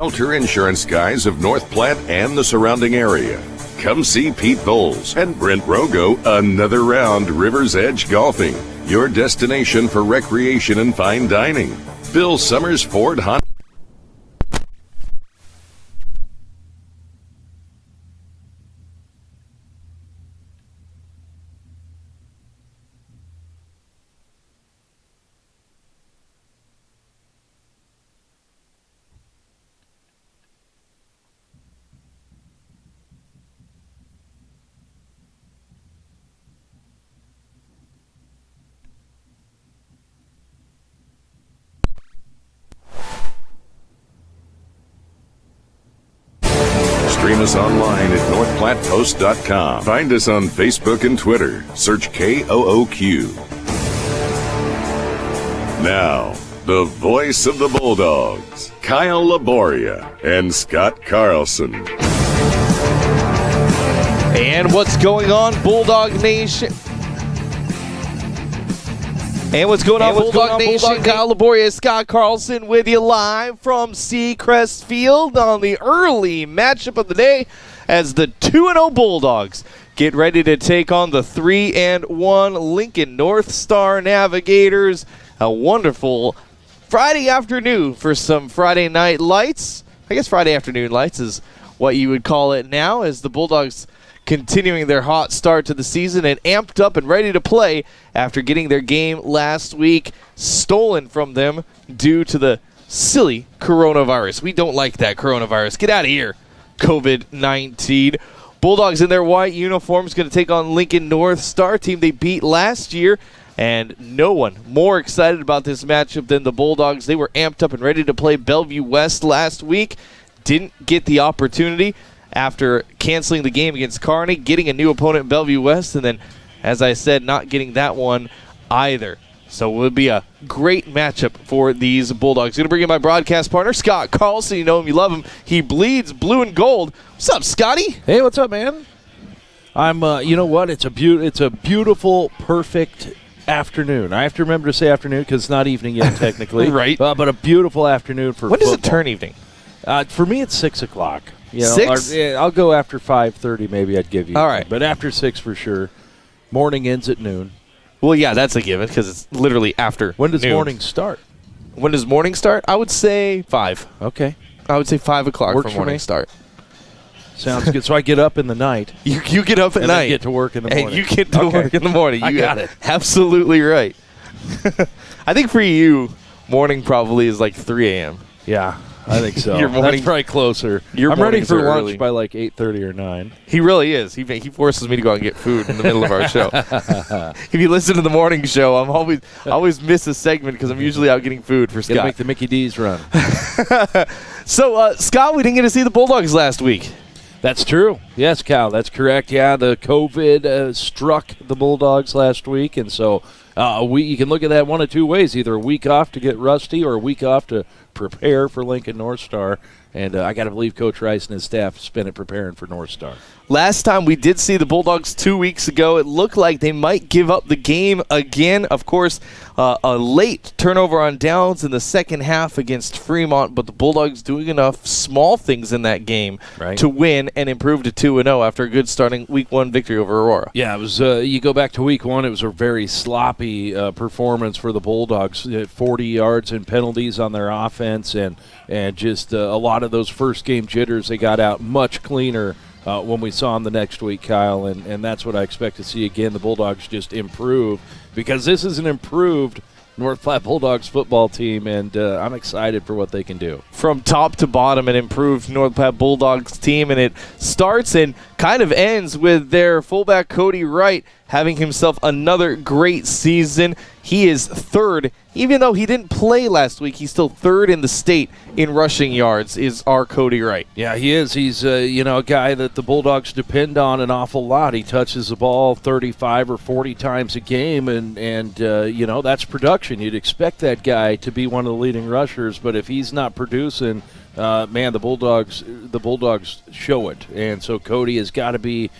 Shelter insurance guys of North Platte and the surrounding area. Come see Pete Bowles and Brent Rogo another round River's Edge Golfing, your destination for recreation and fine dining. Bill Summers Ford Honda. Stream us online at northplattpost.com. Find us on Facebook and Twitter. Search KOOQ. Now, the voice of the Bulldogs, Kyle Laboria and Scott Carlson. And what's going on, Bulldog Nation? Bulldog Nation? Kyle Laboria, Scott Carlson with you live from Seacrest Field on the early matchup of the day as the 2-0 Bulldogs get ready to take on the 3-1 Lincoln NorthStar Navigators. A wonderful Friday afternoon for some Friday night lights. I guess Friday afternoon lights is what you would call it now, as the Bulldogs continuing their hot start to the season and amped up and ready to play after getting their game last week stolen from them due to the silly coronavirus. We don't like that coronavirus. Get out of here, COVID-19. Bulldogs in their white uniforms going to take on Lincoln NorthStar, team they beat last year, and no one more excited about this matchup than the Bulldogs. They were amped up and ready to play Bellevue West last week. Didn't get the opportunity after canceling the game against Kearney, getting a new opponent in Bellevue West, and then, as I said, not getting that one either. So it would be a great matchup for these Bulldogs. Going to bring in my broadcast partner, Scott Carlson. You know him, you love him. He bleeds blue and gold. What's up, Scotty? Hey, what's up, man? I'm, you know what? It's a beautiful, perfect afternoon. I have to remember to say afternoon because it's not evening yet, technically. Right. But a beautiful afternoon for when football. When does it turn evening? For me, it's 6 o'clock. You know, 6? I'll go after 5:30 maybe I'd give you. All right. But after 6 for sure. Morning ends at noon. Well, yeah, that's a given because it's literally after When does noon. morning start? When does morning start? I would say 5. Okay. I would say 5 o'clock Works for for morning me. start. Sounds good. So I get up in the night. You get up at and night. then get to work in the morning. And you get to work in the morning. I got it. Absolutely right. I think for you, morning probably is like 3 a.m. Yeah, I think so. Your morning- That's probably closer. Your I'm ready mornings for are lunch early. by like 8:30 or 9. He really is. He forces me to go out and get food in the middle of our show. If you listen to the morning show, I always miss a segment because I'm usually out getting food for Gotta Scott. make the Mickey D's run. So, Scott, we didn't get to see the Bulldogs last week. That's true. Yes, Cal, that's correct. Yeah, the COVID struck the Bulldogs last week, and so you can look at that one of two ways, either a week off to get rusty or a week off to prepare for Lincoln NorthStar. And I got to believe Coach Rice and his staff spent it preparing for NorthStar. Last time we did see the Bulldogs 2 weeks ago, it looked like they might give up the game again. Of course, a late turnover on downs in the second half against Fremont, but the Bulldogs doing enough small things in that game to win and improve to 2-0 after a good starting Week 1 victory over Aurora. Yeah, it was. You go back to Week 1, it was a very sloppy performance for the Bulldogs. 40 yards and penalties on their offense, and just a lot of those first game jitters. They got out much cleaner when we saw them the next week, Kyle, and that's what I expect to see again. The Bulldogs just improve because this is an improved North Platte Bulldogs football team, and I'm excited for what they can do. From top to bottom, an improved North Platte Bulldogs team, and it starts and kind of ends with their fullback Cody Wright having himself another great season. He is third. Even though he didn't play last week, he's still third in the state in rushing yards, is our Cody Wright. Yeah, he is. He's a guy that the Bulldogs depend on an awful lot. He touches the ball 35 or 40 times a game, and that's production. You'd expect that guy to be one of the leading rushers, but if he's not producing, the Bulldogs show it. And so Cody has got to be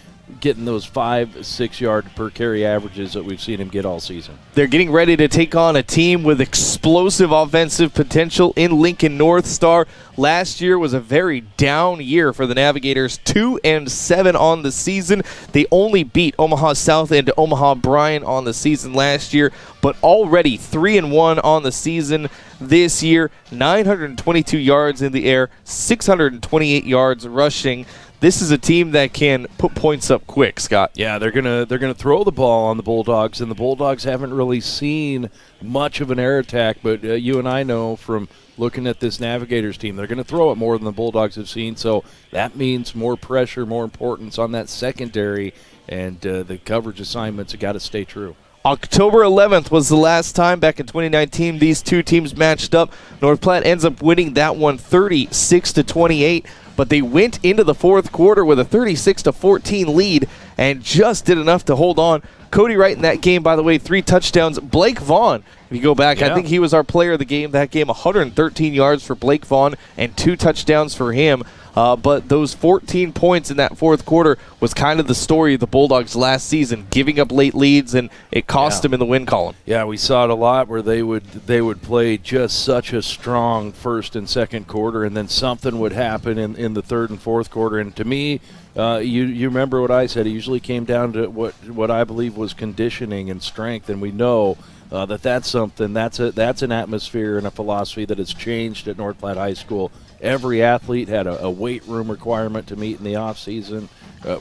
getting those 5-6 yard per carry averages that we've seen him get all season. They're getting ready to take on a team with explosive offensive potential in Lincoln NorthStar. Last year was a very down year for the Navigators, 2-7 on the season. They only beat Omaha South and Omaha Bryan on the season last year, but already 3-1 on the season this year. 922 yards in the air, 628 yards rushing. This is a team that can put points up quick, Scott. Yeah, they're gonna throw the ball on the Bulldogs, and the Bulldogs haven't really seen much of an air attack. But you and I know from looking at this Navigators team, they're going to throw it more than the Bulldogs have seen. So that means more pressure, more importance on that secondary, and the coverage assignments have got to stay true. October 11th was the last time back in 2019 these two teams matched up. North Platte ends up winning that one 36-28, but they went into the fourth quarter with a 36-14 lead and just did enough to hold on. Cody Wright in that game, by the way, 3 touchdowns. Blake Vaughn, if you go back, I think he was our player of the game. That game, 113 yards for Blake Vaughn and 2 touchdowns for him. But those 14 points in that fourth quarter was kind of the story of the Bulldogs last season, giving up late leads, and it cost them in the win column. Yeah, we saw it a lot where they would play just such a strong first and second quarter, and then something would happen in the third and fourth quarter. And to me, you remember what I said. It usually came down to what I believe was conditioning and strength, and we know that's something. That's an atmosphere and a philosophy that has changed at North Platte High School. Every athlete had a weight room requirement to meet in the off season,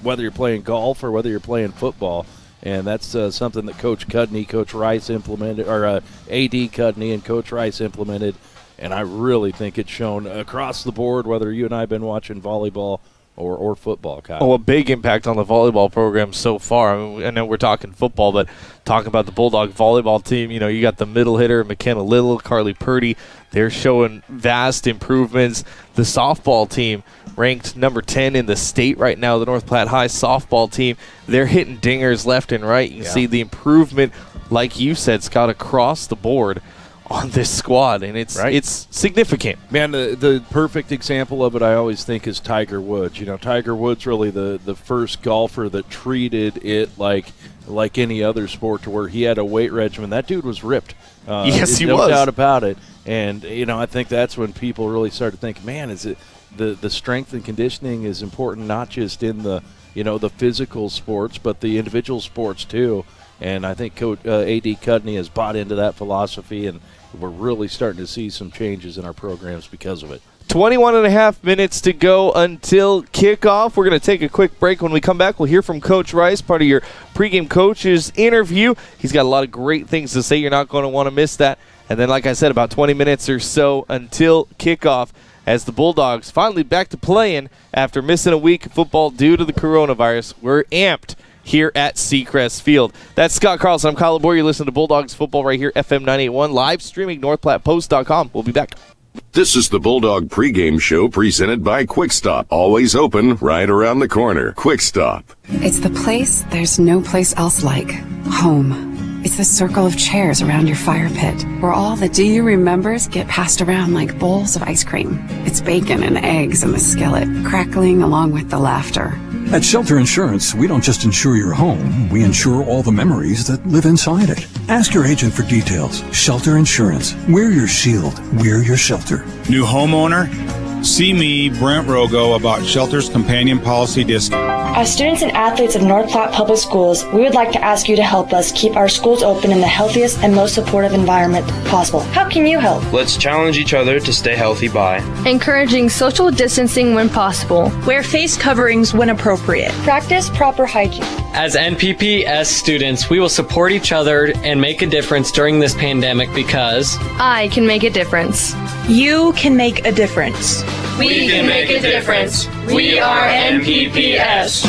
whether you're playing golf or whether you're playing football. And that's something that Coach Cudney, Coach Rice implemented, or AD Cudney and Coach Rice implemented. And I really think it's shown across the board, whether you and I have been watching volleyball or football, Kyle. Oh, a big impact on the volleyball program so far. I know we're talking football, but talking about the Bulldog volleyball team, you got the middle hitter, McKenna Little, Carly Purdy. They're showing vast improvements. The softball team, ranked number 10 in the state right now, the North Platte High softball team, they're hitting dingers left and right. You can see the improvement, like you said, Scott, across the board on this squad, and it's significant. Man, the perfect example of it I always think is Tiger Woods. Tiger Woods really the first golfer that treated it like any other sport, to where he had a weight regimen. That dude was ripped. Yes, he was. No doubt about it. And, I think that's when people really started thinking, man, is it the strength and conditioning is important, not just in the physical sports, but the individual sports too. And I think Coach AD Cudney has bought into that philosophy, and we're really starting to see some changes in our programs because of it. 21 and a half minutes to go until kickoff. We're going to take a quick break. When we come back, we'll hear from Coach Rice, part of your pregame coaches interview. He's got a lot of great things to say. You're not going to want to miss that. And then, like I said, about 20 minutes or so until kickoff, as the Bulldogs finally back to playing after missing a week of football due to the coronavirus. We're amped here at Seacrest Field. That's Scott Carlson. I'm Kyle Labor. You listen to Bulldogs football right here, FM 981, live streaming NorthPlattePost.com. We'll be back. This is the Bulldog pregame show presented by Quick Stop. Always open, right around the corner. Quick Stop. It's the place there's no place else like. Home. It's the circle of chairs around your fire pit, where all the do you remembers get passed around like bowls of ice cream. It's bacon and eggs in the skillet, crackling along with the laughter. At Shelter Insurance, we don't just insure your home, we insure all the memories that live inside it. Ask your agent for details. Shelter Insurance. We're your shield. We're your shelter. New homeowner? See me, Brent Rogo, about Shelter's Companion Policy Discount. As students and athletes of North Platte Public Schools, we would like to ask you to help us keep our schools open in the healthiest and most supportive environment possible. How can you help? Let's challenge each other to stay healthy by encouraging social distancing when possible. Wear face coverings when appropriate. Practice proper hygiene. As NPHS students, we will support each other and make a difference during this pandemic because I can make a difference. You can make a difference. We can make a difference. We are NPPS.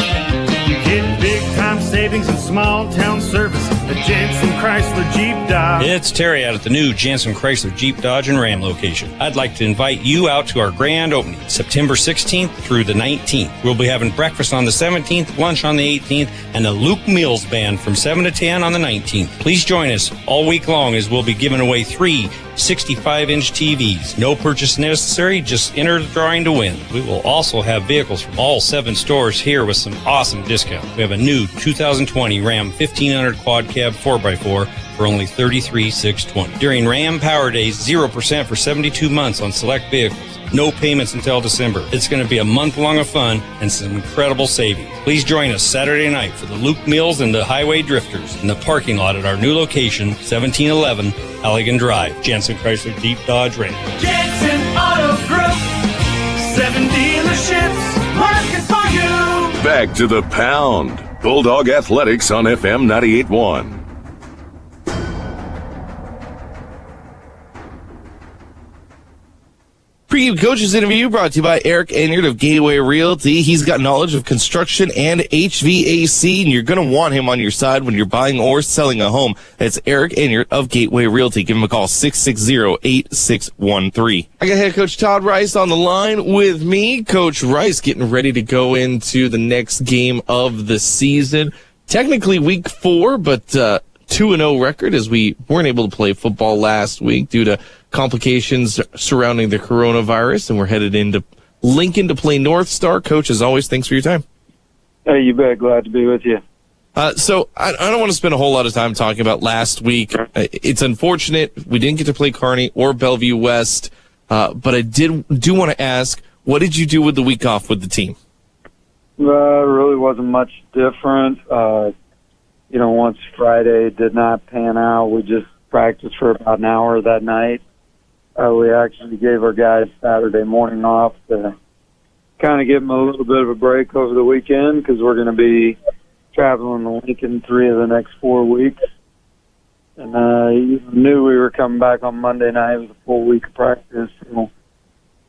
Get big-time savings and small-town service at Jansen Chrysler Jeep Dodge. It's Terry out at the new Jansen Chrysler Jeep Dodge and Ram location. I'd like to invite you out to our grand opening, September 16th through the 19th. We'll be having breakfast on the 17th, lunch on the 18th, and the Luke Mills Band from 7 to 10 on the 19th. Please join us all week long, as we'll be giving away 3 65-inch TVs. No purchase necessary, just enter the drawing to win. We will also have vehicles from all 7 stores here with some awesome discounts. We have a new 2020 Ram 1500 Quad Cab 4x4 for only $33,620. During Ram Power Days, 0% for 72 months on select vehicles. No payments until December. It's going to be a month long of fun and some incredible savings. Please join us Saturday night for the Luke Mills and the Highway Drifters in the parking lot at our new location, 1711 Halligan Drive, Jensen Chrysler Jeep Dodge Ram. Jensen Auto Group, 7 dealerships working for you. Back to the pound. Bulldog Athletics on FM 98.1. Pregame Coaches interview brought to you by Eric Enyart of Gateway Realty. He's got knowledge of construction and HVAC, and you're going to want him on your side when you're buying or selling a home. That's Eric Enyart of Gateway Realty. Give him a call, 660-8613. I got head coach Todd Rice on the line with me. Coach Rice getting ready to go into the next game of the season. Technically week 4, but 2-0 record as we weren't able to play football last week due to complications surrounding the coronavirus, and we're headed into Lincoln to play NorthStar. Coach, as always, thanks for your time. Hey, you bet. Glad to be with you. So I don't want to spend a whole lot of time talking about last week. It's unfortunate we didn't get to play Kearney or Bellevue West, but I do want to ask, what did you do with the week off with the team? Really wasn't much different. Once Friday did not pan out, we just practiced for about an hour that night. We actually gave our guys Saturday morning off to kind of give them a little bit of a break over the weekend because we're going to be traveling to Lincoln 3 of the next 4 weeks. And you knew we were coming back on Monday night. It was a full week of practice. So,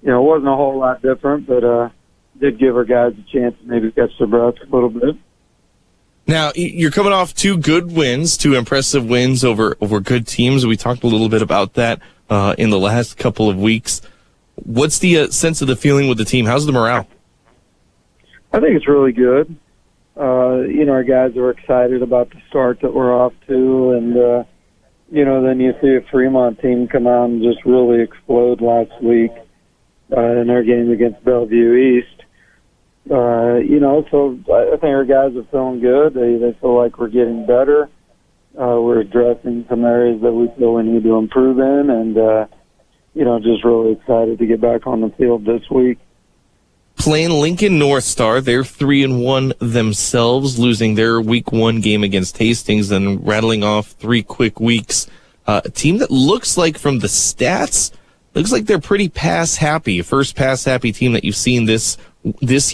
it wasn't a whole lot different, but did give our guys a chance to maybe catch their breath a little bit. Now, you're coming off 2 good wins, 2 impressive wins over good teams. We talked a little bit about that in the last couple of weeks. What's the sense of the feeling with the team? How's the morale? I think it's really good. Our guys are excited about the start that we're off to, and, then you see a Fremont team come out and just really explode last week in their game against Bellevue East. So I think our guys are feeling good. They feel like we're getting better. We're addressing some areas that we feel we need to improve in, and, just really excited to get back on the field this week. Playing Lincoln NorthStar, they're 3-1 themselves, losing their week 1 game against Hastings and rattling off 3 quick weeks. A team that looks like, from the stats, looks like they're pretty pass-happy, first pass-happy team that you've seen this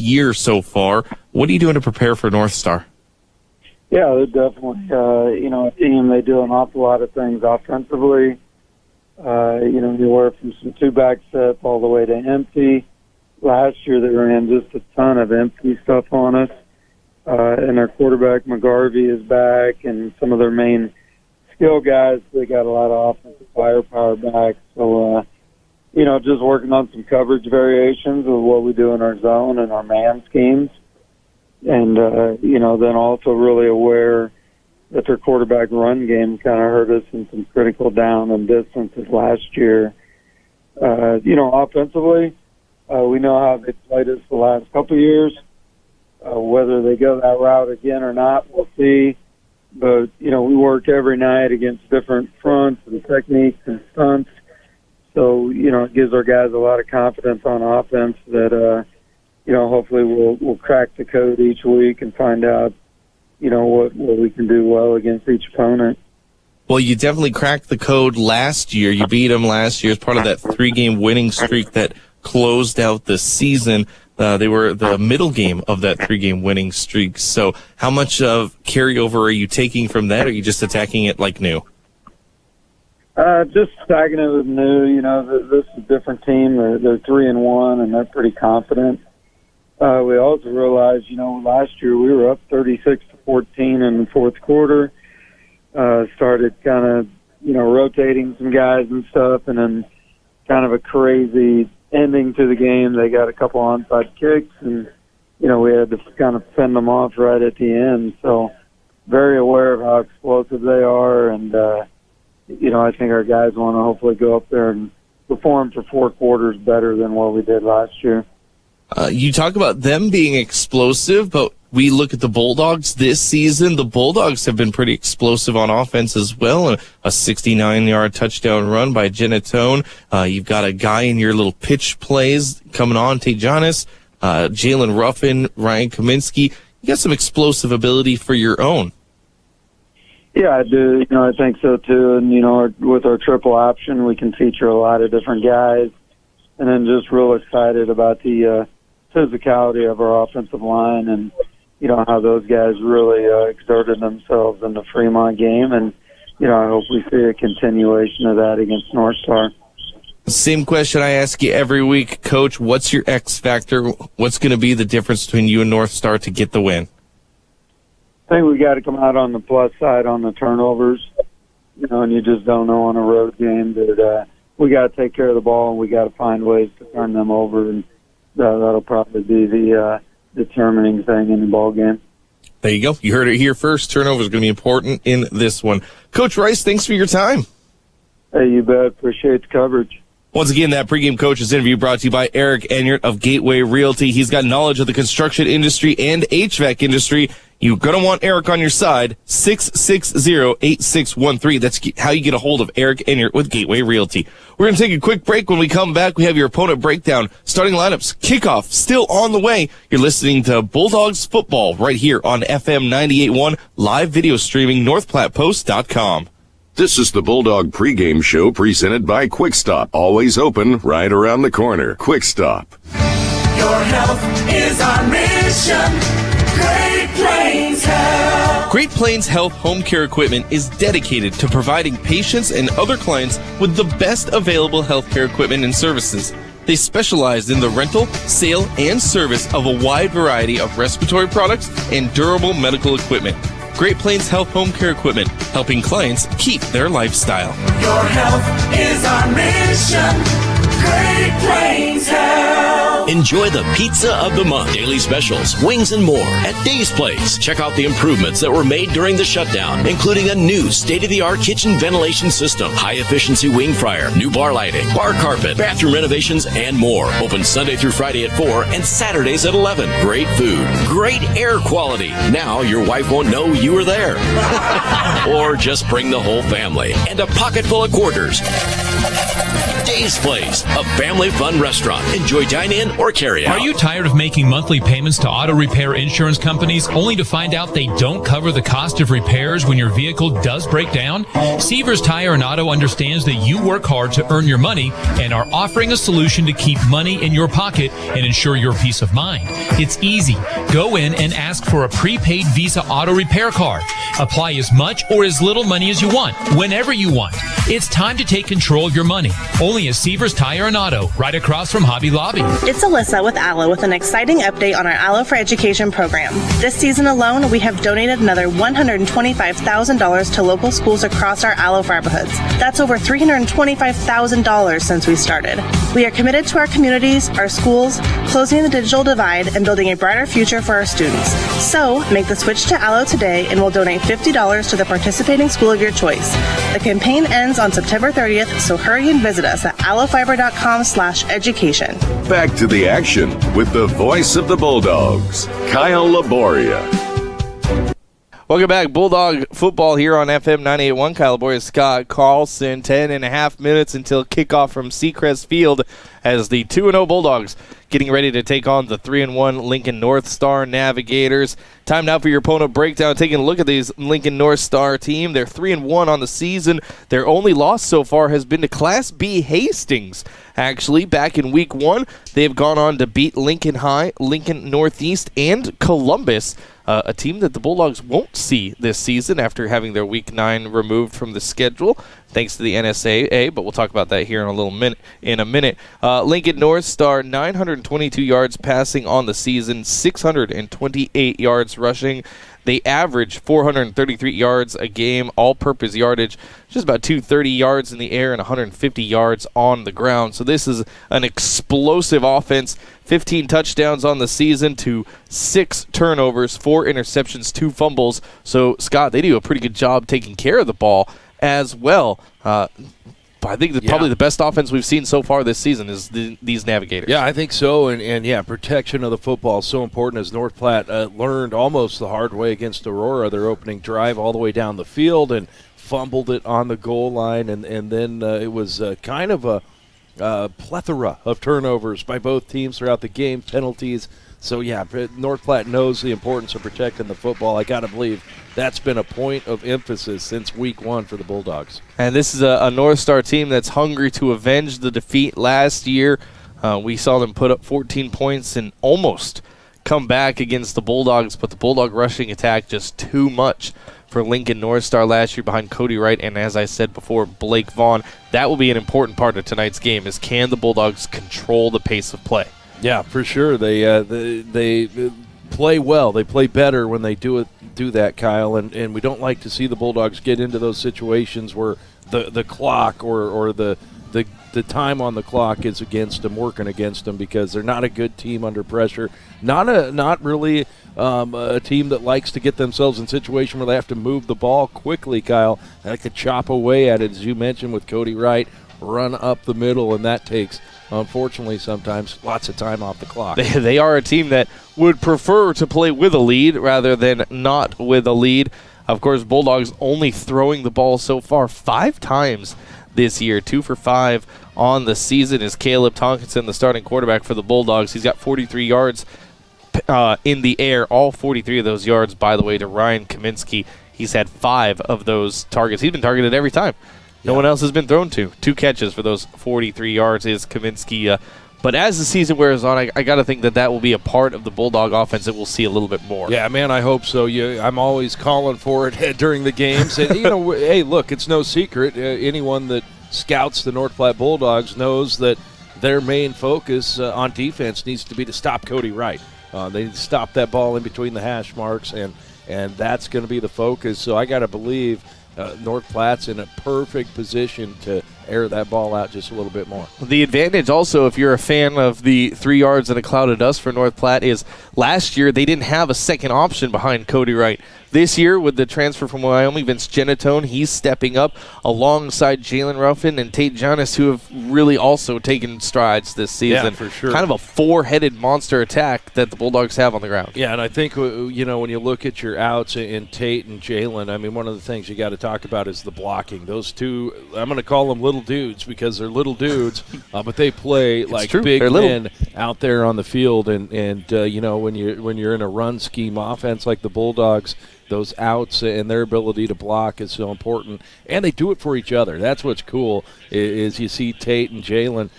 year so far. What are you doing to prepare for NorthStar? Yeah, they're definitely, a team. They do an awful lot of things offensively. Anywhere from some 2-back sets all the way to empty. Last year they ran just a ton of empty stuff on us. And their quarterback, McGarvey, is back, and some of their main skill guys, they got a lot of offensive firepower back. So, just working on some coverage variations of what we do in our zone and our man schemes. And, then also really aware that their quarterback run game kind of hurt us in some critical down and distances last year. Offensively, we know how they played us the last couple of years. Whether they go that route again or not, we'll see. But, we work every night against different fronts and techniques and stunts. So, it gives our guys a lot of confidence on offense that, hopefully we'll crack the code each week and find out, what we can do well against each opponent. Well, you definitely cracked the code last year. You beat them last year as part of that 3-game winning streak that closed out the season. They were the middle game of that 3-game winning streak. So how much of carryover are you taking from that, or are you just attacking it like new? Just attacking it with new. This is a different team. They're 3-1, and they're pretty confident. We also realized, last year we were up 36-14 in the fourth quarter. Started kind of, rotating some guys and stuff, and then kind of a crazy ending to the game. They got a couple onside kicks, and, we had to kind of fend them off right at the end. So very aware of how explosive they are, and, I think our guys want to hopefully go up there and perform for 4 quarters better than what we did last year. You talk about them being explosive, but we look at the Bulldogs this season. The Bulldogs have been pretty explosive on offense as well. A 69-yard touchdown run by Genatone. You've got a guy in your little pitch plays coming on, Tejanis, Jalen Ruffin, Ryan Kaminsky. You got some explosive ability for your own. Yeah, I do. I think so too. And, with our triple option, we can feature a lot of different guys. And then just real excited about the physicality of our offensive line and, how those guys really exerted themselves in the Fremont game. And, I hope we see a continuation of that against NorthStar. Same question I ask you every week, Coach. What's your X factor? What's going to be the difference between you and NorthStar to get the win? I think we got to come out on the plus side on the turnovers, and you just don't know on a road game that we got to take care of the ball and we got to find ways to turn them over, and that'll probably be the determining thing in the ball game. There you go. You heard it here first. Turnover is going to be important in this one. Coach Rice, thanks for your time. Hey, you bet. Appreciate the coverage. Once again, that pregame coach's interview brought to you by Eric Enyart of Gateway Realty. He's got knowledge of the construction industry and HVAC industry. You're going to want Eric on your side. 660-8613. That's how you get a hold of Eric Enyart with Gateway Realty. We're going to take a quick break. When we come back, we have your opponent breakdown, starting lineups, kickoff still on the way. You're listening to Bulldogs football right here on FM 98.1, live video streaming, northplattpost.com. This is the Bulldog pregame show presented by Quick Stop. Always open right around the corner. Quick Stop. Your health is our mission. Great Plains Health. Great Plains Health Home Care Equipment is dedicated to providing patients and other clients with the best available healthcare equipment and services. They specialize in the rental, sale, and service of a wide variety of respiratory products and durable medical equipment. Great Plains Health Home Care Equipment, helping clients keep their lifestyle. Your health is our mission. Great Plains Health. Enjoy the pizza of the month, daily specials, wings, and more at Dave's Place. Check out the improvements that were made during the shutdown, including a new state-of-the-art kitchen ventilation system, high-efficiency wing fryer, new bar lighting, bar carpet, bathroom renovations, and more. Open Sunday through Friday at 4 and Saturdays at 11. Great food, great air quality. Now your wife won't know you were there. Or just bring the whole family and a pocket full of quarters. Dave's Place, a family fun restaurant. Enjoy dine-in or carry out. Are you tired of making monthly payments to auto repair insurance companies only to find out they don't cover the cost of repairs when your vehicle does break down? Severs Tire and Auto understands that you work hard to earn your money and are offering a solution to keep money in your pocket and ensure your peace of mind. It's easy. Go in and ask for a prepaid Visa auto repair card. Apply as much or as little money as you want, whenever you want. It's time to take control of your money. Only at Severs Tire and Auto, right across from Hobby Lobby. It's Alyssa with ALLO with an exciting update on our ALLO for Education program. This season alone, we have donated another $125,000 to local schools across our ALLO neighborhoods. That's over $325,000 since we started. We are committed to our communities, our schools, closing the digital divide, and building a brighter future for our students. So, make the switch to ALLO today and we'll donate $50 to the participating school of your choice. The campaign ends on September 30th, so hurry and visit us at allofiber.com/education. Back to the action with the voice of the Bulldogs, Kyle Laboria. Welcome back. Bulldog football here on FM 98.1. Kyle Laboria, Scott Carlson. 10.5 minutes until kickoff from Seacrest Field as the 2-0 Bulldogs getting ready to take on the 3-1 Lincoln NorthStar Navigators. Time now for your opponent breakdown. Taking a look at these Lincoln NorthStar team. They're 3-1 on the season. Their only loss so far has been to Class B Hastings. Actually, back in Week 1, they have gone on to beat Lincoln High, Lincoln Northeast, and Columbus, a team that the Bulldogs won't see this season after having their Week 9 removed from the schedule, thanks to the NSAA, but we'll talk about that here in a minute. Lincoln NorthStar, 922 yards passing on the season, 628 yards rushing. They average 433 yards a game, all-purpose yardage, just about 230 yards in the air and 150 yards on the ground. So this is an explosive offense. 15 touchdowns on the season to 6 turnovers, 4 interceptions, 2 fumbles. So, Scott, they do a pretty good job taking care of the ball as well. I think probably the best offense we've seen so far this season is these Navigators. Yeah, I think so. And protection of the football is so important, as North Platte learned almost the hard way against Aurora, their opening drive all the way down the field, and fumbled it on the goal line. And then it was kind of a plethora of turnovers by both teams throughout the game, penalties. So, North Platte knows the importance of protecting the football. I got to believe that's been a point of emphasis since week 1 for the Bulldogs. And this is a NorthStar team that's hungry to avenge the defeat last year. We saw them put up 14 points and almost come back against the Bulldogs, but the Bulldog rushing attack just too much for Lincoln NorthStar last year behind Cody Wright and, as I said before, Blake Vaughn. That will be an important part of tonight's game, is can the Bulldogs control the pace of play? Yeah, for sure. They play well. They play better when they do that, Kyle. And we don't like to see the Bulldogs get into those situations where the clock or the time on the clock is against them, working against them, because they're not a good team under pressure. Not really a team that likes to get themselves in a situation where they have to move the ball quickly, Kyle. They like to chop away at it, as you mentioned with Cody Wright, run up the middle, and that takes, unfortunately, sometimes lots of time off the clock. They are a team that would prefer to play with a lead rather than not with a lead. Of course, Bulldogs only throwing the ball so far 5 times this year. 2 for 5 on the season is Caleb Tonkinson, the starting quarterback for the Bulldogs. He's got 43 yards in the air. All 43 of those yards, by the way, to Ryan Kaminsky. He's had 5 of those targets. He's been targeted every time. No one else has been thrown to. 2 catches for those 43 yards is Kaminsky. But as the season wears on, I got to think that will be a part of the Bulldog offense that we'll see a little bit more. Yeah, man, I hope so. I'm always calling for it during the games. And, hey, look, it's no secret. Anyone that scouts the North Platte Bulldogs knows that their main focus on defense needs to be to stop Cody Wright. They need to stop that ball in between the hash marks, and that's going to be the focus. So I got to believe North Platte's in a perfect position to air that ball out just a little bit more. The advantage also, if you're a fan of the 3 yards and a cloud of dust for North Platte, is last year they didn't have a second option behind Cody Wright. This year, with the transfer from Wyoming, Vince Genatone, he's stepping up alongside Jalen Ruffin and Tate Jonas, who have really also taken strides this season. Yeah, for sure. Kind of a 4-headed monster attack that the Bulldogs have on the ground. Yeah, and I think, when you look at your outs in Tate and Jalen, I mean, one of the things you got to talk about is the blocking. Those two, I'm going to call them little dudes because they're little dudes, but they play like big men out there on the field. And when you're in a run scheme offense like the Bulldogs, those outs and their ability to block is so important, and they do it for each other. That's what's cool, is you see Tate and Jalen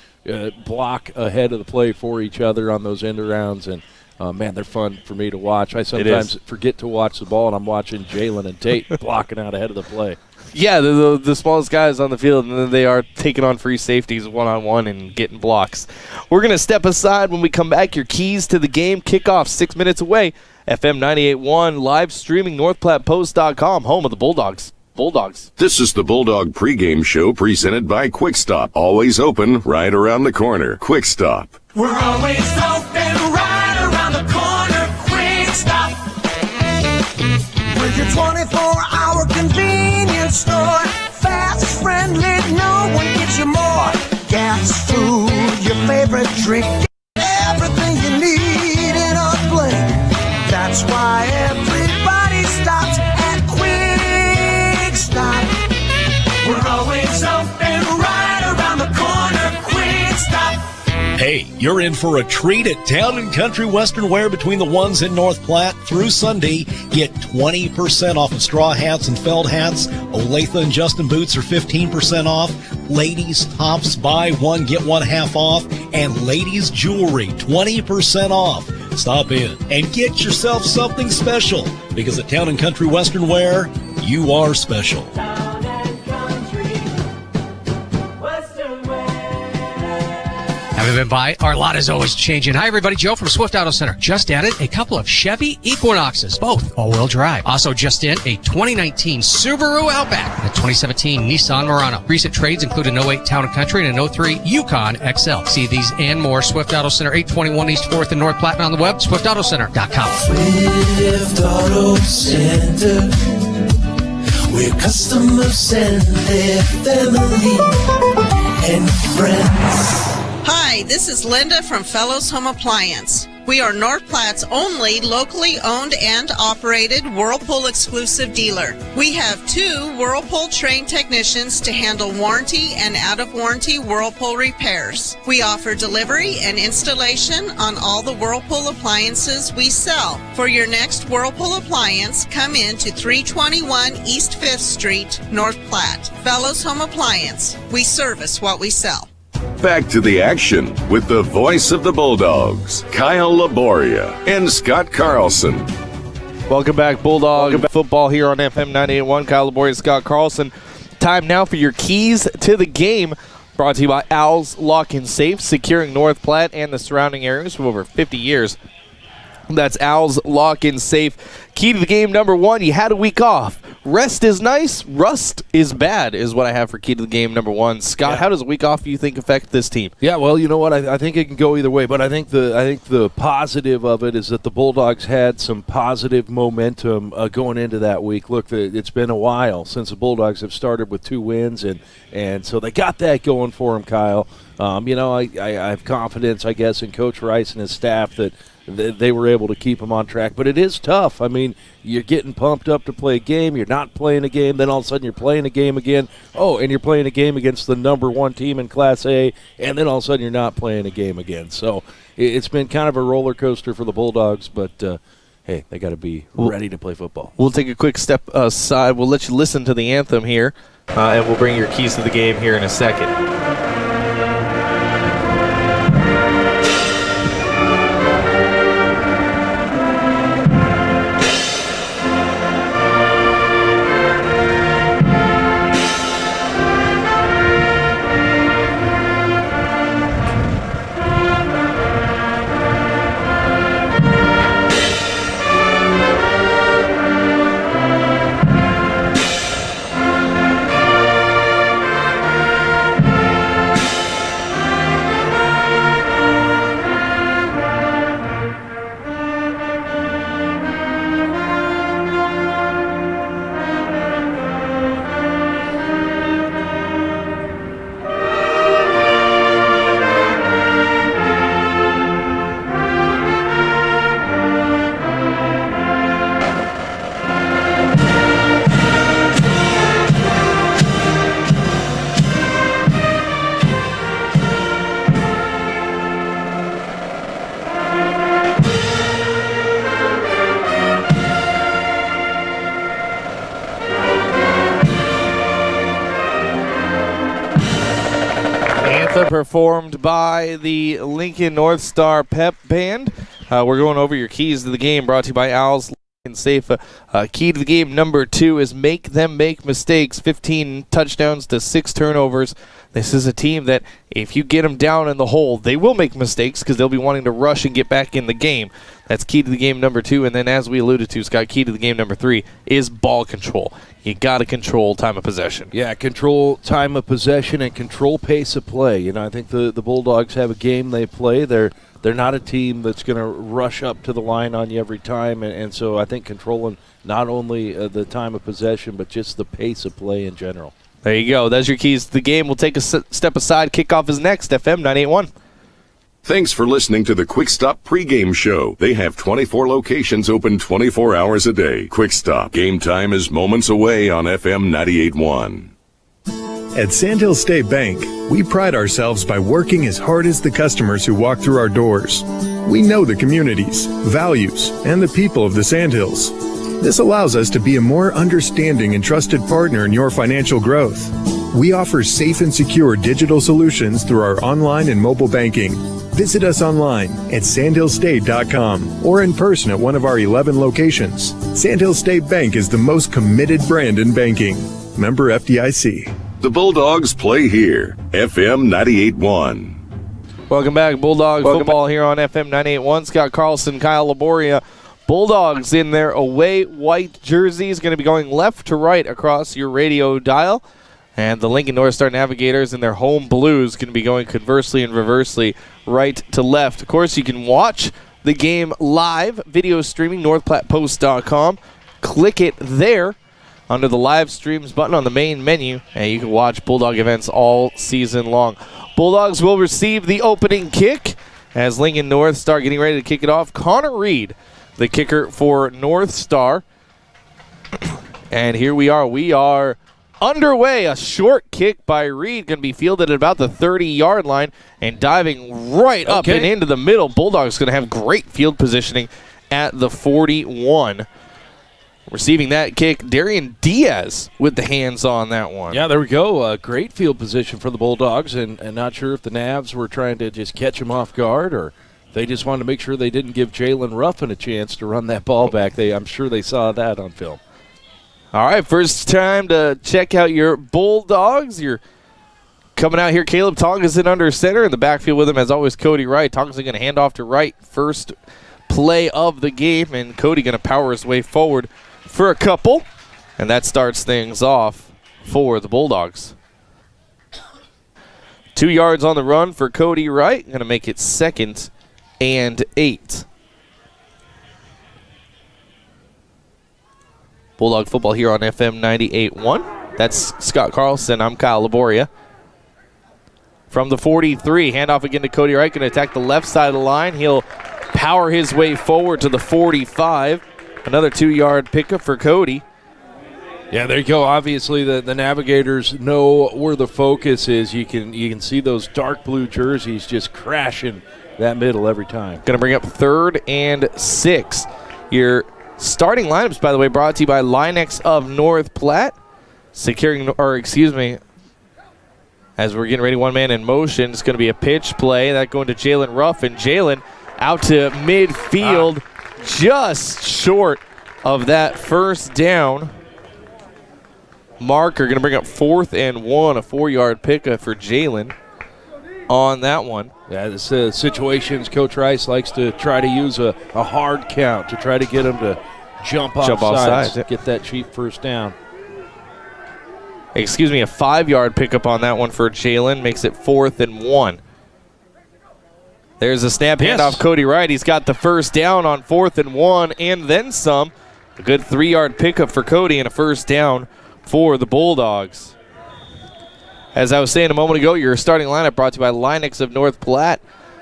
block ahead of the play for each other on those end arounds, and man, they're fun for me to watch. I sometimes forget to watch the ball, and I'm watching Jalen and Tate blocking out ahead of the play. Yeah, the smallest guys on the field, and then they are taking on free safeties one-on-one and getting blocks. We're going to step aside. When we come back, your keys to the game. Kickoff 6 minutes away. FM 98.1, live streaming NorthPlattePost.com, home of the Bulldogs. This is the Bulldog pregame show presented by Quick Stop. Always open right around the corner. Quick Stop. We're always open right around the corner. Quick Stop. With your 24-hour convenience store. Fast, friendly, no one gives you more. Gas, food, your favorite drink. Everything you need in a blink. That's why everybody stops at Quick Stop. We're always open right around the corner. Quick Stop. Hey, you're in for a treat at Town and Country Western Wear between the ones in North Platte through Sunday. Get 20% off of straw hats and felt hats. Olathe and Justin boots are 15% off. Ladies tops, buy one, get one half off. And ladies jewelry, 20% off. Stop in and get yourself something special, because at Town and Country Western Wear, you are special. Haven't been by? Our lot is always changing. Hi, everybody. Joe from Swift Auto Center. Just added a couple of Chevy Equinoxes, both all-wheel drive. Also just in a 2019 Subaru Outback and a 2017 Nissan Murano. Recent trades include an 08 Town & Country and an 03 Yukon XL. See these and more. Swift Auto Center, 821 East 4th in North Platte, and on the web, swiftautocenter.com. Swift Auto Center. We're customers and their family and friends. Hi, this is Linda from Fellows Home Appliance. We are North Platte's only locally owned and operated Whirlpool exclusive dealer. We have 2 Whirlpool trained technicians to handle warranty and out-of-warranty Whirlpool repairs. We offer delivery and installation on all the Whirlpool appliances we sell. For your next Whirlpool appliance, come in to 321 East 5th Street, North Platte. Fellows Home Appliance. We service what we sell. Back to the action with the voice of the Bulldogs, Kyle Laboria and Scott Carlson. Welcome back, Bulldog football here on FM 98.1. Kyle Laboria and Scott Carlson. Time now for your keys to the game. Brought to you by Owls Lock and Safe, securing North Platte and the surrounding areas for over 50 years. That's Owls Lock and Safe. Key to the game number 1, you had a week off. Rest is nice, rust is bad is what I have for key to the game number 1. Scott, how does a week off, you think, affect this team? Yeah, well, you know what? I think it can go either way, but I think the positive of it is that the Bulldogs had some positive momentum going into that week. Look, it's been a while since the Bulldogs have started with 2 wins, and so they got that going for them, Kyle. I have confidence, I guess, in Coach Rice and his staff that they were able to keep them on track. But it is tough. I mean, you're getting pumped up to play a game. You're not playing a game. Then all of a sudden you're playing a game again. Oh, and you're playing a game against the number 1 team in Class A. And then all of a sudden you're not playing a game again. So it's been kind of a roller coaster for the Bulldogs. But, hey, they got to be ready to play football. We'll take a quick step aside. We'll let you listen to the anthem here. And we'll bring your keys to the game here in a second. Performed by the Lincoln NorthStar Pep Band. We're going over your keys to the game, brought to you by Owls and Safe. Key to the game number 2 is make them make mistakes. 15 touchdowns to 6 turnovers. This is a team that if you get them down in the hole, they will make mistakes because they'll be wanting to rush and get back in the game. That's key to the game number 2. And then as we alluded to, Scott, key to the game number 3 is ball control. You got to control time of possession. Yeah, control time of possession and control pace of play. I think the Bulldogs have a game they play. They're not a team that's going to rush up to the line on you every time. And so I think controlling not only the time of possession, but just the pace of play in general. There you go. That's your keys to the game. We'll take a step aside. Kickoff is next, FM 98.1. Thanks for listening to the Quick Stop pregame show. They have 24 locations open 24 hours a day. Quick Stop. Game time is moments away on FM 98.1. At Sandhill State Bank, we pride ourselves by working as hard as the customers who walk through our doors. We know the communities, values, and the people of the Sandhills. This allows us to be a more understanding and trusted partner in your financial growth. We offer safe and secure digital solutions through our online and mobile banking. Visit us online at sandhillstate.com or in person at one of our 11 locations. Sandhill State Bank is the most committed brand in banking. Member FDIC. The Bulldogs play here, FM 98.1. Welcome back, Bulldog football here on FM 98.1. Scott Carlson, Kyle Laboria. Bulldogs in their away white jerseys, going to be going left to right across your radio dial. And the Lincoln NorthStar Navigators in their home blues going to be going conversely and reversely, right to left. Of course, you can watch the game live, video streaming, northplattepost.com. Click it there. under the live streams button on the main menu, and you can watch Bulldog events all season long. Bulldogs will receive the opening kick as Lincoln NorthStar getting ready to kick it off. Connor Reed, the kicker for NorthStar. And here we are. We are underway. A short kick by Reed, going to be fielded at about the 30-yard line and diving right up and into the middle. Bulldogs going to have great field positioning at the 41. Receiving that kick, Darian Diaz with the hands on that one. Yeah, there we go. Great field position for the Bulldogs, and not sure if the Navs were trying to just catch him off guard or they just wanted to make sure they didn't give Jalen Ruffin a chance to run that ball back. I'm sure they saw that on film. All right, first time to check out your Bulldogs. You're coming out here. Caleb Tonkinson under center. In the backfield with him, as always, Cody Wright. Tonkinson going to hand off to Wright. First play of the game, and Cody going to power his way forward for a couple, and that starts things off for the Bulldogs. 2 yards on the run for Cody Wright. Going to make it 2nd and 8. Bulldog football here on FM 98.1. That's Scott Carlson. I'm Kyle Laboria. From the 43, handoff again to Cody Wright. Going to attack the left side of the line. He'll power his way forward to the 45. Another 2-yard pickup for Cody. Yeah, there you go. Obviously, the Navigators know where the focus is. You can see those dark blue jerseys just crashing that middle every time. Going to bring up 3rd and 6. Your starting lineups, by the way, brought to you by Linex of North Platte. As we're getting ready, one man in motion. It's going to be a pitch play. That going to Jalen Ruffin. Jalen out to midfield. Just short of that first down marker. Going to bring up 4th and 1, a 4-yard pickup for Jalen on that one. Yeah, this situations Coach Rice likes to try to use a hard count to try to get him to jump off sides, get that cheap first down. A 5-yard pickup on that one for Jalen. Makes it 4th and 1. There's a snap handoff, Cody Wright. He's got the first down on 4th and 1 and then some. A good 3-yard pickup for Cody and a first down for the Bulldogs. As I was saying a moment ago, your starting lineup brought to you by Linex of North Platte.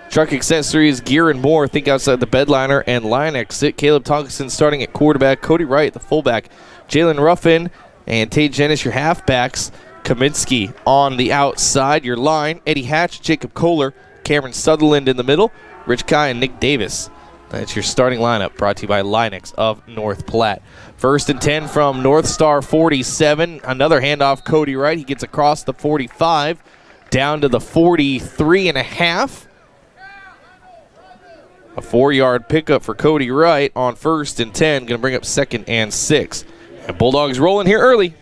Truck accessories, gear, and more. Think outside the bedliner and Linex. Caleb Tonkinson starting at quarterback. Cody Wright, the fullback. Jalen Ruffin and Tate Jennis, your halfbacks. Kaminsky on the outside. Your line, Eddie Hatch, Jacob Kohler, Cameron Sutherland in the middle, Rich Kai and Nick Davis. That's your starting lineup brought to you by Linex of North Platte. 1st and 10 from NorthStar 47. Another handoff, Cody Wright. He gets across the 45 down to the 43 and a half. A 4-yard pickup for Cody Wright on 1st and 10. Going to bring up 2nd and 6. And Bulldogs rolling here early.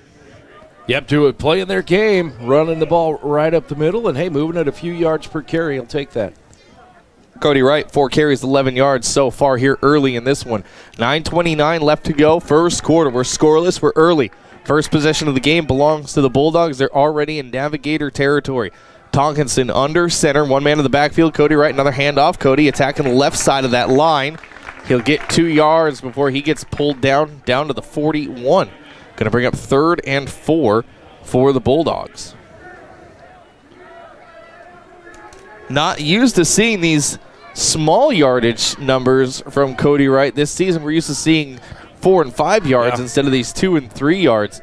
Yep, to it, playing their game, running the ball right up the middle, and, hey, moving it a few yards per carry. He'll take that. Cody Wright, 4 carries, 11 yards so far here early in this one. 9:29 left to go. First quarter. We're scoreless. We're early. First possession of the game belongs to the Bulldogs. They're already in Navigator territory. Tonkinson under center. One man in the backfield. Cody Wright, another handoff. Cody attacking the left side of that line. He'll get 2 yards before he gets pulled down to the 41. Going to bring up 3rd and 4 for the Bulldogs. Not used to seeing these small yardage numbers from Cody Wright this season. We're used to seeing 4 and 5 yards instead of these 2 and 3 yards.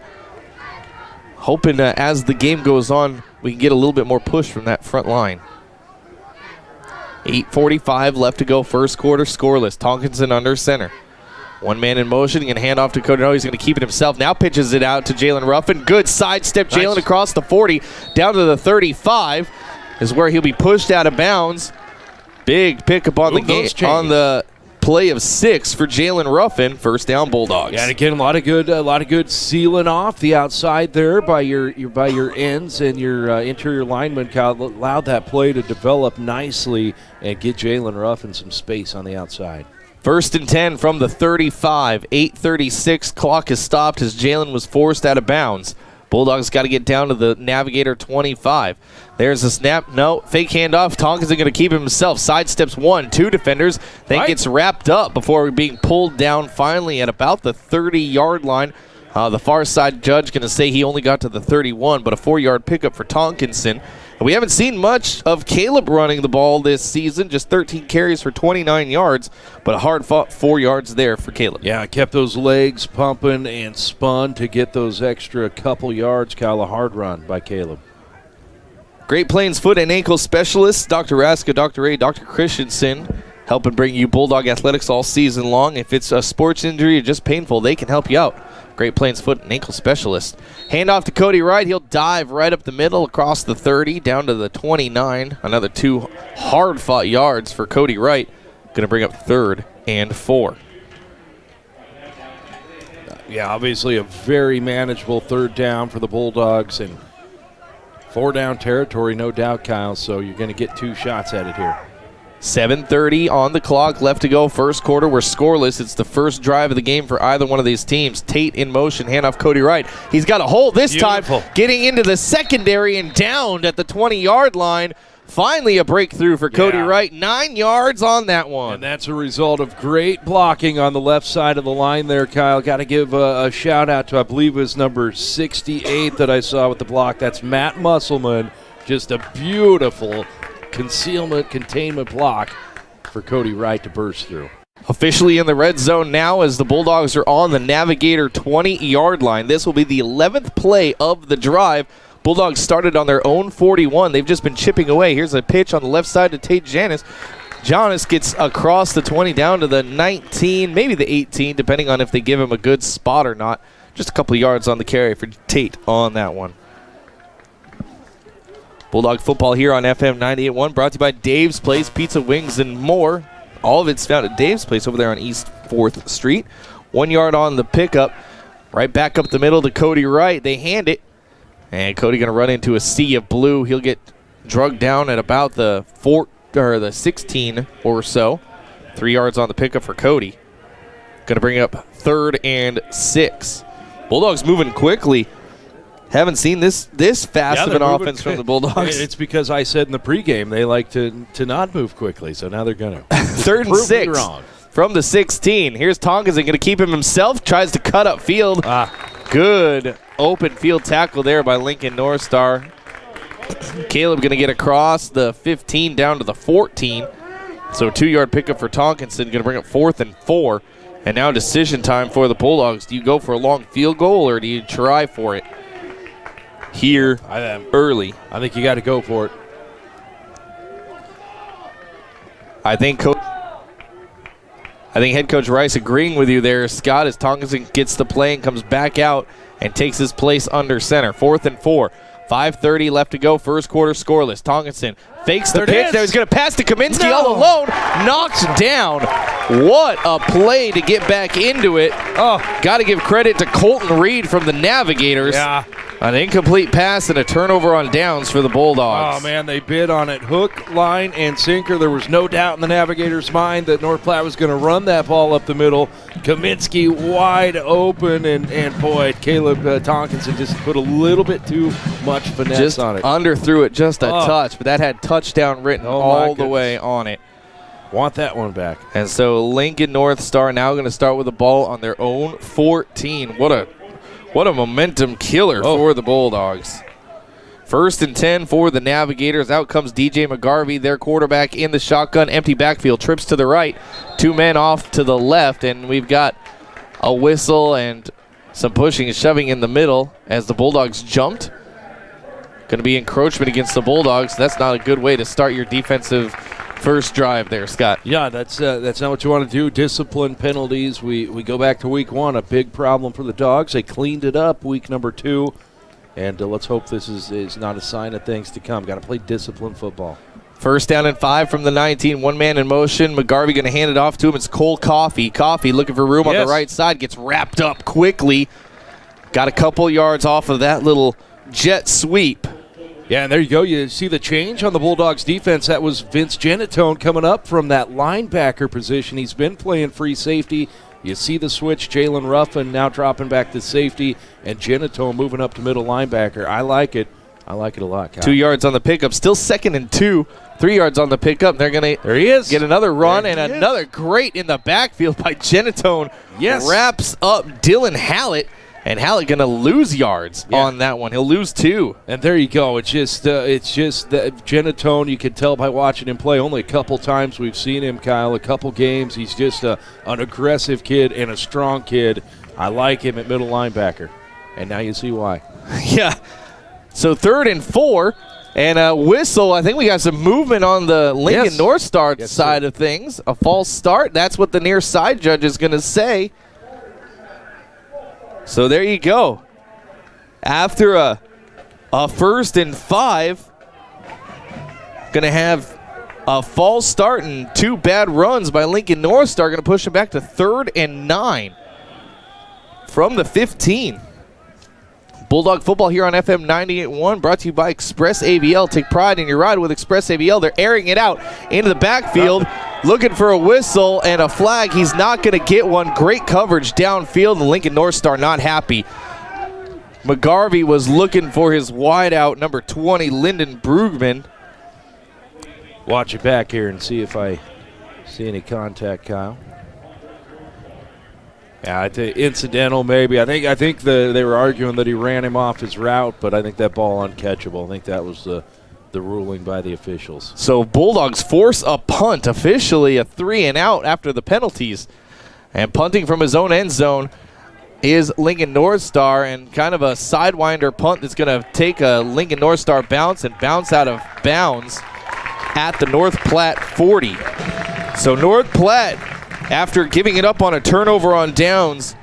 Hoping as the game goes on, we can get a little bit more push from that front line. 8:45 left to go, first quarter, scoreless. Tonkinson under center. One man in motion, going to hand off to Cody. No, he's going to keep it himself. Now pitches it out to Jalen Ruffin. Good sidestep, Jalen across the 40, down to the 35 is where he'll be pushed out of bounds. Big pickup on the game, on the play of 6 for Jalen Ruffin. First down, Bulldogs. Yeah, and again, a lot of good sealing off the outside there by your ends and your interior linemen. Allowed that play to develop nicely and get Jalen Ruffin some space on the outside. 1st and 10 from the 35. 8:36. Clock is stopped as Jalen was forced out of bounds. Bulldogs got to get down to the Navigator 25. There's a snap. No, fake handoff. Tonkinson going to keep him himself. Sidesteps 1, 2 defenders. Then gets wrapped up before being pulled down finally at about the 30-yard line The far side judge going to say he only got to the 31, but a 4-yard pickup for Tonkinson. And we haven't seen much of Caleb running the ball this season, just 13 carries for 29 yards, but a hard-fought 4 yards there for Caleb. Yeah, kept those legs pumping and spun to get those extra couple yards. Kyle, a hard run by Caleb. Great Plains foot and ankle specialists, Dr. Raska, Dr. A, Dr. Christensen, helping bring you Bulldog athletics all season long. If it's a sports injury or just painful, they can help you out. Great Plains foot and ankle specialist. Hand off to Cody Wright. He'll dive right up the middle across the 30 down to the 29. Another 2 hard-fought yards for Cody Wright. Going to bring up 3rd and 4. Yeah, obviously a very manageable 3rd down for the Bulldogs, and 4-down territory, no doubt, Kyle, so you're going to get 2 shots at it here. 7:30 on the clock, left to go. First quarter, we're scoreless. It's the first drive of the game for either one of these teams. Tate in motion, handoff Cody Wright. He's got a hole this time, getting into the secondary and downed at the 20-yard line. Finally a breakthrough for Cody Wright. 9 yards on that one. And that's a result of great blocking on the left side of the line there, Kyle. Got to give a shout-out to, I believe it was number 68 that I saw with the block. That's Matt Musselman. Just a beautiful containment block for Cody Wright to burst through. Officially in the red zone now as the Bulldogs are on the Navigator 20-yard line. This will be the 11th play of the drive. Bulldogs started on their own 41. They've just been chipping away. Here's a pitch on the left side to Tate Janis. Janis gets across the 20 down to the 19, maybe the 18, depending on if they give him a good spot or not. Just a couple yards on the carry for Tate on that one. Bulldog football here on FM 98.1, brought to you by Dave's Place, Pizza, Wings, and more. All of it's found at Dave's Place over there on East 4th Street. 1 yard on the pickup. Right back up the middle to Cody Wright. They hand it. And Cody going to run into a sea of blue. He'll get drugged down at about the 16 or so. 3 yards on the pickup for Cody. Going to bring up 3rd and 6. Bulldogs moving quickly. Haven't seen this fast of an offense from the Bulldogs. It's because I said in the pregame they like to not move quickly, so now they're going to. 3rd and 6 from the 16. Here's Tonkinson going to keep him himself. Tries to cut up field. Good open field tackle there by Lincoln NorthStar. Caleb going to get across the 15 down to the 14. So 2-yard pickup for Tonkinson. Going to bring up 4th and 4. And now decision time for the Bulldogs. Do you go for a long field goal or do you try for it here early? I think you got to go for it. I think head coach Rice agreeing with you there, Scott, as Tonkinson gets the play and comes back out and takes his place under center. 4th and 4. 5:30 left to go. First quarter scoreless. Tonkinson fakes the pitch. Now he's going to pass to Kaminsky all alone. Knocked down. What a play to get back into it. Got to give credit to Colton Reed from the Navigators. Yeah. An incomplete pass and a turnover on downs for the Bulldogs. Oh, man, they bid on it hook, line, and sinker. There was no doubt in the Navigators' mind that North Platte was going to run that ball up the middle. Kaminsky wide open, and boy, Caleb Tonkinson just put a little bit too much finesse on it. Underthrew it just a touch, but that had touchdown written all the way on it. Want that one back. And so Lincoln NorthStar now going to start with the ball on their own 14. What a momentum killer for the Bulldogs. 1st and 10 for the Navigators. Out comes DJ McGarvey, their quarterback, in the shotgun. Empty backfield, trips to the right. 2 men off to the left, and we've got a whistle and some pushing and shoving in the middle as the Bulldogs jumped. Going to be encroachment against the Bulldogs. That's not a good way to start your defensive first drive there, Scott. Yeah, that's not what you want to do. Discipline penalties. We go back to week 1, a big problem for the Dogs. They cleaned it up week number 2, and let's hope this is not a sign of things to come. Got to play disciplined football. 1st down and 5 from the 19. 1 man in motion. McGarvey going to hand it off to him. It's Cole Coffey. Coffey looking for room on the right side. Gets wrapped up quickly. Got a couple yards off of that little jet sweep. Yeah, and there you go. You see the change on the Bulldogs defense. That was Vince Genitone coming up from that linebacker position. He's been playing free safety. You see the switch, Jalen Ruffin now dropping back to safety, and Genitone moving up to middle linebacker. I like it. I like it a lot, Kyle. 2 yards on the pickup. Still 2nd and 2. 3 yards on the pickup. They're going to get another run and another great in the backfield by Genitone. Yes. Wraps up Dylan Hallett And Hallett going to lose yards on that one. He'll lose 2. And there you go. It's just that Genatone, you can tell by watching him play. Only a couple times we've seen him, Kyle, a couple games. He's just an aggressive kid and a strong kid. I like him at middle linebacker. And now you see why. Yeah. So 3rd and 4. And a whistle. I think we got some movement on the Lincoln NorthStar side of things. A false start. That's what the near side judge is going to say. So there you go. After a 1st and 5, going to have a false start and 2 bad runs by Lincoln NorthStar. Going to push him back to 3rd and 9 from the 15. Bulldog football here on FM 98.1, brought to you by Express ABL. Take pride in your ride with Express ABL. They're airing it out into the backfield, looking for a whistle and a flag. He's not going to get one. Great coverage downfield. The Lincoln NorthStar not happy. McGarvey was looking for his wideout, number 20, Lyndon Brugman. Watch it back here and see if I see any contact, Kyle. Yeah, I think incidental maybe. I think they were arguing that he ran him off his route, but I think that ball uncatchable. I think that was the ruling by the officials. So Bulldogs force a punt, officially a 3-and-out after the penalties. And punting from his own end zone is Lincoln NorthStar, and kind of a sidewinder punt that's going to take a Lincoln NorthStar bounce and bounce out of bounds at the North Platte 40. So North Platte, after giving it up on a turnover on downs,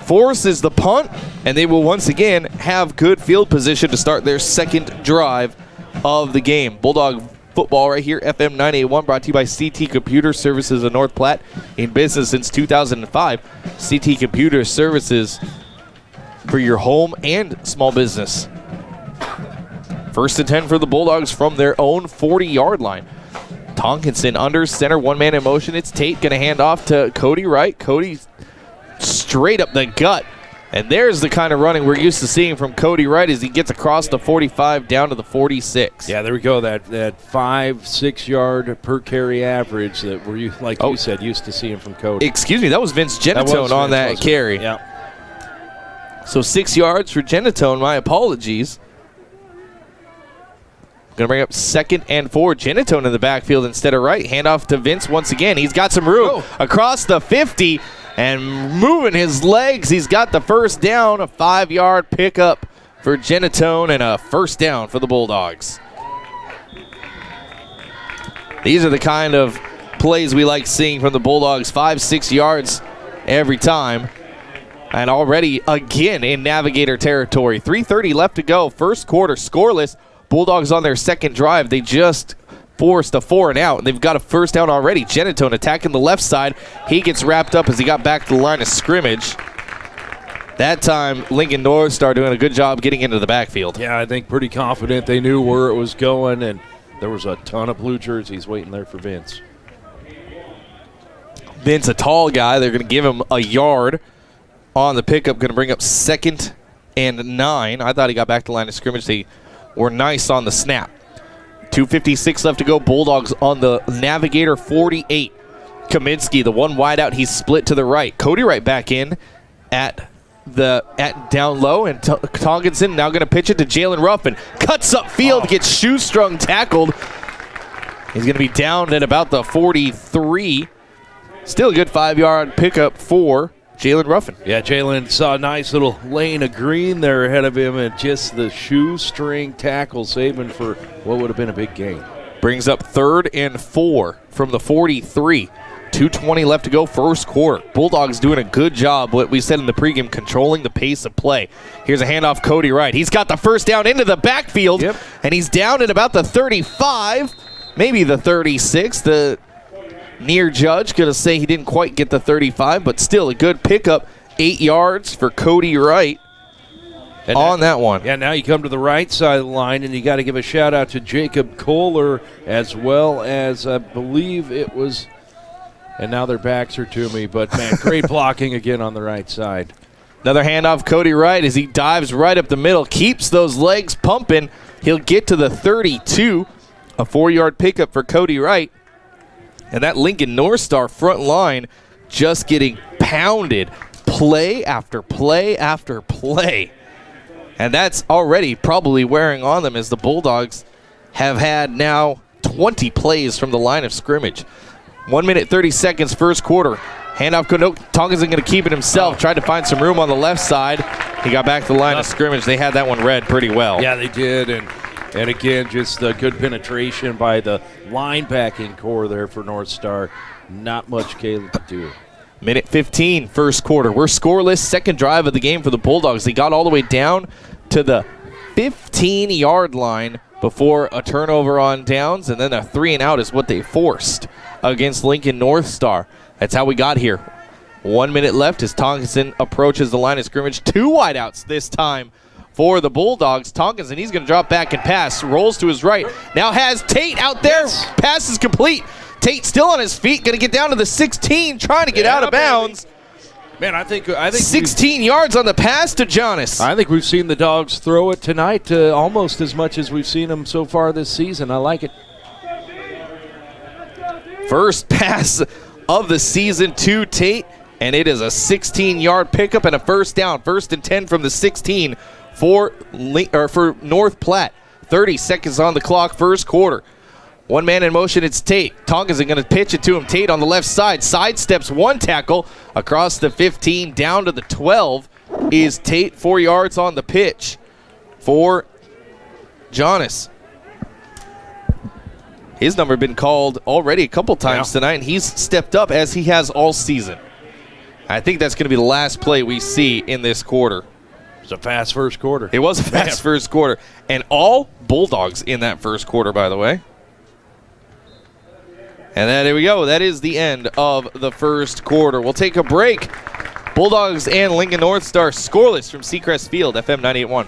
forces the punt, and they will once again have good field position to start their second drive of the game. Bulldog football right here, FM 98.1, brought to you by CT Computer Services of North Platte, in business since 2005. CT Computer Services for your home and small business. 1st and 10 for the Bulldogs from their own 40-yard line. Tonkinson under center, one man in motion. It's Tate going to hand off to Cody Wright. Cody straight up the gut. And there's the kind of running we're used to seeing from Cody Wright as he gets across the 45 down to the 46. Yeah, there we go. That 5-6 yard per carry average that we're, you said, used to seeing from Cody. Excuse me, that was Vince Genatone on that carry. Yeah. So 6 yards for Genatone. My apologies. Going to bring up 2nd and 4. Genatone in the backfield instead of Wright. Handoff to Vince once again. He's got some room across the 50 and moving his legs. He's got the first down, a 5-yard pickup for Genatone and a first down for the Bulldogs. These are the kind of plays we like seeing from the Bulldogs. 5-6 yards every time. And already again in Navigator territory. 3:30 left to go. First quarter scoreless. Bulldogs on their second drive. They just forced a 4-and-out. They've got a first down already. Genatone attacking the left side. He gets wrapped up as he got back to the line of scrimmage. That time, Lincoln NorthStar doing a good job getting into the backfield. Yeah, I think pretty confident they knew where it was going, and there was a ton of blue jerseys waiting there for Vince. Vince, a tall guy. They're going to give him a yard on the pickup. Going to bring up 2nd and 9. I thought he got back to the line of scrimmage. They were nice on the snap. 2:56 left to go. Bulldogs on the Navigator 48. Kaminsky, the one wide out, he's split to the right. Cody Wright back in at down low, and Tonkinson now going to pitch it to Jalen Ruffin. Cuts up field, gets shoestrung, tackled. He's going to be down at about the 43. Still a good 5-yard pickup for Jalen Ruffin. Yeah, Jalen saw a nice little lane of green there ahead of him, and just the shoestring tackle saving for what would have been a big gain. Brings up 3rd and 4 from the 43. 2:20 left to go, first quarter. Bulldogs doing a good job, what we said in the pregame, controlling the pace of play. Here's a handoff, Cody Wright. He's got the first down into the backfield, and he's down at about the 35, maybe the 36. The near judge going to say he didn't quite get the 35, but still a good pickup. 8 yards for Cody Wright on that one. Yeah, now you come to the right side of the line, and you got to give a shout-out to Jacob Kohler, as well as I believe it was, and now their backs are to me, but, man, great blocking again on the right side. Another handoff, Cody Wright, as he dives right up the middle, keeps those legs pumping. He'll get to the 32, a 4-yard pickup for Cody Wright. And that Lincoln NorthStar front line just getting pounded, play after play after play. And that's already probably wearing on them, as the Bulldogs have had now 20 plays from the line of scrimmage. 1 minute, 30 seconds, first quarter. Handoff, Tonkinson going to keep it himself. Tried to find some room on the left side. He got back to the line of scrimmage. They had that one read pretty well. Yeah, they did. And again, just good penetration by the linebacking core there for NorthStar. Not much Caleb to do. Minute 15, first quarter. We're scoreless. Second drive of the game for the Bulldogs. They got all the way down to the 15-yard line before a turnover on downs, and then a 3-and-out is what they forced against Lincoln NorthStar. That's how we got here. 1 minute left as Tonkinson approaches the line of scrimmage. 2 wideouts this time for the Bulldogs. Tonkinson, he's going to drop back and pass. Rolls to his right. Now has Tate out there. Yes. Pass is complete. Tate still on his feet. Going to get down to the 16, trying to get out of bounds. Man, I think 16 yards on the pass to Jonas. I think we've seen the Dogs throw it tonight almost as much as we've seen them so far this season. I like it. First pass of the season to Tate, and it is a 16-yard pickup and a first down. 1st and 10 from the 16 for North Platte. 30 seconds on the clock, first quarter. One man in motion, it's Tate. Tonkinson going to pitch it to him. Tate on the left side, sidesteps one tackle across the 15 down to the 12 is Tate. 4 yards on the pitch for Jonas. His number been called already a couple times tonight, and he's stepped up as he has all season. I think that's going to be the last play we see in this quarter. It's a fast first quarter. It was a fast first quarter. And all Bulldogs in that first quarter, by the way. And then there we go. That is the end of the first quarter. We'll take a break. Bulldogs and Lincoln NorthStar scoreless from Seacrest Field, FM 98.1.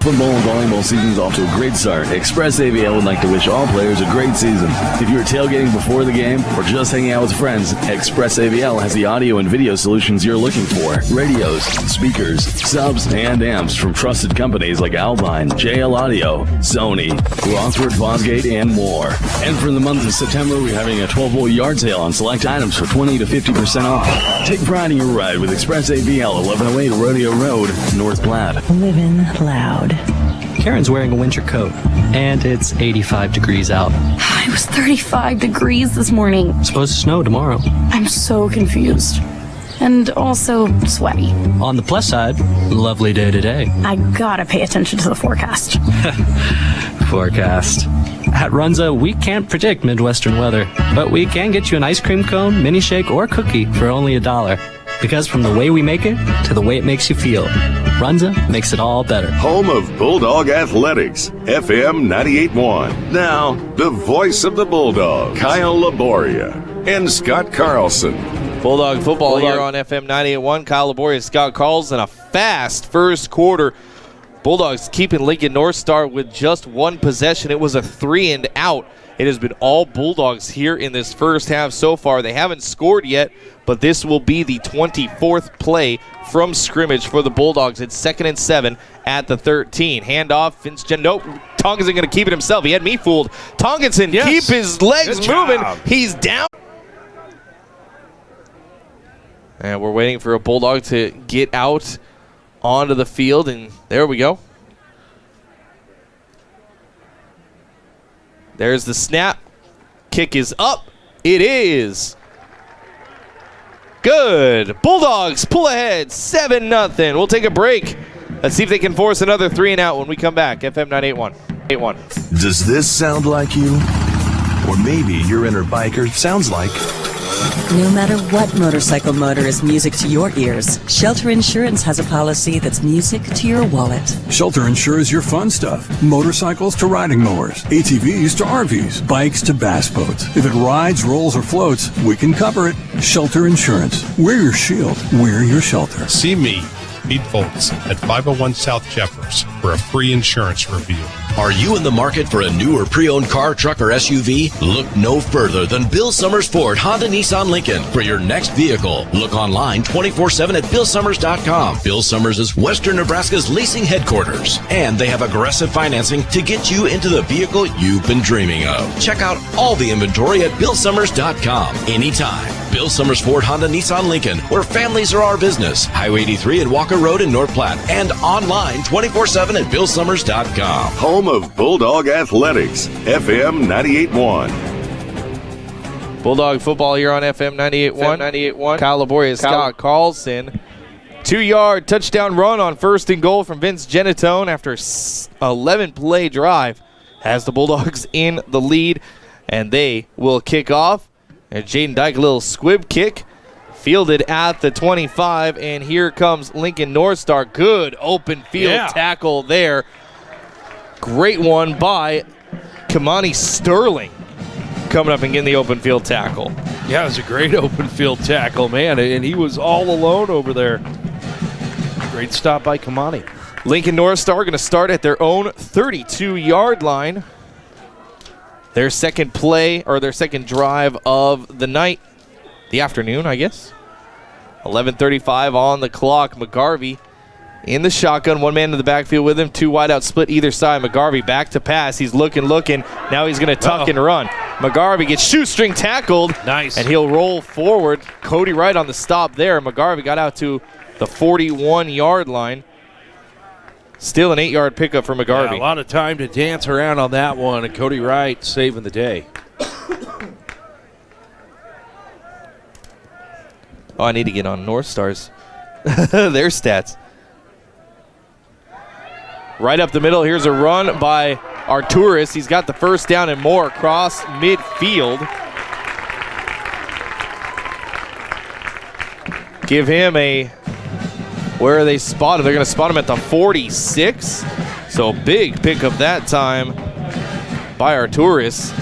Football and volleyball season's off to a great start. Express AVL would like to wish all players a great season. If you're tailgating before the game or just hanging out with friends, Express AVL has the audio and video solutions you're looking for. Radios, speakers, subs, and amps from trusted companies like Albine, JL Audio, Sony, Rothford Fosgate, and more. And for the month of September, we're having a 12-volt yard sale on select items for 20 to 50% off. Take pride in your ride with Express AVL, 1108 Rodeo Road, North Platte. Living loud. Karen's wearing a winter coat, and it's 85 degrees out. It was 35 degrees this morning. It's supposed to snow tomorrow. I'm so confused. And also sweaty. On the plus side, lovely day today. I gotta pay attention to the forecast. Forecast. At Runza, we can't predict Midwestern weather, but we can get you an ice cream cone, mini shake, or cookie for only $1. Because from the way we make it to the way it makes you feel, Runza makes it all better. Home of Bulldog Athletics, FM 98.1. Now, the voice of the Bulldog, Kyle Laboria and Scott Carlson. Bulldog football here on FM 98.1. Kyle Laboria, Scott Carlson. A fast first quarter. Bulldogs keeping Lincoln NorthStar with just one possession. It was a 3-and-out. It has been all Bulldogs here in this first half so far. They haven't scored yet, but this will be the 24th play from scrimmage for the Bulldogs. It's 2nd and 7 at the 13. Handoff. Nope. Tonkinson going to keep it himself. He had me fooled. Tonkinson, keep his legs moving. He's down. And we're waiting for a Bulldog to get out onto the field, and there we go. There's the snap. Kick is up. It is good. Bulldogs pull ahead 7-0. We'll take a break. Let's see if they can force another 3-and-out when we come back. FM 98.1. Does this sound like you? Or maybe your inner biker sounds like... No matter what motorcycle motor is music to your ears, Shelter Insurance has a policy that's music to your wallet. Shelter insures your fun stuff. Motorcycles to riding mowers, ATVs to RVs, bikes to bass boats. If it rides, rolls, or floats, we can cover it. Shelter Insurance. We're your shield. We're your shelter. See me, Pete Foltz, at 501 South Jeffers for a free insurance review. Are you in the market for a new or pre-owned car, truck, or SUV? Look no further than Bill Summers Ford, Honda, Nissan, Lincoln for your next vehicle. Look online 24/7 at BillSummers.com. Bill Summers is Western Nebraska's leasing headquarters, and they have aggressive financing to get you into the vehicle you've been dreaming of. Check out all the inventory at BillSummers.com anytime. Bill Summers Ford Honda Nissan Lincoln, where families are our business. Highway 83 and Walker Road in North Platte, and online 24/7 at BillSummers.com. Home of Bulldog Athletics, FM 98.1. Bulldog football here on FM 98.1. Kyle Laboria, Scott Carlson. 2-yard touchdown run on 1st and goal from Vince Genatone after 11-play drive has the Bulldogs in the lead, and they will kick off. And Jaden Dyke, a little squib kick, fielded at the 25, and here comes Lincoln NorthStar. Good open field tackle there. Great one by Kamani Sterling, coming up and getting the open field tackle. Yeah, it was a great open field tackle, man, and he was all alone over there. Great stop by Kamani. Lincoln NorthStar going to start at their own 32-yard line. Their second play, or their second drive of the night, the afternoon, I guess. 11:35 on the clock. McGarvey in the shotgun, one man in the backfield with him, 2 wideouts split either side. McGarvey back to pass. He's looking. Now he's going to tuck and run. McGarvey gets shoestring tackled. Nice. And he'll roll forward. Cody Wright on the stop there. McGarvey got out to the 41-yard line. Still an 8-yard pickup for McGarvey. Yeah, a lot of time to dance around on that one, and Cody Wright saving the day. Oh, I need to get on NorthStar's their stats. Right up the middle, here's a run by Arturis. He's got the first down and more across midfield. Give him a, where are they spotted? They're going to spot him at the 46. So big pickup that time by Arturis,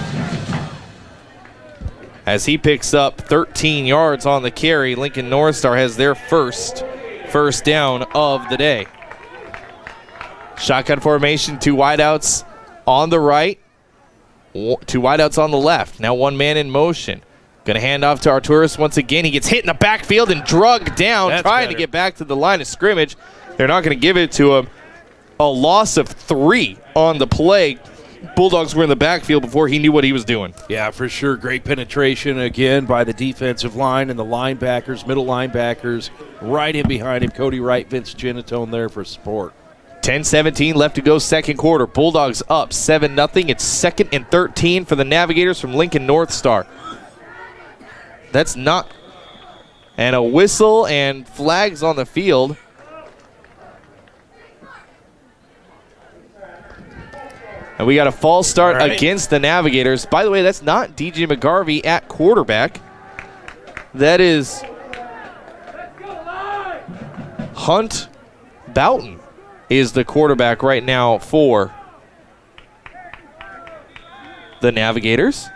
as he picks up 13 yards on the carry. Lincoln NorthStar has their first down of the day. Shotgun formation, 2 wideouts on the right, 2 wideouts on the left. Now one man in motion. Going to hand off to Arturis once again. He gets hit in the backfield and drugged down, trying to get back to the line of scrimmage. They're not going to give it to him. A loss of 3 on the play. Bulldogs were in the backfield before he knew what he was doing. Yeah, for sure. Great penetration again by the defensive line and the linebackers, middle linebackers. Right in behind him, Cody Wright, Vince Genatone there for support. 10-17 left to go, second quarter. Bulldogs up 7-0. It's 2nd and 13 for the Navigators from Lincoln NorthStar. That's not. And a whistle and flags on the field. And we got a false start against the Navigators. By the way, that's not DJ McGarvey at quarterback. That is Hunt Boughton is the quarterback right now for the Navigators.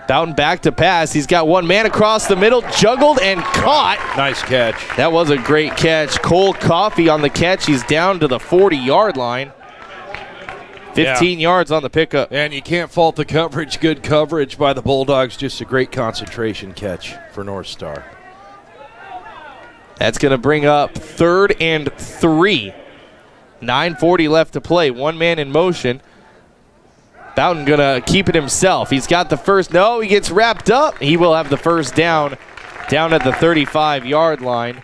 Boughton back to pass. He's got one man across the middle, juggled and caught. Nice catch. That was a great catch. Cole Coffey on the catch. He's down to the 40-yard line. 15 yards on the pickup. And you can't fault the coverage. Good coverage by the Bulldogs. Just a great concentration catch for NorthStar. That's going to bring up 3rd and 3. 9:40 left to play. One man in motion. Boughton going to keep it himself. He's got the first. No, he gets wrapped up. He will have the first down at the 35-yard line.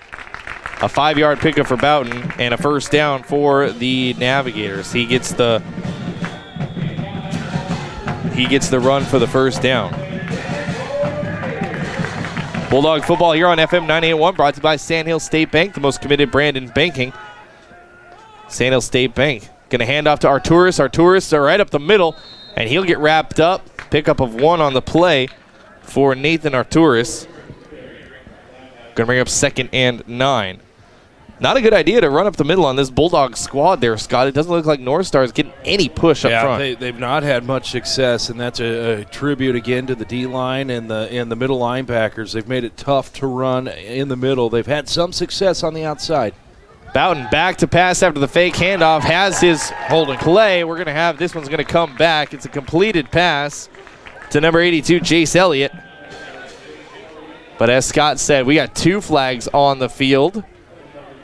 A 5-yard pickup for Boughton and a first down for the Navigators. He gets the run for the first down. Bulldog football here on FM 98.1, brought to you by Sandhill State Bank, the most committed brand in banking. Sandhill State Bank. Going to hand off to Arturis. Arturis right up the middle, and he'll get wrapped up. Pickup of 1 on the play for Nathan Arturis. Going to bring up 2nd and 9. Not a good idea to run up the middle on this Bulldog squad there, Scott. It doesn't look like NorthStar is getting any push up front. Yeah, they've not had much success, and that's a tribute again to the D-line and the middle linebackers. They've made it tough to run in the middle. They've had some success on the outside. Boughton back to pass after the fake handoff, has his holding play. We're going to have, this one's going to come back. It's a completed pass to number 82, Jace Elliott. But as Scott said, we got 2 flags on the field.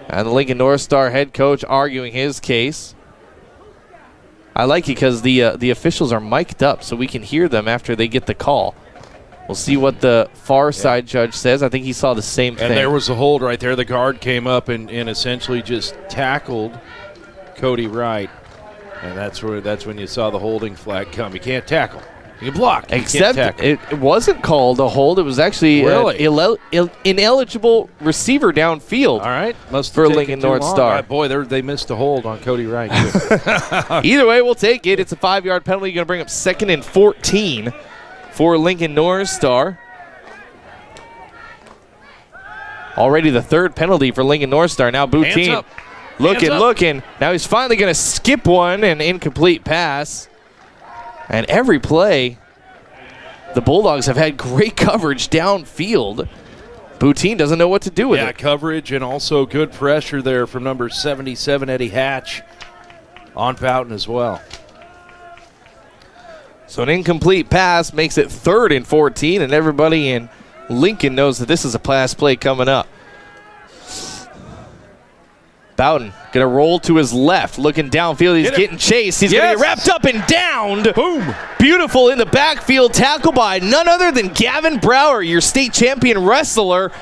And the Lincoln NorthStar head coach arguing his case. I like it because the officials are mic'd up so we can hear them after they get the call. We'll see what the far side judge says. I think he saw the same thing. And there was a hold right there. The guard came up and essentially just tackled Cody Wright. And that's when you saw the holding flag come. You can't tackle. You can block. Except it wasn't called a hold. It was actually an ineligible receiver downfield. All right. For Lincoln NorthStar. Boy, they missed a hold on Cody Wright. Either way, we'll take it. It's a 5-yard penalty. Going to bring up 2nd and 14 for Lincoln NorthStar. Already the 3rd penalty for Lincoln NorthStar. Now Boutine looking. Now he's finally going to skip one, an incomplete pass. And every play, the Bulldogs have had great coverage downfield. Boutine doesn't know what to do with it. Yeah, coverage and also good pressure there from number 77, Eddie Hatch, on Boughton as well. So an incomplete pass makes it 3rd and 14, and everybody in Lincoln knows that this is a pass play coming up. Boughton going to roll to his left, looking downfield. He's getting chased. He's going to get wrapped up and downed. Boom. Beautiful in the backfield. Tackle by none other than Gavin Brower, your state champion wrestler.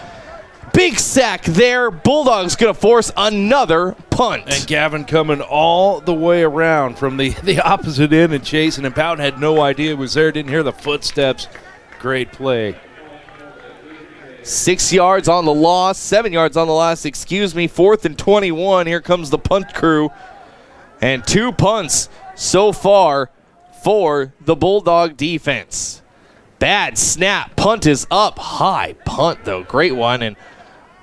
Big sack there. Bulldogs going to force another punt. And Gavin coming all the way around from the opposite end and chasing. And Boughton had no idea it was there. Didn't hear the footsteps. Great play. 6 yards on the loss, 7 yards on the loss, 4th and 21. Here comes the punt crew. And 2 punts so far for the Bulldog defense. Bad snap. Punt is up high. Punt, though. Great one. And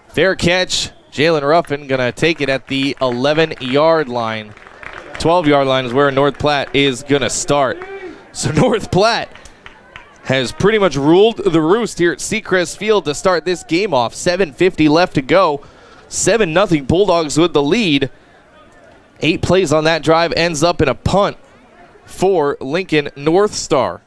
fair catch. Jalen Ruffin going to take it at the 11-yard line. 12-yard line is where North Platte is going to start. So North Platte has pretty much ruled the roost here at Seacrest Field to start this game off. 7:50 left to go. 7-0 Bulldogs with the lead. 8 plays on that drive ends up in a punt for Lincoln NorthStar.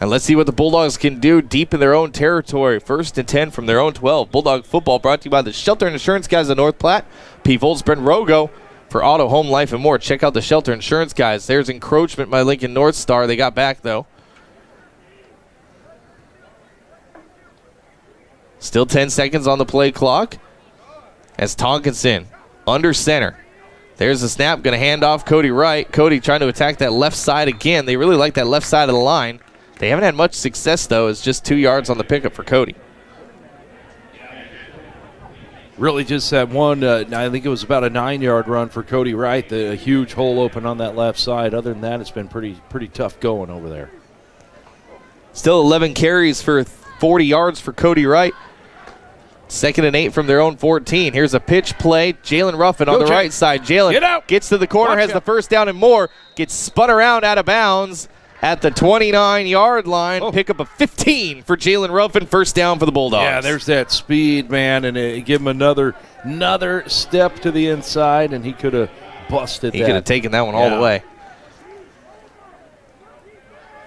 And let's see what the Bulldogs can do deep in their own territory. 1st and 10 from their own 12. Bulldog football brought to you by the Shelter and Insurance guys of North Platte. P. Volz, Brent Rogo. For auto, home, life, and more, check out the Shelter Insurance guys. There's encroachment by Lincoln NorthStar. They got back, though. Still 10 seconds on the play clock. As Tonkinson under center. There's the snap. Going to hand off Cody Wright. Cody trying to attack that left side again. They really like that left side of the line. They haven't had much success, though. It's just 2 yards on the pickup for Cody. Really just that one, I think it was about a 9-yard run for Cody Wright. The huge hole open on that left side. Other than that, it's been pretty tough going over there. Still 11 carries for 40 yards for Cody Wright. 2nd and 8 from their own 14. Here's a pitch play. Jalen Ruffin on the right side. Jalen gets to the corner, has the first down and more. Gets spun around out of bounds at the 29-yard line. Pick up a 15 for Jalen Ruffin. First down for the Bulldogs. Yeah, there's that speed, man, and give him another step to the inside, and he could have busted that. He could have taken that one all the way.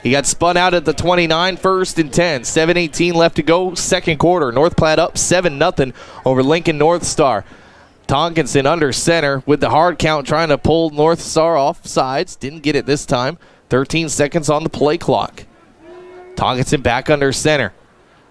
He got spun out at the 29, 1st and 10. 7:18 left to go, second quarter. North Platte up 7-0 over Lincoln NorthStar. Tonkinson under center with the hard count trying to pull NorthStar off sides. Didn't get it this time. 13 seconds on the play clock. Tonkinson back under center.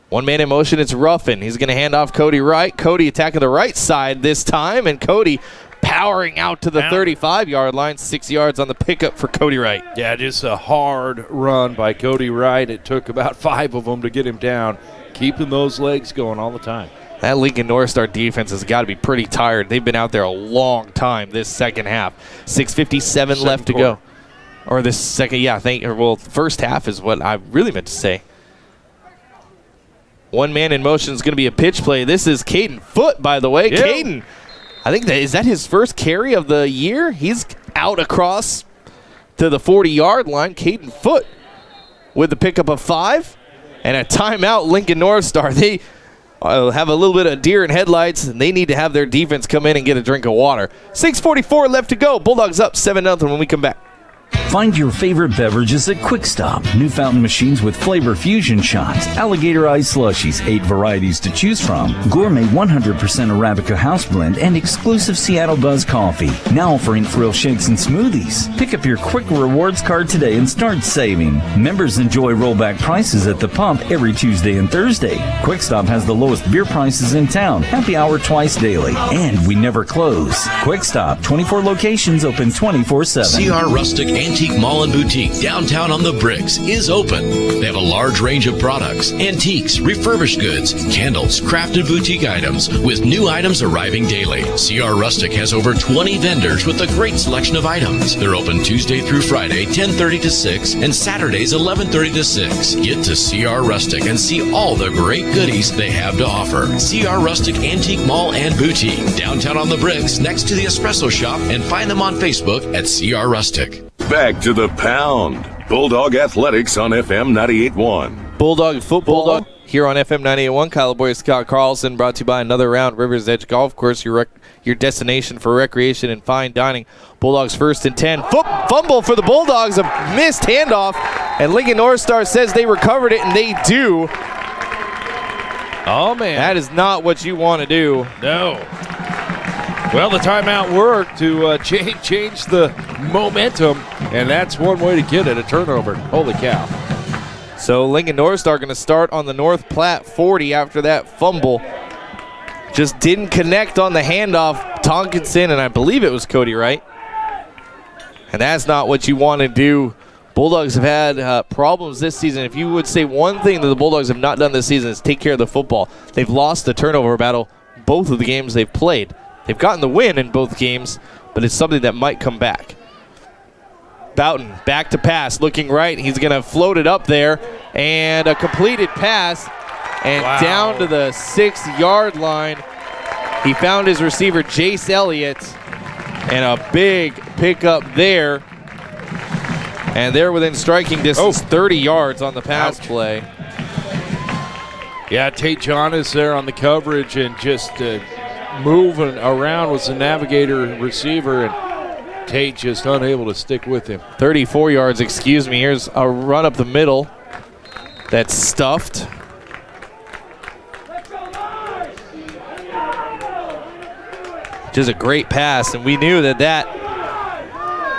One man in motion, it's Ruffin. He's going to hand off Cody Wright. Cody attacking the right side this time, and Cody powering out to the 35-yard line. 6 yards on the pickup for Cody Wright. Yeah, just a hard run by Cody Wright. It took about 5 of them to get him down, keeping those legs going all the time. That Lincoln NorthStar defense has got to be pretty tired. They've been out there a long time this second half. 6:57 left to go. Or this second, first half is what I really meant to say. One man in motion is going to be a pitch play. This is Caden Foote, by the way. Yeah. Caden, I think is that his first carry of the year? He's out across to the 40-yard line. Caden Foote with the pickup of 5 and a timeout. Lincoln NorthStar. They have a little bit of deer in headlights, and they need to have their defense come in and get a drink of water. 6:44 left to go. Bulldogs up 7-0 when we come back. Find your favorite beverages at Quick Stop. New fountain machines with flavor fusion shots, alligator ice slushies, 8 varieties to choose from, gourmet 100% Arabica house blend, and exclusive Seattle Buzz coffee. Now offering thrill shakes and smoothies. Pick up your Quick Rewards card today and start saving. Members enjoy rollback prices at the pump every Tuesday and Thursday. Quick Stop has the lowest beer prices in town. Happy hour twice daily. And we never close. Quick Stop, 24 locations open 24/7. CR Rustic Antique Mall and Boutique downtown on the Bricks is open. They have a large range of products, antiques, refurbished goods, candles, crafted boutique items, with new items arriving daily. CR Rustic has over 20 vendors with a great selection of items. They're open Tuesday through Friday, 10:30 to 6, and Saturdays, 11:30 to 6. Get to CR Rustic and see all the great goodies they have to offer. CR Rustic Antique Mall and Boutique, downtown on the Bricks, next to the Espresso Shop, and find them on Facebook at CR Rustic. Back to the pound. Bulldog Athletics on FM 98.1. Bulldog football here on FM 98.1. Kyle Boyer, Scott Carlson, brought to you by Another Round Rivers Edge Golf Course, your destination for recreation and fine dining. Bulldogs 1st and 10. Fumble for the Bulldogs, a missed handoff, and Lincoln NorthStar says they recovered it, and they do. Oh, man. That is not what you want to do. No. Well, the timeout worked to change the momentum, and that's one way to get it, a turnover. Holy cow. So Lincoln NorthStar going to start on the North Platte 40 after that fumble. Just didn't connect on the handoff. Tonkinson, and I believe it was Cody Wright. And that's not what you want to do. Bulldogs have had problems this season. If you would say one thing that the Bulldogs have not done this season is take care of the football. They've lost the turnover battle both of the games they've played. They've gotten the win in both games, but it's something that might come back. Boughton back to pass, looking right. He's going to float it up there, and a completed pass, and down to the 6-yard line. He found his receiver, Jace Elliott, and a big pickup there. And they're within striking distance, 30 yards on the pass play. Yeah, Tate John is there on the coverage and just moving around with the navigator receiver, and Tate just unable to stick with him. 34 yards, excuse me. Here's a run up the middle that's stuffed. Just a great pass, and we knew that that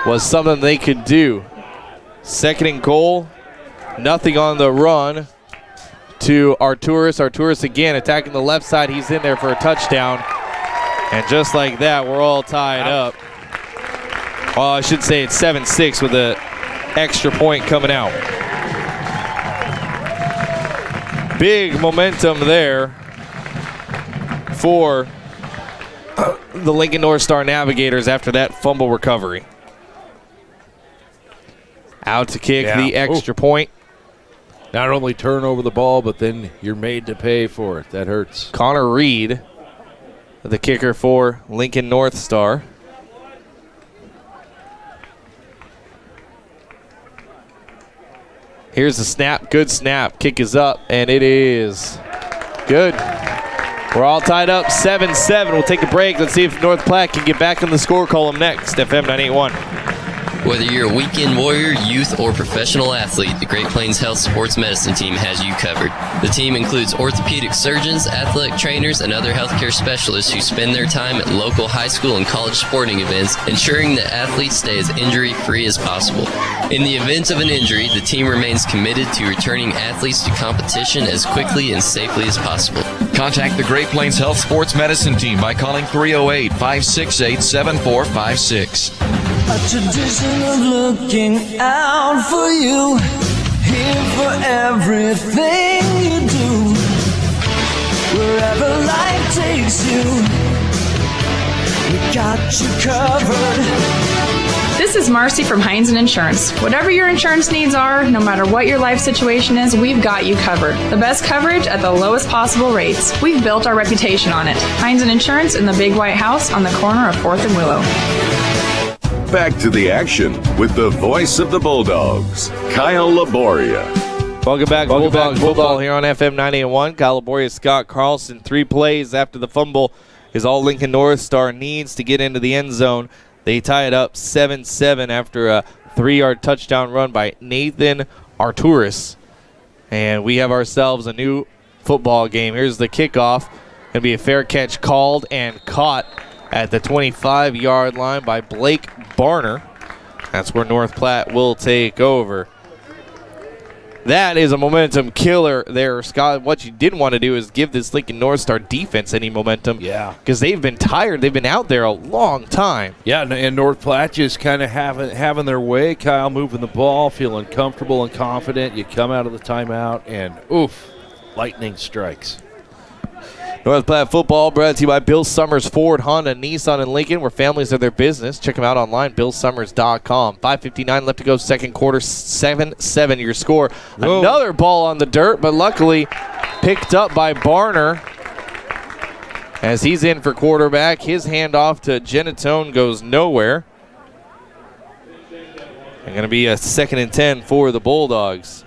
was something they could do. 2nd and goal, nothing on the run to Arturis. Arturis again attacking the left side. He's in there for a touchdown. And just like that, we're all tied up. Well, I should say it's 7-6 with an extra point coming out. Big momentum there for the Lincoln NorthStar Navigators after that fumble recovery. Out to kick the extra point. Not only turn over the ball, but then you're made to pay for it. That hurts. Connor Reed, the kicker for Lincoln NorthStar. Here's the snap. Good snap. Kick is up, and it is good. We're all tied up 7-7. We'll take a break. Let's see if North Platte can get back in the score column next. FM 98.1. Whether you're a weekend warrior, youth, or professional athlete, the Great Plains Health Sports Medicine Team has you covered. The team includes orthopedic surgeons, athletic trainers, and other healthcare specialists who spend their time at local high school and college sporting events, ensuring that athletes stay as injury-free as possible. In the event of an injury, the team remains committed to returning athletes to competition as quickly and safely as possible. Contact the Great Plains Health Sports Medicine Team by calling 308-568-7456. A tradition of looking out for you, here for everything you do. Wherever life takes you, we got you covered. This is Marcy from Heinz Insurance. Whatever your insurance needs are, no matter what your life situation is, we've got you covered. The best coverage at the lowest possible rates. We've built our reputation on it. Heinz Insurance in the Big White House on the corner of 4th and Willow. Back to the action with the voice of the Bulldogs, Kyle Laboria. Welcome back, Bulldogs football here on FM 98.1. Kyle Laboria, Scott Carlson. 3 plays after the fumble is all Lincoln NorthStar needs to get into the end zone. They tie it up 7-7 after a 3-yard touchdown run by Nathan Arturis. And we have ourselves a new football game. Here's the kickoff. Going to be a fair catch called and caught at the 25-yard line by Blake Barner. That's where North Platte will take over. That is a momentum killer there, Scott. What you didn't want to do is give this Lincoln NorthStar defense any momentum. Yeah. Because they've been tired. They've been out there a long time. Yeah, and North Platte just kind of having their way. Kyle moving the ball, feeling comfortable and confident. You come out of the timeout, and oof, lightning strikes. North Platte football brought to you by Bill Summers Ford, Honda, Nissan, and Lincoln, where families are their business. Check them out online, BillSummers.com. 5:59 left to go, second quarter, 7-7 your score. Whoa. Another ball on the dirt, but luckily picked up by Barner as he's in for quarterback. His handoff to Genatone goes nowhere. And going to be a 2nd and 10 for the Bulldogs.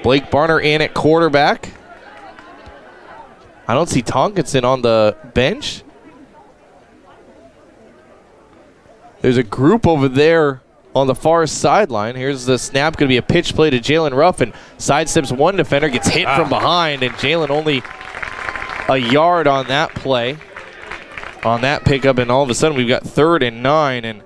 Blake Barner in at quarterback. I don't see Tonkinson on the bench. There's a group over there on the far sideline. Here's the snap. Going to be a pitch play to Jalen Ruffin. Sidesteps one defender, gets hit from behind, and Jalen only a yard on that play, on that pickup, and all of a sudden we've got 3rd and 9, and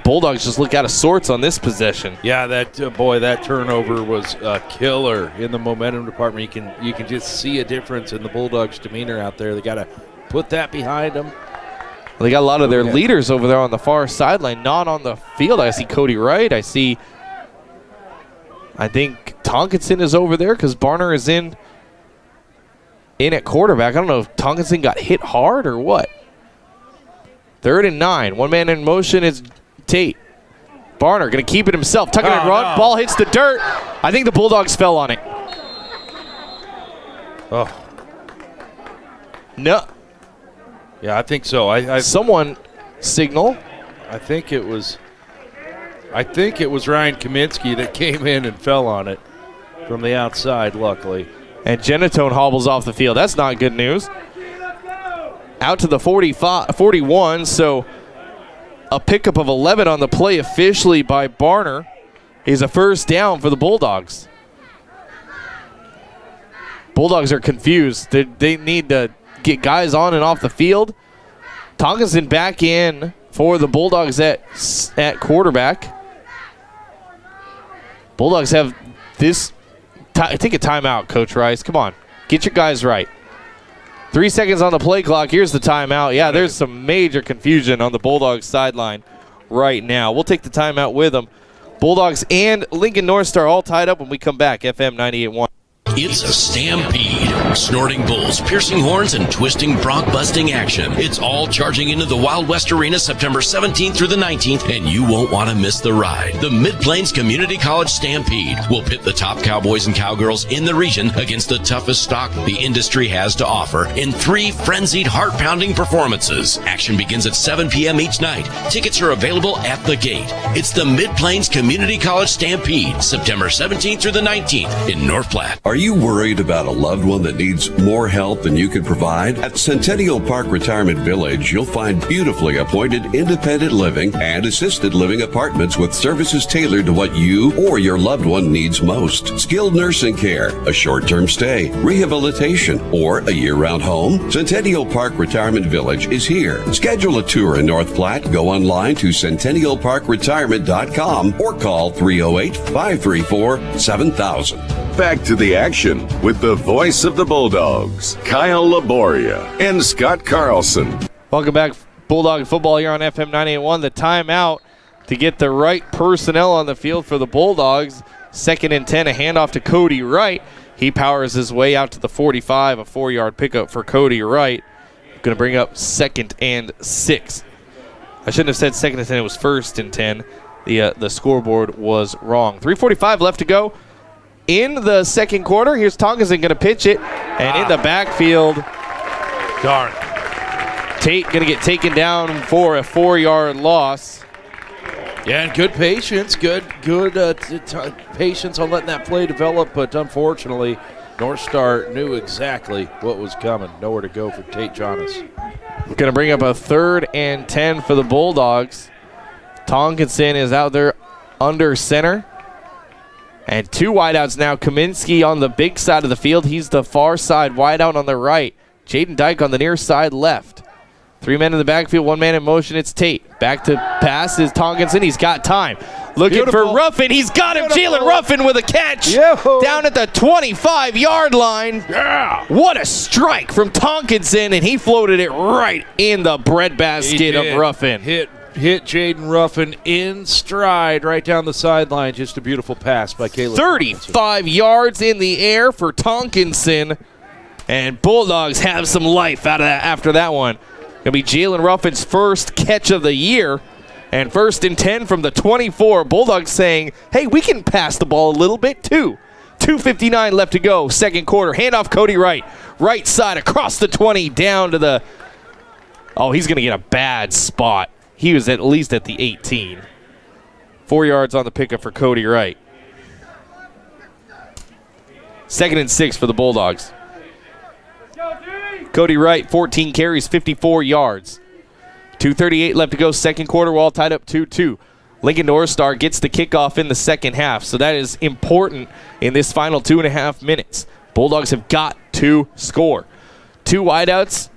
Bulldogs just look out of sorts on this possession. Yeah, that that turnover was killer in the momentum department. You can just see a difference in the Bulldogs' demeanor out there. They got to put that behind them. Well, they got a lot of their leaders over there on the far sideline, not on the field. I see Cody Wright. I think Tonkinson is over there because Barner is in at quarterback. I don't know if Tonkinson got hit hard or what. 3rd and 9. One man in motion is Tate. Barner going to keep it himself. Tucking and run. No. Ball hits the dirt. I think the Bulldogs fell on it. Oh. No. Yeah, I think so. Someone signal. I think it was Ryan Kaminsky that came in and fell on it from the outside, luckily. And Genatone hobbles off the field. That's not good news. Out to the 41, so a pickup of 11 on the play officially by Barner is a 1st down for the Bulldogs. Bulldogs are confused. They need to get guys on and off the field. Tonkinson back in for the Bulldogs at quarterback. Bulldogs have this. Take a timeout, Coach Rice. Come on. Get your guys right. 3 seconds on the play clock. Here's the timeout. Yeah, there's some major confusion on the Bulldogs sideline right now. We'll take the timeout with them. Bulldogs and Lincoln NorthStar all tied up when we come back. FM 98.1. It's a stampede. Snorting bulls, piercing horns, and twisting bronc-busting action. It's all charging into the Wild West Arena September 17th through the 19th, and you won't want to miss the ride. The Mid-Plains Community College Stampede will pit the top cowboys and cowgirls in the region against the toughest stock the industry has to offer in 3 frenzied, heart-pounding performances. Action begins at 7 p.m. each night. Tickets are available at the gate. It's the Mid-Plains Community College Stampede, September 17th through the 19th in North Platte. Are you worried about a loved one that needs more help than you can provide? At Centennial Park Retirement Village, you'll find beautifully appointed independent living and assisted living apartments with services tailored to what you or your loved one needs most. Skilled nursing care, a short-term stay, rehabilitation, or a year-round home? Centennial Park Retirement Village is here. Schedule a tour in North Platte. Go online to centennialparkretirement.com or call 308-534-7000. Back to the action with the voice of the Bulldogs, Kyle Laboria and Scott Carlson. Welcome back, Bulldog football here on FM 98.1. The timeout to get the right personnel on the field for the Bulldogs. 2nd and 10, a handoff to Cody Wright. He powers his way out to the 45, a 4-yard pickup for Cody Wright. Going to bring up 2nd and 6. I shouldn't have said 2nd and 10, it was 1st and 10. The scoreboard was wrong. 3:45 left to go. In the second quarter, here's Tonkinson going to pitch it, and in the backfield, darn, Tate going to get taken down for a 4-yard loss. Yeah, and good patience, good patience on letting that play develop, but unfortunately, NorthStar knew exactly what was coming. Nowhere to go for Tate Jonas. Going to bring up a 3rd and 10 for the Bulldogs. Tonkinson is out there under center. And 2 wideouts now. Kaminsky on the big side of the field. He's the far side wideout on the right. Jaden Dyke on the near side left. 3 men in the backfield, 1 man in motion. It's Tate. Back to pass is Tonkinson. He's got time. Looking for Ruffin. He's got him. Jalen Ruffin with a catch down at the 25-yard line. Yeah. What a strike from Tonkinson, and he floated it right in the breadbasket of Ruffin. Hit Jaden Ruffin in stride right down the sideline. Just a beautiful pass by Caleb. 35 yards in the air for Tonkinson, and Bulldogs have some life out of that after that one. Going to be Jalen Ruffin's first catch of the year. And 1st and 10 from the 24. Bulldogs saying, hey, we can pass the ball a little bit too. 2:59 left to go, second quarter. Handoff Cody Wright. Right side across the 20 down to the... Oh, he's going to get a bad spot. He was at least at the 18. 4 yards on the pickup for Cody Wright. 2nd and 6 for the Bulldogs. Cody Wright, 14 carries, 54 yards. 2:38 left to go, second quarter. We're all tied up 2-2. Lincoln NorthStar gets the kickoff in the second half, so that is important in this final 2.5 minutes. Bulldogs have got to score. 2 wideouts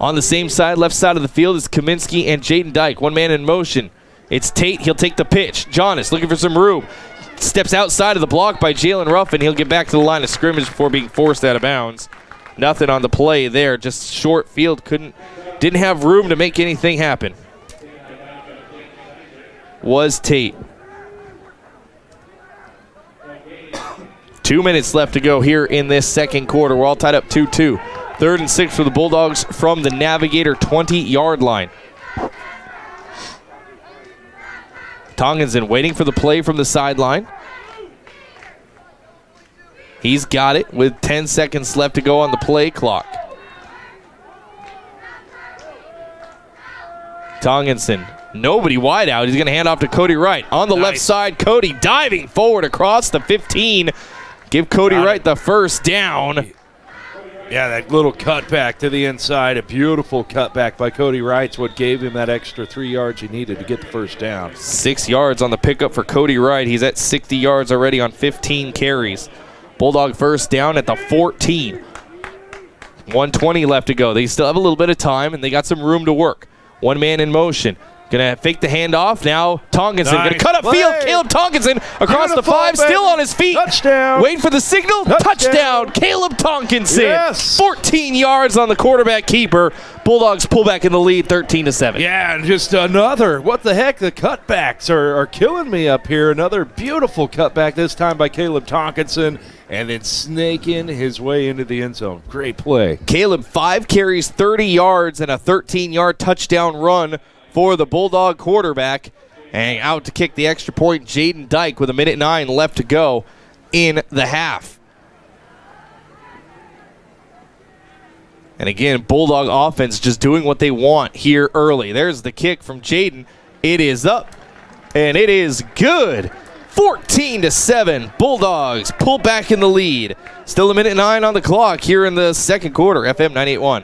on the same side, left side of the field is Kaminsky and Jaden Dyke. 1 man in motion. It's Tate. He'll take the pitch. Jonas looking for some room. Steps outside of the block by Jalen Ruffin. He'll get back to the line of scrimmage before being forced out of bounds. Nothing on the play there. Just short field. Didn't have room to make anything happen. Was Tate. 2 minutes left to go here in this second quarter. We're all tied up 2-2. 3rd and 6 for the Bulldogs from the Navigator 20-yard line. Tonkinson waiting for the play from the sideline. He's got it with 10 seconds left to go on the play clock. Tonkinson, nobody wide out. He's going to hand off to Cody Wright. On the left side, Cody diving forward across the 15. Give Cody Wright the first down. Yeah, that little cutback to the inside. A beautiful cutback by Cody Wright's what gave him that extra 3 yards he needed to get the first down. 6 yards on the pickup for Cody Wright. He's at 60 yards already on 15 carries. Bulldog first down at the 14. 1:20 left to go. They still have a little bit of time, and they got some room to work. 1 man in motion. Gonna fake the handoff. Now Tonkinson gonna cut up field. Caleb Tonkinson across the 5, still on his feet. Touchdown. Waiting for the signal. Touchdown. Caleb Tonkinson. Yes. 14 yards on the quarterback keeper. Bulldogs pull back in the lead 13-7. Yeah, and just another. What the heck? The cutbacks are killing me up here. Another beautiful cutback, this time by Caleb Tonkinson, and then snaking his way into the end zone. Great play. Caleb, 5 carries, 30 yards, and a 13-yard touchdown run for the Bulldog quarterback. And out to kick the extra point, Jaden Dyke with 1:09 left to go in the half. And again, Bulldog offense just doing what they want here early. There's the kick from Jaden. It is up, and it is good. 14-7. Bulldogs pull back in the lead. Still 1:09 on the clock here in the second quarter. FM 98.1.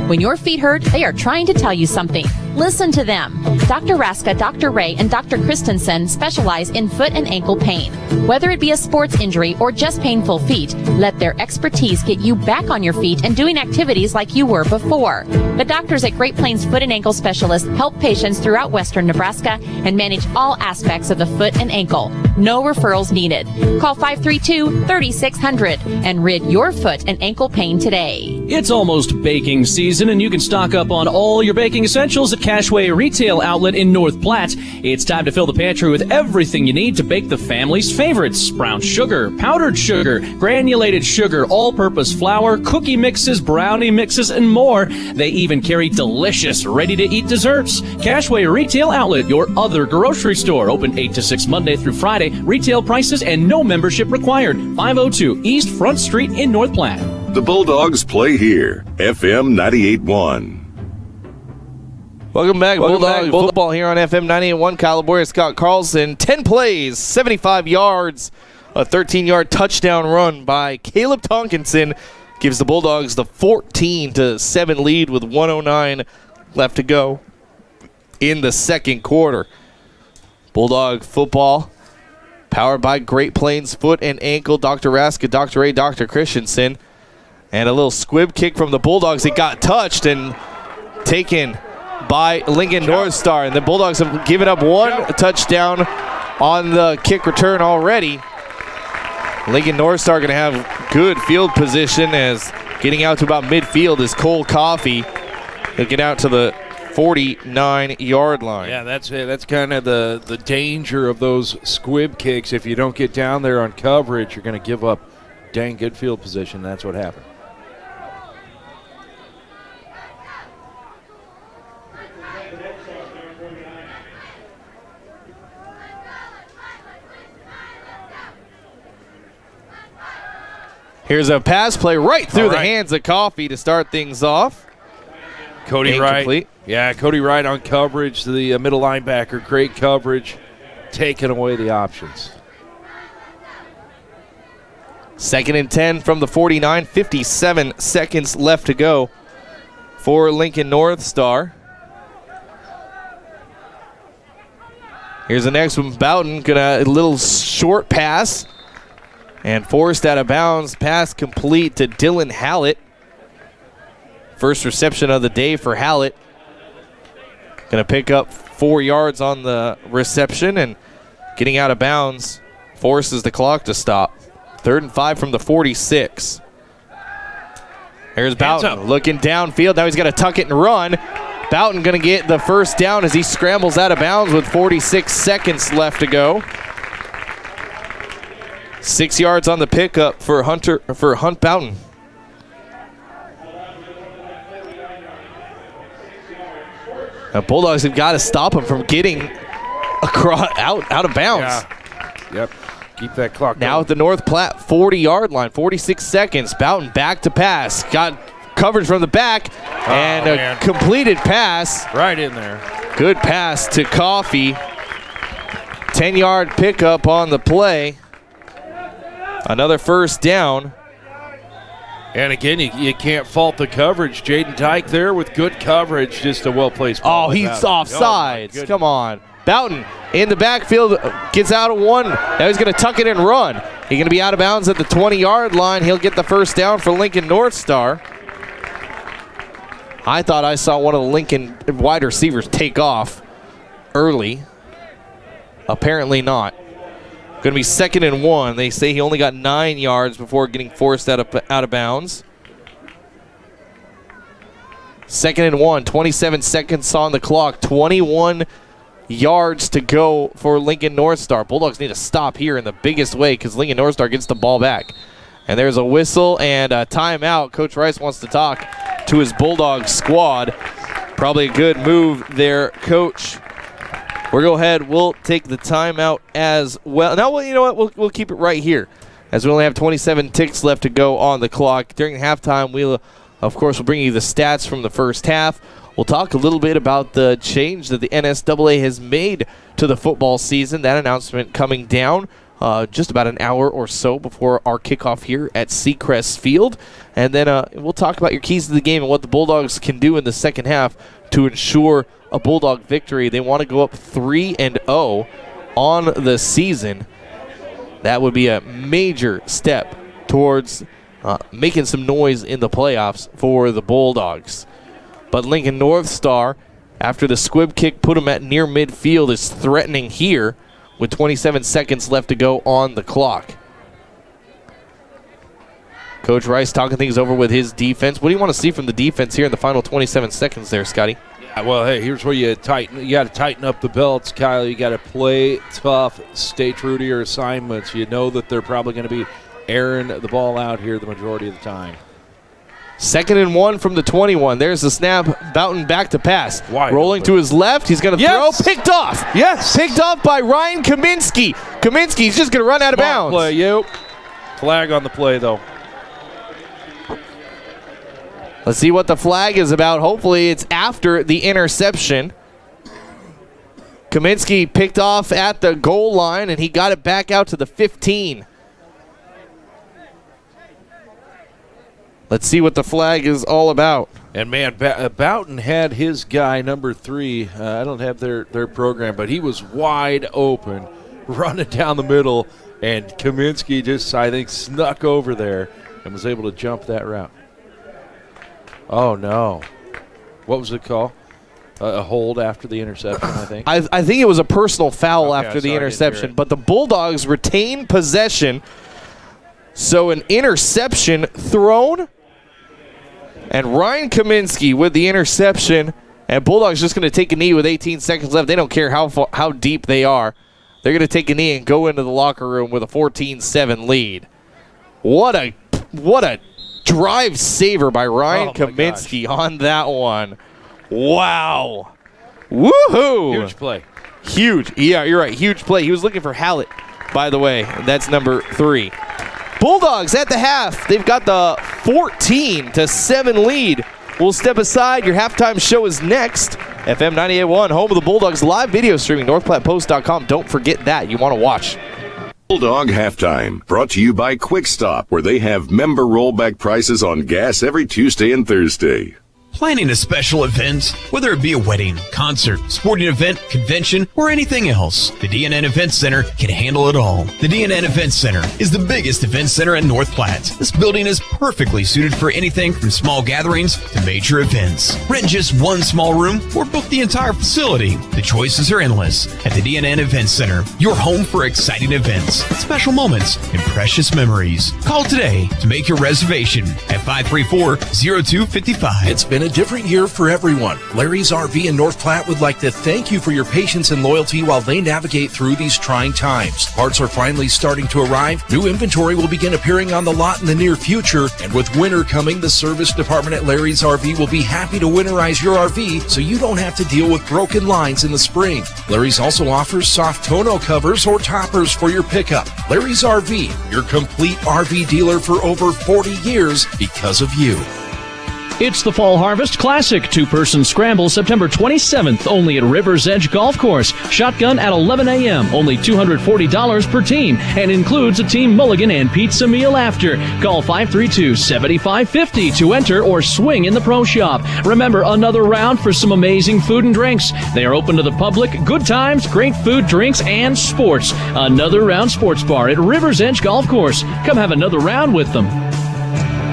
When your feet hurt, they are trying to tell you something. Listen to them. Dr. Raska, Dr. Ray, and Dr. Christensen specialize in foot and ankle pain. Whether it be a sports injury or just painful feet, let their expertise get you back on your feet and doing activities like you were before. The doctors at Great Plains Foot and Ankle Specialists help patients throughout western Nebraska and manage all aspects of the foot and ankle. No referrals needed. Call 532-3600 and rid your foot and ankle pain today. It's almost baking season, and you can stock up on all your baking essentials at Cashway Retail Outlet in North Platte. It's time to fill the pantry with everything you need to bake the family's favorites. Brown sugar, powdered sugar, granulated sugar, all-purpose flour, cookie mixes, brownie mixes, and more. They even carry delicious, ready-to-eat desserts. Cashway Retail Outlet, your other grocery store. Open 8 to 6 Monday through Friday. Retail prices and no membership required. 502 East Front Street in North Platte. The Bulldogs play here. FM 98.1. Welcome back. Bulldog football here on FM 98.1. Kyle Laboria, Scott Carlson. 10 plays, 75 yards, a 13-yard touchdown run by Caleb Tonkinson. gives the Bulldogs the 14-7 lead with 1:09 left to go in the second quarter. Bulldog football powered by Great Plains Foot and Ankle, Dr. Raska, Dr. Ray, Dr. Christensen. And a little squib kick from the Bulldogs. It got touched and taken by Lincoln NorthStar. And the Bulldogs have given up one touchdown on the kick return already. Lincoln NorthStar going to have good field position as getting out to about midfield is Cole Coffey. He'll get out to the 49-yard line. Yeah, that's it. That's kind of the danger of those squib kicks. If you don't get down there on coverage, you're going to give up dang good field position. That's what happened. Here's a pass play right through the hands of Coffey to start things off. Cody Wright. Yeah, Cody Wright on coverage, the middle linebacker. Great coverage, taking away the options. 2nd and 10 from the 49, 57 seconds left to go for Lincoln NorthStar. Here's the next one, Bowden, a little short pass and forced out of bounds. Pass complete to Dylan Hallett. First reception of the day for Hallett. Going to pick up 4 yards on the reception and getting out of bounds forces the clock to stop. 3rd and 5 from the 46. Here's Bowden looking downfield. Now he's got to tuck it and run. Bowden going to get the first down as he scrambles out of bounds with 46 seconds left to go. 6 yards on the pickup for Hunt Bowden. Now Bulldogs have got to stop him from getting out of bounds. Yeah. Yep. Keep that clock now going. at the North Platte 40-yard line, 46 seconds. Bowden back to pass. Got coverage from the back and a completed pass. Right in there. Good pass to Coffey. 10-yard pickup on the play. Another first down. And again, you can't fault the coverage. Jaden Dyke there with good coverage. Just a well-placed ball. Oh, he's offsides. Come on. Bowden in the backfield, gets out of one. Now he's going to tuck it and run. He's going to be out of bounds at the 20-yard line. He'll get the first down for Lincoln NorthStar. I thought I saw one of the Lincoln wide receivers take off early. Apparently not. Going to be 2nd and 1. They say he only got 9 yards before getting forced out of bounds. 2nd and 1, 27 seconds on the clock, 21 yards to go for Lincoln NorthStar. Bulldogs need to stop here in the biggest way because Lincoln NorthStar gets the ball back. And there's a whistle and a timeout. Coach Rice wants to talk to his Bulldog squad. Probably a good move there, Coach. We'll go ahead. We'll take the timeout as well. Now, you know what? We'll keep it right here as we only have 27 ticks left to go on the clock. During halftime, we'll bring you the stats from the first half. We'll talk a little bit about the change that the NSAA has made to the football season. That announcement coming down just about an hour or so before our kickoff here at Seacrest Field. And then we'll talk about your keys to the game and what the Bulldogs can do in the second half to ensure a Bulldog victory. They want to go up 3-0 on the season. That would be a major step towards making some noise in the playoffs for the Bulldogs. But Lincoln NorthStar, after the squib kick put him at near midfield, is threatening here with 27 seconds left to go on the clock. Coach Rice talking things over with his defense. What do you want to see from the defense here in the final 27 seconds there, Scotty? Yeah, well, hey, here's where you got to tighten up the belts, Kyle. You got to play tough, stay true to your assignments. You know that they're probably going to be airing the ball out here the majority of the time. 2nd and 1 from the 21. There's the snap. Bowden back to pass. Wide rolling open. to his left. He's going to throw. Picked off. Yes. Picked off by Ryan Kaminsky. Kaminsky's just going to run out of bounds. Play, yep. Flag on the play, though. Let's see what the flag is about. Hopefully it's after the interception. Kaminsky picked off at the goal line, and he got it back out to the 15. Let's see what the flag is all about. And, man, Boughton had his guy, number 3. I don't have their program, but he was wide open, running down the middle, and Kaminsky just, I think, snuck over there and was able to jump that route. Oh, no. What was the call? A hold after the interception, I think. I think it was a personal foul after the interception, but the Bulldogs retain possession. So an interception thrown, and Ryan Kaminsky with the interception, and Bulldogs just going to take a knee with 18 seconds left. They don't care how deep they are. They're going to take a knee and go into the locker room with a 14-7 lead. What a drive saver by Ryan Kaminsky on that one. Wow. Woohoo. Huge play. Huge. Yeah, you're right. Huge play. He was looking for Hallett, by the way. That's number 3. Bulldogs at the half. They've got the 14-7 lead. We'll step aside. Your halftime show is next. FM 98.1, home of the Bulldogs, live video streaming, NorthPlattePost.com. Don't forget that. You want to watch. Bulldog Halftime, brought to you by Quick Stop, where they have member rollback prices on gas every Tuesday and Thursday. Planning a special event, whether it be a wedding, concert, sporting event, convention, or anything else, the DNN Event Center can handle it all. The DNN Event Center is the biggest event center in North Platte. This building is perfectly suited for anything from small gatherings to major events. Rent just one small room or book the entire facility. The choices are endless at the DNN Event Center, your home for exciting events, special moments, and precious memories. Call today to make your reservation at 534-0255. It's been a different year for everyone. Larry's RV in North Platte would like to thank you for your patience and loyalty while they navigate through these trying times. Parts are finally starting to arrive. New inventory will begin appearing on the lot in the near future. And with winter coming, the service department at Larry's RV will be happy to winterize your RV so you don't have to deal with broken lines in the spring. Larry's also offers soft tonneau covers or toppers for your pickup. Larry's RV, your complete RV dealer for over 40 years because of you. It's the Fall Harvest Classic two-person scramble September 27th, only at River's Edge Golf Course. Shotgun at 11 a.m., only $240 per team, and includes a team mulligan and pizza meal after. Call 532-7550 to enter or swing in the pro shop. Remember, another round for some amazing food and drinks. They are open to the public. Good times, great food, drinks, and sports. Another Round Sports Bar at River's Edge Golf Course. Come have another round with them.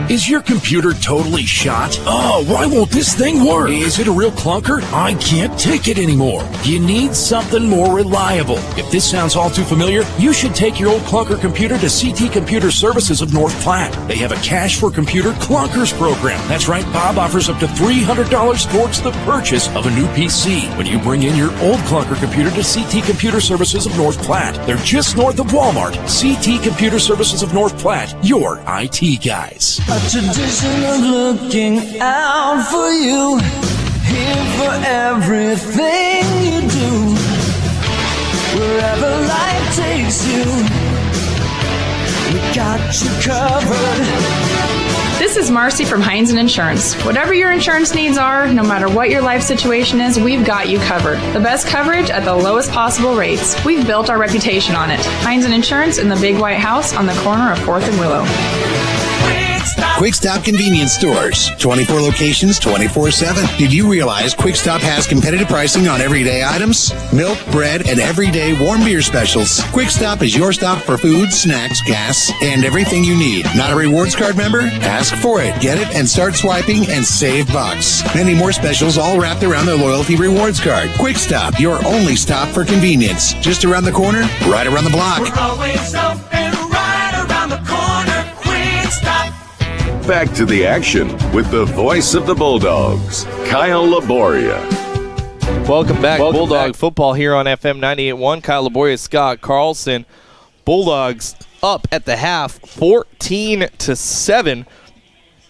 Is your computer totally shot? Oh, why won't this thing work? Is it a real clunker? I can't take it anymore. You need something more reliable. If this sounds all too familiar, you should take your old clunker computer to CT Computer Services of North Platte. They have a Cash for Computer Clunkers program. That's right, Bob offers up to $300 towards the purchase of a new PC when you bring in your old clunker computer to CT Computer Services of North Platte. They're just north of Walmart. CT Computer Services of North Platte, your IT guys. A tradition of looking out for you, here for everything you do. Wherever life takes you, we got you covered. This is Marcy from Heinz Insurance. Whatever your insurance needs are, no matter what your life situation is, we've got you covered. The best coverage at the lowest possible rates. We've built our reputation on it. Heinz Insurance in the Big White House on the corner of 4th and Willow. Quick Stop Convenience Stores. 24 locations, 24/7. Did you realize Quick Stop has competitive pricing on everyday items? Milk, bread, and everyday warm beer specials. Quick Stop is your stop for food, snacks, gas, and everything you need. Not a rewards card member? Ask for it. Get it and start swiping and save bucks. Many more specials all wrapped around the loyalty rewards card. Quick Stop, your only stop for convenience. Just around the corner, right around the block. We're always open right around the corner. Quick Stop. Back to the action with the voice of the Bulldogs, Kyle Laboria. Welcome back. Bulldog football here on FM 98.1. Kyle Laboria, Scott Carlson. Bulldogs up at the half, 14-7.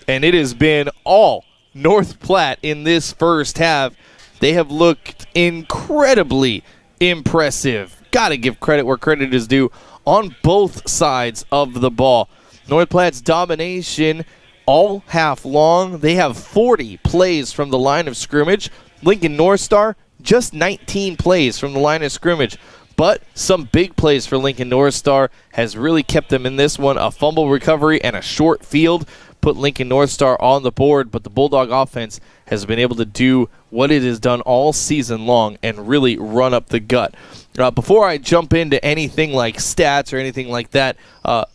And it has been all North Platte in this first half. They have looked incredibly impressive. Got to give credit where credit is due on both sides of the ball. North Platte's domination all half long. They have 40 plays from the line of scrimmage. Lincoln NorthStar, just 19 plays from the line of scrimmage. But some big plays for Lincoln NorthStar has really kept them in this one. A fumble recovery and a short field. put Lincoln NorthStar on the board, but the Bulldog offense has been able to do what it has done all season long and really run up the gut. Before I jump into anything like stats or anything like that,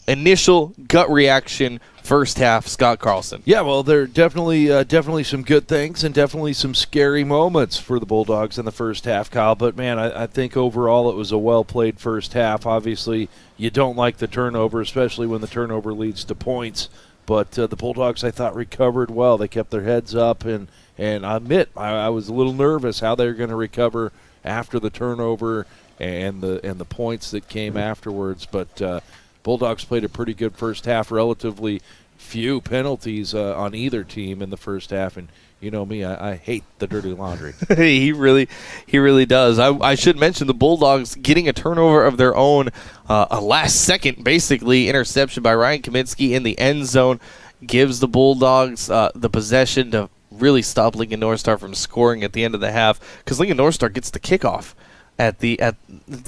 initial gut reaction first half, Scott Carlson. Yeah, well, there are definitely some good things and definitely some scary moments for the Bulldogs in the first half, Kyle. But, man, I think overall it was a well-played first half. Obviously, you don't like the turnover, especially when the turnover leads to points. But the Bulldogs, I thought, recovered well. They kept their heads up, and I admit I was a little nervous how they were going to recover after the turnover and the points that came afterwards. But Bulldogs played a pretty good first half, relatively few penalties on either team in the first half, and you know me, I hate the dirty laundry. He really does. I should mention the Bulldogs getting a turnover of their own, a last-second, basically, interception by Ryan Kaminsky in the end zone gives the Bulldogs the possession to really stop Lincoln NorthStar from scoring at the end of the half, because Lincoln NorthStar gets the kickoff at the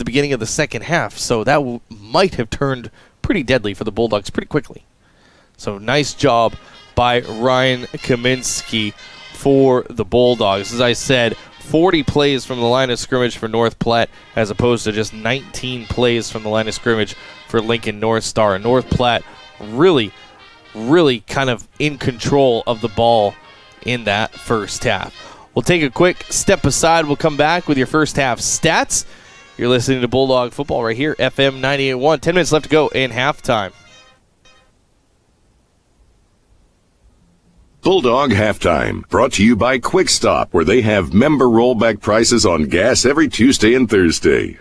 beginning of the second half, so that might have turned pretty deadly for the Bulldogs pretty quickly. So nice job by Ryan Kaminsky for the Bulldogs. As I said, 40 plays from the line of scrimmage for North Platte as opposed to just 19 plays from the line of scrimmage for Lincoln NorthStar. And North Platte really kind of in control of the ball in that first half. We'll take a quick step aside. We'll come back with your first half stats. You're listening to Bulldog Football right here, FM 98.1. 10 minutes left to go in halftime. Bulldog Halftime, brought to you by Quick Stop, where they have member rollback prices on gas every Tuesday and Thursday.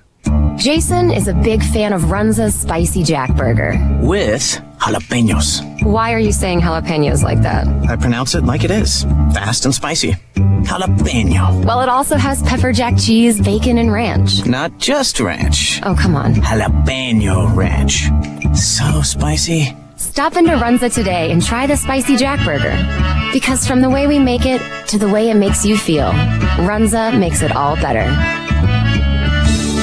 Jason is a big fan of Runza's Spicy Jack Burger. With jalapenos. Why are you saying jalapenos like that? I pronounce it like it is. Fast and spicy. Jalapeno. Well, it also has pepper jack cheese, bacon, and ranch. Not just ranch. Oh, come on. Jalapeno ranch. So spicy. Stop into Runza today and try the Spicy Jack Burger. Because from the way we make it to the way it makes you feel, Runza makes it all better.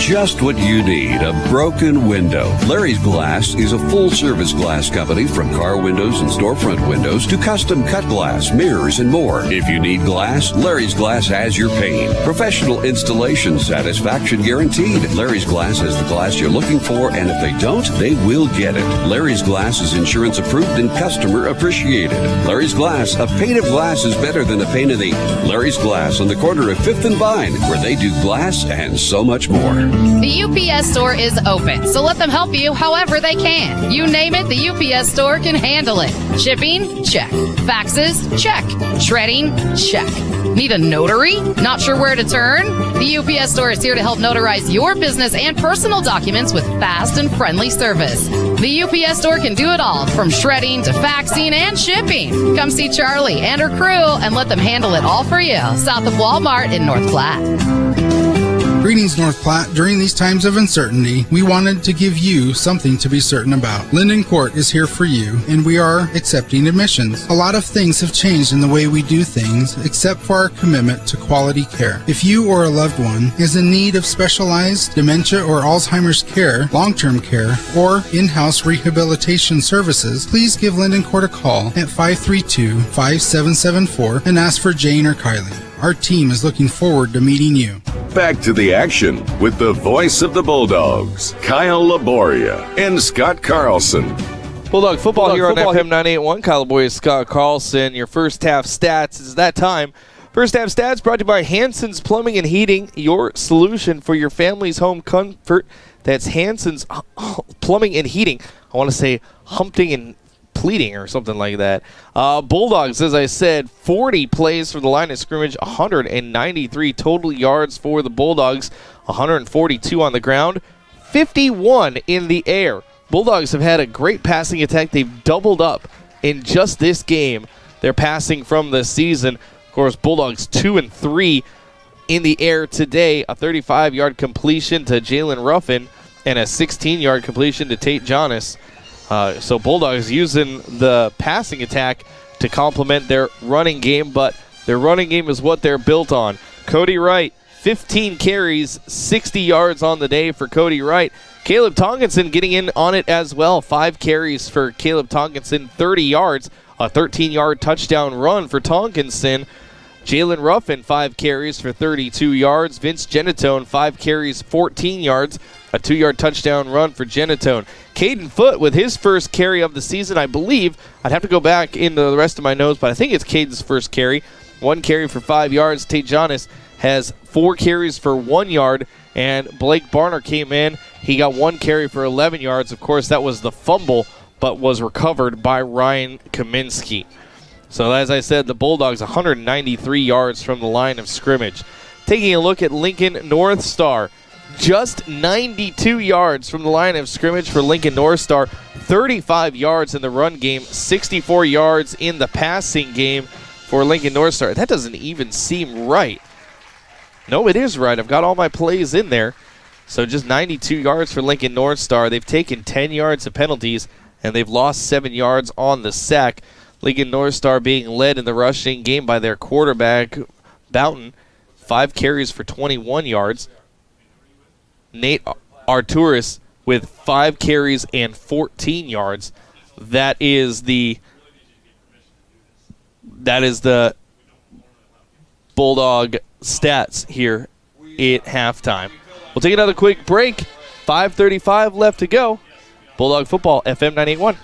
Just what you need, a broken window. Larry's Glass is a full-service glass company, from car windows and storefront windows to custom cut glass, mirrors, and more. If you need glass, Larry's Glass has your pain. Professional installation, satisfaction guaranteed. Larry's Glass has the glass you're looking for, and if they don't, they will get it. Larry's Glass is insurance approved and customer appreciated. Larry's Glass, a pane of glass is better than a pane of the... Larry's Glass on the corner of 5th and Vine, where they do glass and so much more. The UPS store is open, so let them help you however they can. You name it, the UPS store can handle it. Shipping? Check. Faxes? Check. Shredding? Check. Need a notary? Not sure where to turn? The UPS store is here to help notarize your business and personal documents with fast and friendly service. The UPS store can do it all, from shredding to faxing and shipping. Come see Charlie and her crew and let them handle it all for you. South of Walmart in North Platte. Greetings, North Platte. During these times of uncertainty, we wanted to give you something to be certain about. Linden Court is here for you, and we are accepting admissions. A lot of things have changed in the way we do things, except for our commitment to quality care. If you or a loved one is in need of specialized dementia or Alzheimer's care, long-term care, or in-house rehabilitation services, please give Linden Court a call at 532-5774 and ask for Jane or Kylie. Our team is looking forward to meeting you. Back to the action with the voice of the Bulldogs, Kyle Laboria and Scott Carlson. Bulldog football here on FM 98.1. Kyle Laboria, Scott Carlson. Your first half stats is that time. First half stats brought to you by Hanson's Plumbing and Heating, your solution for your family's home comfort. That's Hanson's Plumbing and Heating. I want to say Humpting and Pleading or something like that. Bulldogs, as I said, 40 plays for the line of scrimmage, 193 total yards for the Bulldogs, 142 on the ground, 51 in the air. Bulldogs have had a great passing attack. They've doubled up in just this game. They're passing from the season. Of course, Bulldogs 2-3 in the air today. A 35-yard completion to Jalen Ruffin and a 16-yard completion to Tate Jonas. So Bulldogs using the passing attack to complement their running game, but their running game is what they're built on. Cody Wright, 15 carries, 60 yards on the day for Cody Wright. Caleb Tonkinson getting in on it as well. 5 carries for Caleb Tonkinson, 30 yards. a 13-yard touchdown run for Tonkinson. Jalen Ruffin, 5 carries for 32 yards. Vince Genatone, 5 carries, 14 yards. A 2-yard touchdown run for Genatone. Caden Foote with his first carry of the season, I believe. I'd have to go back into the rest of my notes, but I think it's Caden's first carry. 1 carry for 5 yards. Tate Jonas has 4 carries for 1 yard. And Blake Barner came in. He got 1 carry for 11 yards. Of course, that was the fumble, but was recovered by Ryan Kaminsky. So as I said, the Bulldogs 193 yards from the line of scrimmage. Taking a look at Lincoln NorthStar, just 92 yards from the line of scrimmage for Lincoln NorthStar, 35 yards in the run game, 64 yards in the passing game for Lincoln NorthStar. That doesn't even seem right. No, it is right. I've got all my plays in there. So just 92 yards for Lincoln NorthStar. They've taken 10 yards of penalties, and they've lost 7 yards on the sack. Lincoln NorthStar being led in the rushing game by their quarterback, Boughton, 5 carries for 21 yards. Nate Arturis with 5 carries and 14 yards. That is the Bulldog stats here at halftime. We'll take another quick break. 5:35 left to go. Bulldog football, FM 98.1.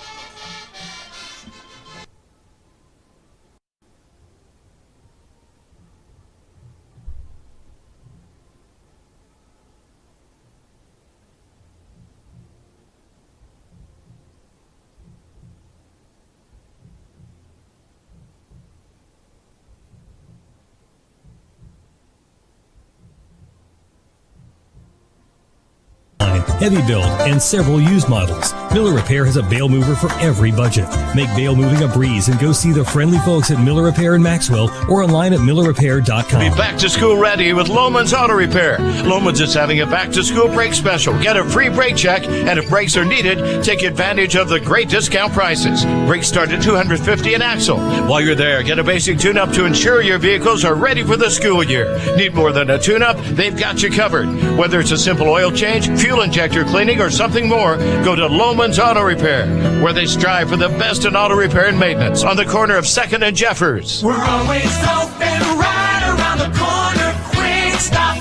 Heavy build, and several used models. Miller Repair has a bale mover for every budget. Make bale moving a breeze and go see the friendly folks at Miller Repair in Maxwell or online at millerrepair.com. Be back to school ready with Lohman's Auto Repair. Lohman's is having a back to school brake special. Get a free brake check, and if brakes are needed, take advantage of the great discount prices. Brakes start at $250 an axle. While you're there, get a basic tune-up to ensure your vehicles are ready for the school year. Need more than a tune-up? They've got you covered. Whether it's a simple oil change, fuel injector cleaning, or something more, go to Lohman's Auto Repair, where they strive for the best in auto repair and maintenance on the corner of 2nd and Jeffers. We're always open right around the corner. Quick Stop.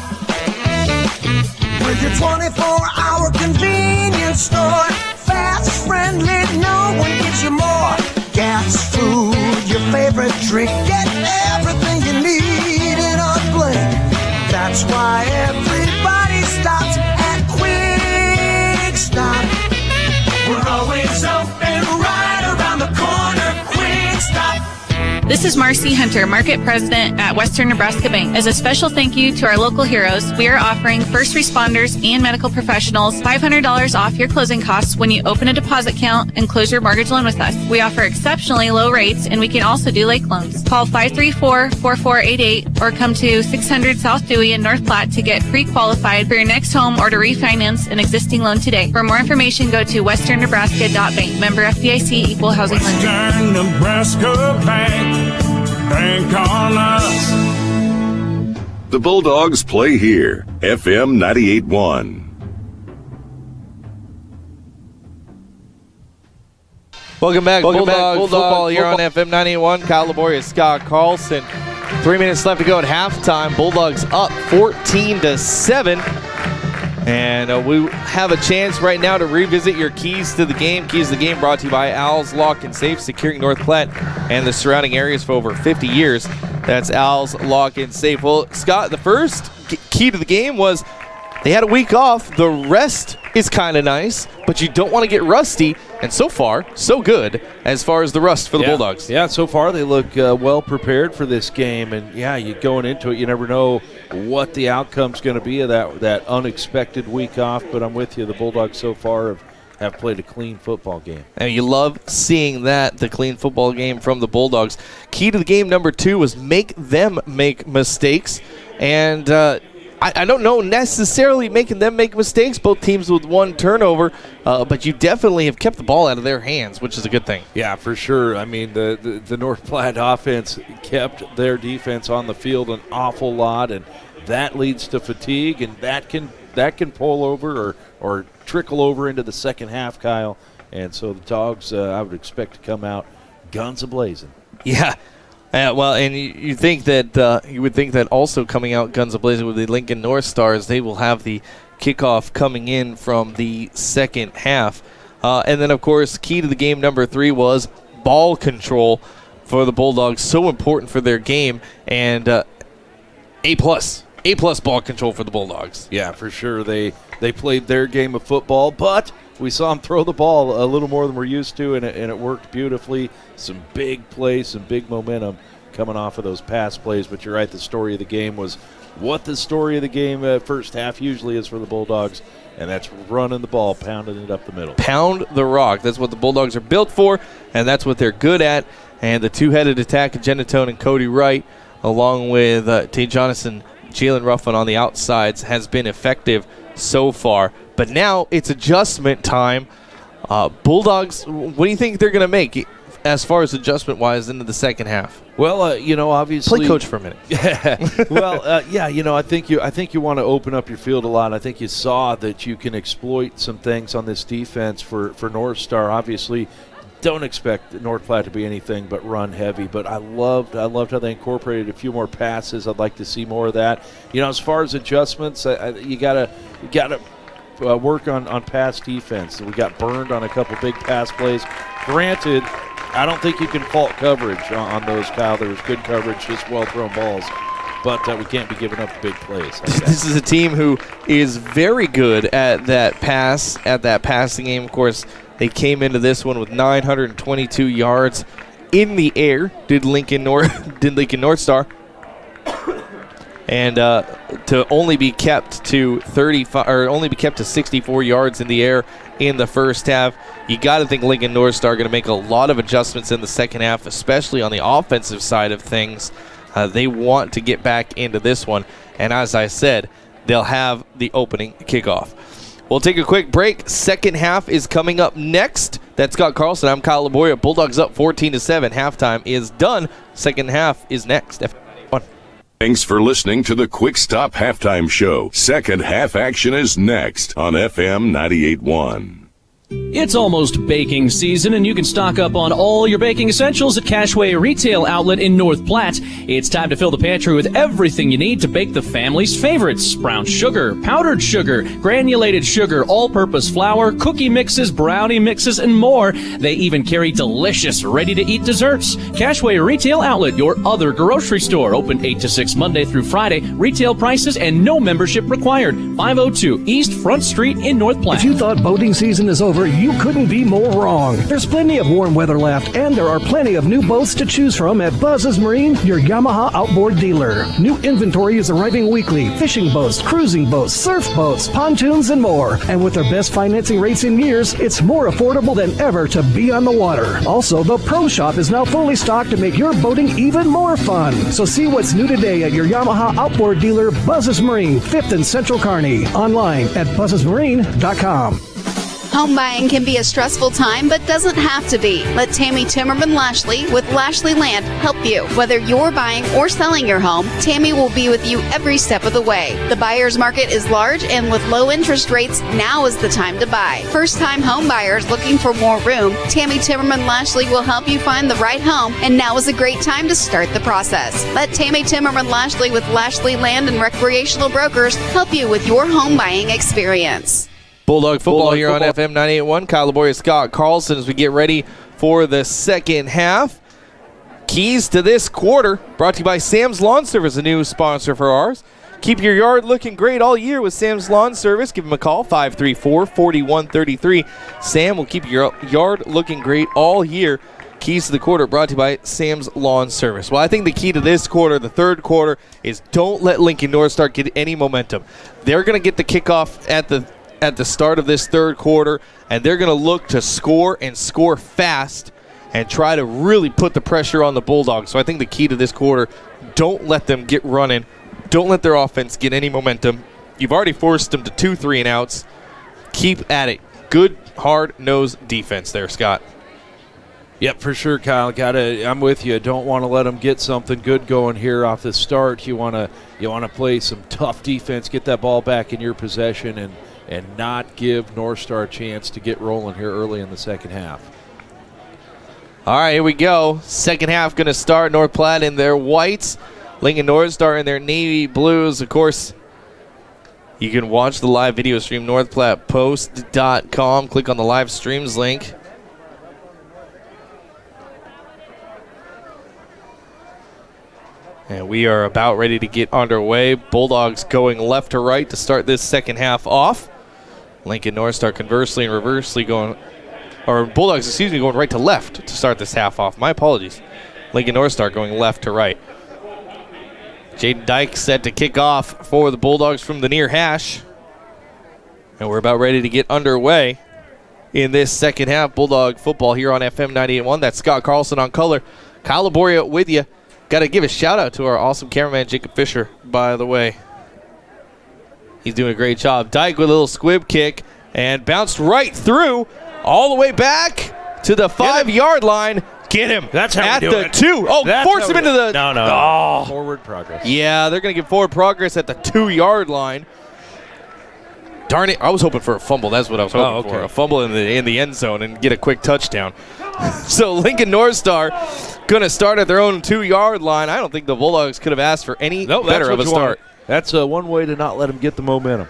With your 24-hour convenience store. Fast, friendly, no one gets you more. Gas, food, your favorite drink. Get everything you need in a blink. That's why everybody stops at Quick Stop. We're always open right around the corner. Quick Stop. This is Marcy Hunter, Market President at Western Nebraska Bank. As a special thank you to our local heroes, we are offering first responders and medical professionals $500 off your closing costs when you open a deposit account and close your mortgage loan with us. We offer exceptionally low rates, and we can also do lake loans. Call 534-4488 or come to 600 South Dewey in North Platte to get pre-qualified for your next home or to refinance an existing loan today. For more information, go to westernnebraska.bank. Member FDIC, Equal Housing Lender. Western Nebraska Bank. Bank on us. The Bulldogs play here, FM 98.1. Welcome back, Bulldog football here on FM 98.1. Kyle Laboria, Scott Carlson. 3 minutes left to go at halftime. Bulldogs up 14-7. And we have a chance right now to revisit your keys to the game. Keys to the game brought to you by Al's Lock and Safe, securing North Platte and the surrounding areas for over 50 years. That's Al's Lock and Safe. Well, Scott, the first key to the game was they had a week off. The rest is kind of nice, but you don't want to get rusty. And so far, so good as far as the rust for the Bulldogs. Yeah, so far they look well prepared for this game. And, you going into it, you never know what the outcome's going to be of that unexpected week off. But I'm with you. The Bulldogs so far have played a clean football game. And you love seeing that, the clean football game from the Bulldogs. Key to the game number 2 was make them make mistakes. And I don't know necessarily making them make mistakes, both teams with 1 turnover, but you definitely have kept the ball out of their hands, which is a good thing. Yeah, for sure. I mean, the North Platte offense kept their defense on the field an awful lot, and that leads to fatigue, and that can pull over or trickle over into the second half, Kyle. And so the Dogs, I would expect to come out guns a-blazing. Yeah. Well, and you think that you would think that also coming out guns a-blazing with the Lincoln NorthStars, they will have the kickoff coming in from the second half. And then, of course, key to the game number 3 was ball control for the Bulldogs. So important for their game. And A-plus ball control for the Bulldogs. Yeah, for sure. They played their game of football, but we saw them throw the ball a little more than we're used to, and it worked beautifully. Some big plays, some big momentum coming off of those pass plays. But you're right, the story of the game was what the story of the game first half usually is for the Bulldogs, and that's running the ball, pounding it up the middle. Pound the rock. That's what the Bulldogs are built for, and that's what they're good at. And the two-headed attack of Genatone and Cody Wright, along with Tay Jonathan, Jalen Ruffin on the outsides, has been effective so far. But now it's adjustment time. Bulldogs, what do you think they're going to make as far as adjustment-wise into the second half? Well, obviously play coach for a minute. Well, I think you want to open up your field a lot. I think you saw that you can exploit some things on this defense for NorthStar. Obviously, don't expect North Platte to be anything but run heavy, but I loved how they incorporated a few more passes. I'd like to see more of that. As far as adjustments, you gotta work on pass defense. We got burned on a couple big pass plays. Granted, I don't think you can fault coverage on those, Kyle. There was good coverage, just well-thrown balls. But we can't be giving up big plays. This is a team who is very good at that passing game. Of course, they came into this one with 922 yards in the air. Did Lincoln NorthStar, and to only be kept to 64 yards in the air in the first half. You got to think Lincoln NorthStar are going to make a lot of adjustments in the second half, especially on the offensive side of things. They want to get back into this one, and as I said, they'll have the opening kickoff. We'll take a quick break. Second half is coming up next. That's Scott Carlson. I'm Kyle Laboria. Bulldogs up 14-7. Halftime is done. Second half is next. Thanks for listening to the Quick Stop Halftime Show. Second half action is next on FM 98.1. It's almost baking season, and you can stock up on all your baking essentials at Cashway Retail Outlet in North Platte. It's time to fill the pantry with everything you need to bake the family's favorites: brown sugar, powdered sugar, granulated sugar, all-purpose flour, cookie mixes, brownie mixes, and more. They even carry delicious, ready-to-eat desserts. Cashway Retail Outlet, your other grocery store, open 8 to 6 Monday through Friday. Retail prices and no membership required. 502 East Front Street in North Platte. If you thought boating season is over, you couldn't be more wrong. There's plenty of warm weather left, and there are plenty of new boats to choose from at Buzz's Marine, your Yamaha outboard dealer. New inventory is arriving weekly. Fishing boats, cruising boats, surf boats, pontoons, and more. And with their best financing rates in years, it's more affordable than ever to be on the water. Also, the Pro Shop is now fully stocked to make your boating even more fun. So see what's new today at your Yamaha outboard dealer, Buzz's Marine, 5th and Central Kearney. Online at buzzesmarine.com. Home buying can be a stressful time, but doesn't have to be. Let Tammy Timmerman Lashley with Lashley Land help you. Whether you're buying or selling your home, Tammy will be with you every step of the way. The buyer's market is large, and with low interest rates, now is the time to buy. First-time home buyers looking for more room, Tammy Timmerman Lashley will help you find the right home, and now is a great time to start the process. Let Tammy Timmerman Lashley with Lashley Land and Recreational Brokers help you with your home buying experience. Bulldog football here on FM 98.1. Kyle Laboria, Scott Carlson, as we get ready for the second half. Keys to this quarter brought to you by Sam's Lawn Service, a new sponsor for ours. Keep your yard looking great all year with Sam's Lawn Service. Give them a call, 534-4133. Sam will keep your yard looking great all year. Keys to the quarter brought to you by Sam's Lawn Service. Well, I think the key to this quarter, the third quarter, is don't let Lincoln NorthStar get any momentum. They're going to get the kickoff at the start of this third quarter, and they're going to look to score and score fast and try to really put the pressure on the Bulldogs. So I think the key to this quarter, don't let them get running. Don't let their offense get any momentum. You've already forced them to 2 3-and-outs. Keep at it. Good, hard-nosed defense there, Scott. Yep, for sure, Kyle. I'm with you. Don't want to let them get something good going here off the start. You want to play some tough defense, get that ball back in your possession, and not give NorthStar a chance to get rolling here early in the second half. All right, here we go. Second half going to start. North Platte in their whites. Lincoln NorthStar in their navy blues. Of course, you can watch the live video stream, northplattepost.com. Click on the live streams link. And we are about ready to get underway. Bulldogs going left to right to start this second half off. Lincoln NorthStar conversely and reversely going, or Bulldogs, excuse me, going right to left to start this half off. My apologies. Lincoln NorthStar going left to right. Jaden Dyke set to kick off for the Bulldogs from the near hash. And we're about ready to get underway in this second half. Bulldog football here on FM 98.1. That's Scott Carlson on color. Kyle Laboria with you. Got to give a shout out to our awesome cameraman, Jacob Fisher, by the way. He's doing a great job. Dyke with a little squib kick and bounced right through all the way back to the 5-yard line. Get him. That's how at we do the it. 2. Oh, That's force him into the. No. Oh. Forward progress. Yeah, they're going to get forward progress at the 2-yard line. Darn it. I was hoping for a fumble. That's what I was hoping for. A fumble in the end zone and get a quick touchdown. So Lincoln NorthStar going to start at their own 2-yard line. I don't think the Bulldogs could have asked for any better of a start. That's one way to not let them get the momentum.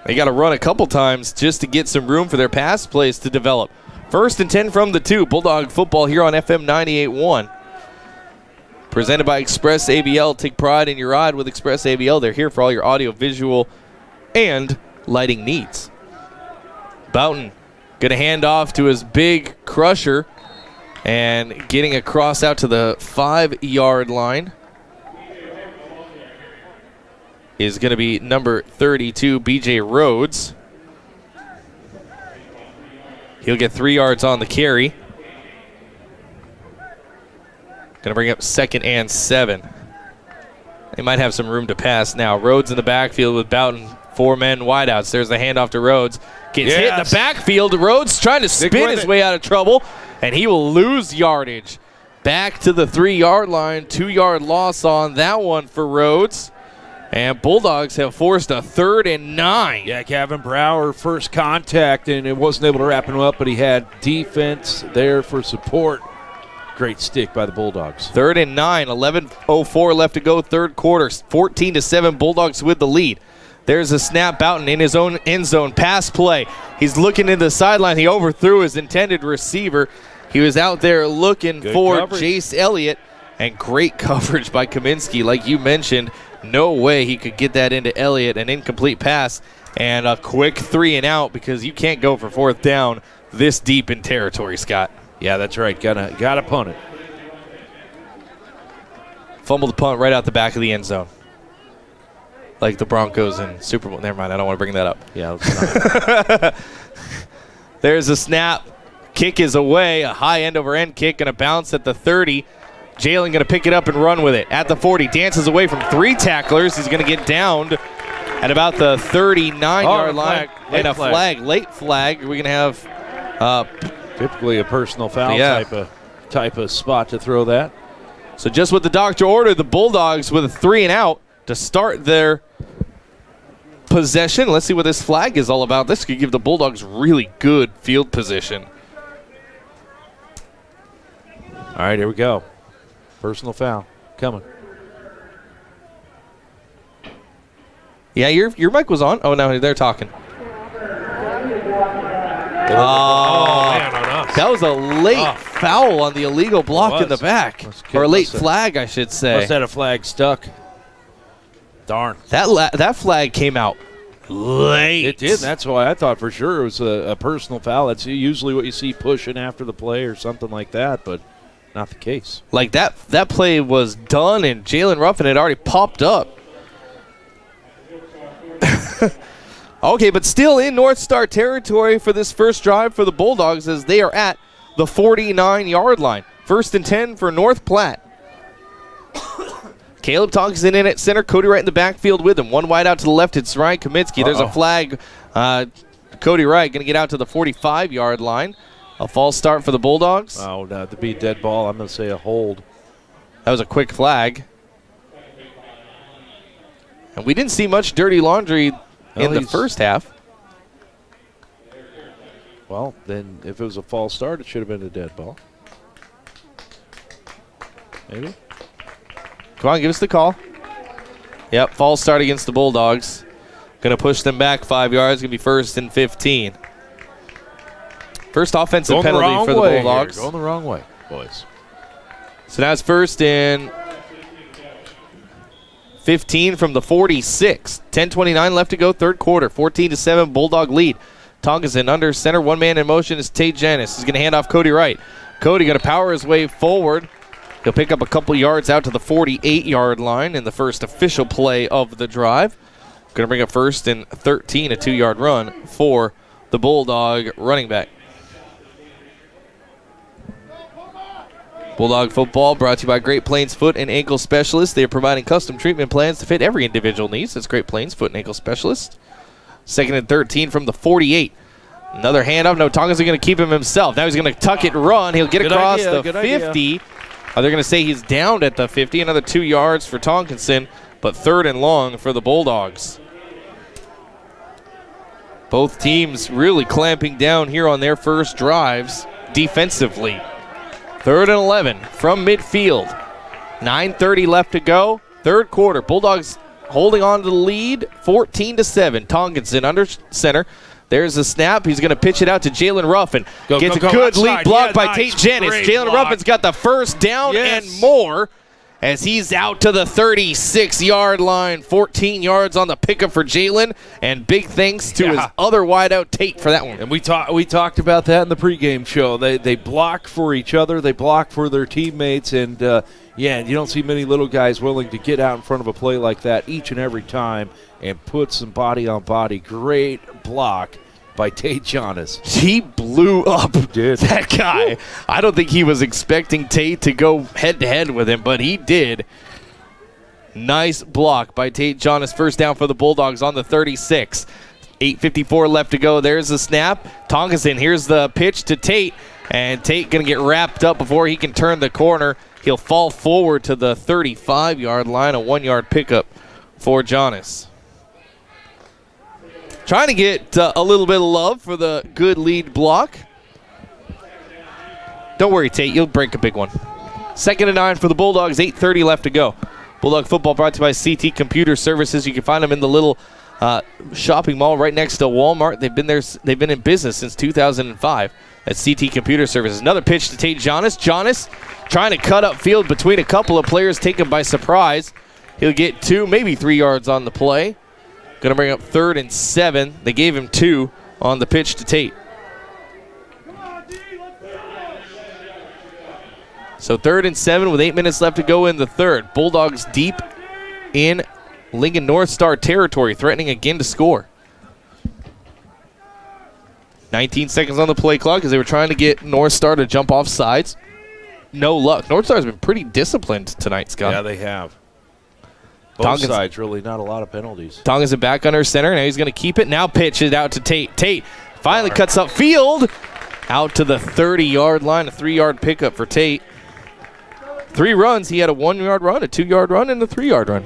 They got to run a couple times just to get some room for their pass plays to develop. 1st and 10 from the 2. Bulldog football here on FM 98.1. Presented by Express ABL. Take pride in your ride with Express ABL. They're here for all your audio, visual, and lighting needs. Boughton going to hand off to his big crusher and getting across out to the 5-yard line is going to be number 32, B.J. Rhodes. He'll get 3 yards on the carry. Going to bring up 2nd and 7. They might have some room to pass now. Rhodes in the backfield with Boughton. 4 men wideouts. There's the handoff to Rhodes. Gets hit in the backfield. Rhodes trying to spin his way out of trouble, and he will lose yardage. Back to the 3-yard line. 2-yard loss on that one for Rhodes. And Bulldogs have forced a 3rd and 9. Yeah, Gavin Brower, first contact, and it wasn't able to wrap him up, but he had defense there for support. Great stick by the Bulldogs. 3rd and 9, 11:04 left to go, third quarter. 14-7, Bulldogs with the lead. There's a snap. Boughton in his own end zone. Pass play. He's looking into the sideline. He overthrew his intended receiver. He was out there looking for coverage. Jace Elliott, and great coverage by Kaminsky. Like you mentioned, no way he could get that into Elliott. An incomplete pass and a quick 3 and out because you can't go for 4th down this deep in territory, Scott. Yeah, that's right. Gotta punt it. Fumble the punt right out the back of the end zone. Like the Broncos in Super Bowl. Never mind, I don't want to bring that up. Yeah, let's not. There's a snap. Kick is away. A high end over end kick. Going to bounce at the 30. Jalen going to pick it up and run with it. At the 40. Dances away from 3 tacklers. He's going to get downed at about the 39-yard line. And a flag. Late flag. We're going to have... typically a personal foul type of spot to throw that. So just what the doctor ordered, the Bulldogs with a 3 and out to start their possession. Let's see what this flag is all about. This could give the Bulldogs really good field position. All right, here we go. Personal foul coming. Yeah, your mic was on. Oh, no, they're talking. Man, on us. That was a late foul on the illegal block in the back. Or a late flag, I should say. Must have had a flag stuck. Darn. That flag came out late. It did. That's why I thought for sure it was a personal foul. That's usually what you see pushing after the play or something like that, but not the case. Like that play was done, and Jalen Ruffin had already popped up. Okay, but still in NorthStar territory for this first drive for the Bulldogs as they are at the 49-yard line. 1st and 10 for North Platte. Caleb Thompson in at center. Cody Wright in the backfield with him. 1 wide out to the left. It's Ryan Kaminsky. There's a flag. Cody Wright going to get out to the 45-yard line. A false start for the Bulldogs. Oh, no, to be dead ball, I'm going to say a hold. That was a quick flag. And we didn't see much dirty laundry in the first half. Well, then if it was a false start, it should have been a dead ball. Maybe. Come on, give us the call. Yep, false start against the Bulldogs. Going to push them back 5 yards. Going to be 1st and 15. First offensive penalty for the Bulldogs. Going the wrong way, boys. So now it's 1st and 15 from the 46. 10:29 left to go, third quarter. 14-7 Bulldog lead. Tonkinson under center, one man in motion is Tate Janis. He's going to hand off Cody Wright. Cody going to power his way forward. He'll pick up a couple yards out to the 48-yard line in the first official play of the drive. Going to bring up 1st and 13, a 2-yard run for the Bulldog running back. Bulldog football brought to you by Great Plains Foot and Ankle Specialists. They are providing custom treatment plans to fit every individual needs. That's Great Plains Foot and Ankle Specialists. 2nd and 13 from the 48. Another handoff. No, Tonga's going to keep him himself. Now he's going to tuck it, run. He'll get across the 50. They're going to say he's downed at the 50. Another 2 yards for Tonkinson, but 3rd and long for the Bulldogs. Both teams really clamping down here on their first drives defensively. 3rd and 11 from midfield. 9:30 left to go. Third quarter. Bulldogs holding on to the lead, 14-7. Tonkinson under center. There's a snap. He's going to pitch it out to Jalen Ruffin. Gets a good lead block by Tate Janis. Jalen Ruffin's got the first down and more as he's out to the 36-yard line. 14 yards on the pickup for Jalen, and big thanks to his other wideout, Tate, for that one. And we talked about that in the pregame show. They block for each other. They block for their teammates, and you don't see many little guys willing to get out in front of a play like that each and every time and put some body on body. Great block by Tate Janis. He blew up that guy. I don't think he was expecting Tate to go head-to-head with him, but he did. Nice block by Tate Janis. First down for the Bulldogs on the 36. 8:54 left to go. There's the snap. Tonkinson, here's the pitch to Tate, and Tate going to get wrapped up before he can turn the corner. He'll fall forward to the 35-yard line, a 1-yard pickup for Janis. Trying to get a little bit of love for the good lead block. Don't worry, Tate. You'll break a big one. 2nd and 9 for the Bulldogs. 8:30 left to go. Bulldog football brought to you by CT Computer Services. You can find them in the little shopping mall right next to Walmart. They've been there. They've been in business since 2005 at CT Computer Services. Another pitch to Tate Janis. Janis trying to cut up field between a couple of players, taken by surprise. He'll get 2, maybe 3 yards on the play. Going to bring up 3rd and 7. They gave him 2 on the pitch to Tate. So 3rd and 7 with 8 minutes left to go in the third. Bulldogs deep in Lincoln NorthStar territory, threatening again to score. 19 seconds on the play clock as they were trying to get NorthStar to jump off sides. No luck. NorthStar's been pretty disciplined tonight, Scott. Yeah, they have. Both sides, really, not a lot of penalties. Tonkinson back under center. Now he's going to keep it. Now pitch it out to Tate. Tate finally cuts up field out to the 30-yard line. A 3-yard pickup for Tate. 3 runs. He had a 1-yard run, a 2-yard run, and a 3-yard run.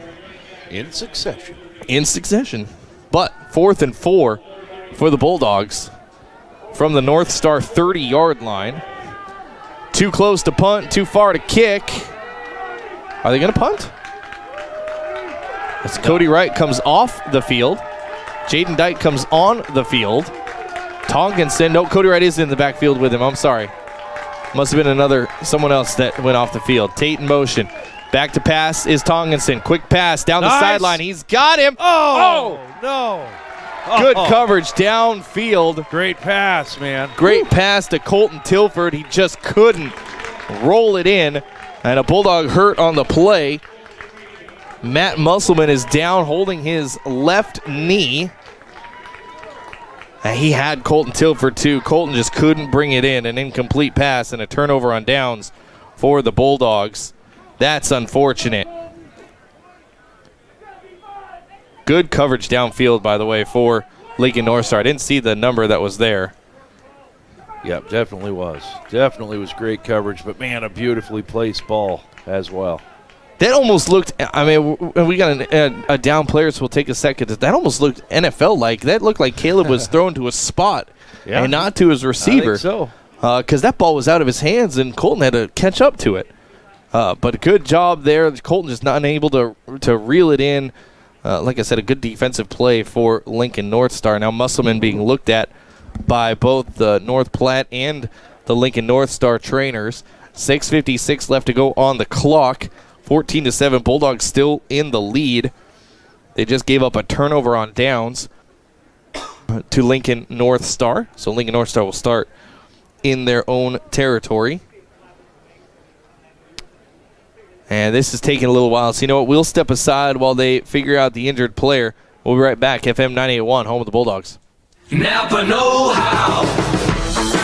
In succession. But 4th and 4 for the Bulldogs from the NorthStar 30-yard line. Too close to punt, too far to kick. Are they going to punt? As Cody Wright comes off the field. Jaden Dyke comes on the field. Tonkinson, no, Cody Wright is in the backfield with him. I'm sorry. Must have been someone else that went off the field. Tate in motion. Back to pass is Tonkinson. Quick pass down the sideline. He's got him. Oh, no. Good coverage downfield. Great pass, man. Great pass to Colton Tilford. He just couldn't roll it in. And a Bulldog hurt on the play. Matt Musselman is down holding his left knee. And he had Colton Tilford too. Colton just couldn't bring it in. An incomplete pass and a turnover on downs for the Bulldogs. That's unfortunate. Good coverage downfield, by the way, for Lincoln NorthStar. I didn't see the number that was there. Yep, definitely was. Definitely was great coverage, but man, a beautifully placed ball as well. That almost looked, I mean, we got a down player, so we'll take a second. That almost looked NFL-like. That looked like Caleb was thrown to a spot and not to his receiver. I think so. Because that ball was out of his hands, and Colton had to catch up to it. But a good job there. Colton just not able to reel it in. Like I said, a good defensive play for Lincoln NorthStar. Now Musselman being looked at by both the North Platte and the Lincoln NorthStar trainers. 6:56 left to go on the clock. 14-7, Bulldogs still in the lead. They just gave up a turnover on downs to Lincoln NorthStar. So Lincoln NorthStar will start in their own territory. And this is taking a little while. So you know what? We'll step aside while they figure out the injured player. We'll be right back. FM 98.1, home of the Bulldogs. Napa know-how.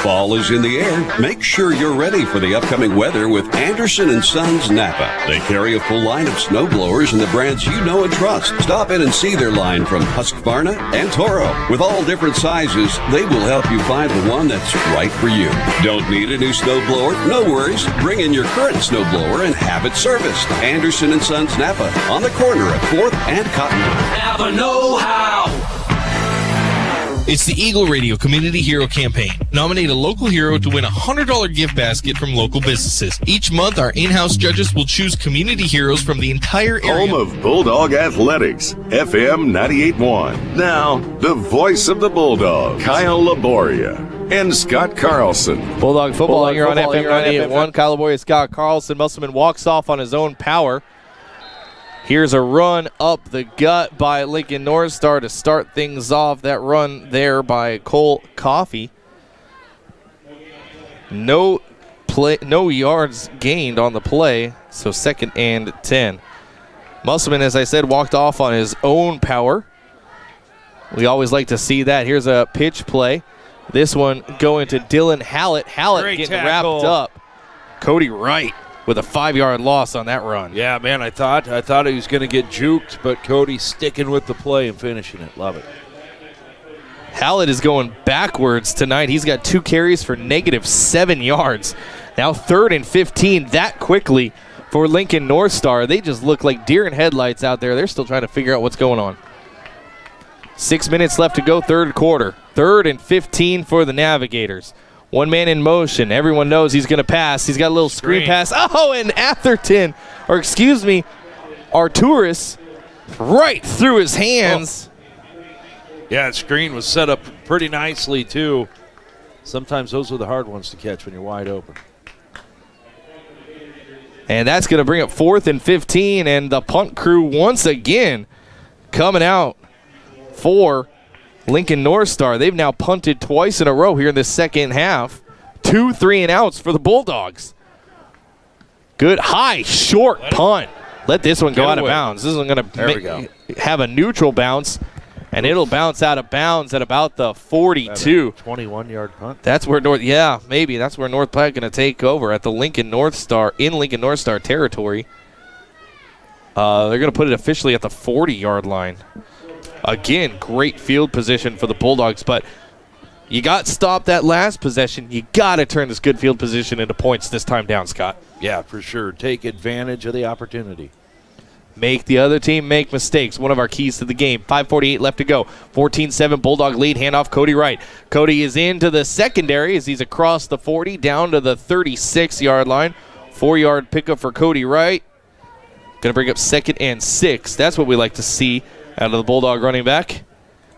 Fall is in the air. Make sure you're ready for the upcoming weather with Anderson & Sons Napa. They carry a full line of snow blowers and the brands you know and trust. Stop in and see their line from Husqvarna and Toro. With all different sizes, they will help you find the one that's right for you. Don't need a new snow blower? No worries. Bring in your current snow blower and have it serviced. Anderson & Sons Napa on the corner of 4th and Cotton. Napa know-how. It's the Eagle Radio Community Hero Campaign. Nominate a local hero to win a $100 gift basket from local businesses. Each month, our in-house judges will choose community heroes from the entire area. Home of Bulldog Athletics, FM 98.1. Now, the voice of the Bulldog, Kyle Laboria and Scott Carlson. Bulldog football here on FM 98.1. Kyle Laboria, Scott Carlson. Musselman walks off on his own power. Here's a run up the gut by Lincoln NorthStar to start things off. That run there by Cole Coffey. No yards gained on the play, so 2nd and 10. Musselman, as I said, walked off on his own power. We always like to see that. Here's a pitch play. This one going to Dylan Hallett. Hallett Great getting tackle. wrapped up. Cody Wright with a 5-yard loss on that run. Yeah, man, I thought he was going to get juked, but Cody sticking with the play and finishing it. Love it. Hallett is going backwards tonight. He's got 2 carries for -7 yards. Now 3rd and 15 that quickly for Lincoln NorthStar. They just look like deer in headlights out there. They're still trying to figure out what's going on. 6 minutes left to go, 3rd quarter. 3rd and 15 for the Navigators. One man in motion. Everyone knows he's going to pass. He's got a little screen pass. Oh, and Arturus right through his hands. Yeah, the screen was set up pretty nicely, too. Sometimes those are the hard ones to catch when you're wide open. And that's going to bring up 4th and 15, and the punt crew once again coming out for Lincoln NorthStar. They've now punted twice in a row here in the second half. 2 3-and-outs for the Bulldogs. Good high, short punt. Let this one go out of bounds. This is going to have a neutral bounce, and it'll bounce out of bounds at about the 42. 21-yard punt. That's where maybe that's where North Platte going to take over at the Lincoln NorthStar territory. They're going to put it officially at the 40-yard line. Again, great field position for the Bulldogs, but you got stopped that last possession. You got to turn this good field position into points this time down, Scott. Yeah, for sure. Take advantage of the opportunity. Make the other team make mistakes. One of our keys to the game. 5:48 left to go. 14-7 Bulldog lead. Handoff Cody Wright. Cody is into the secondary as he's across the 40 down to the 36-yard line. 4-yard pickup for Cody Wright. Going to bring up 2nd and 6. That's what we like to see out of the Bulldog running back.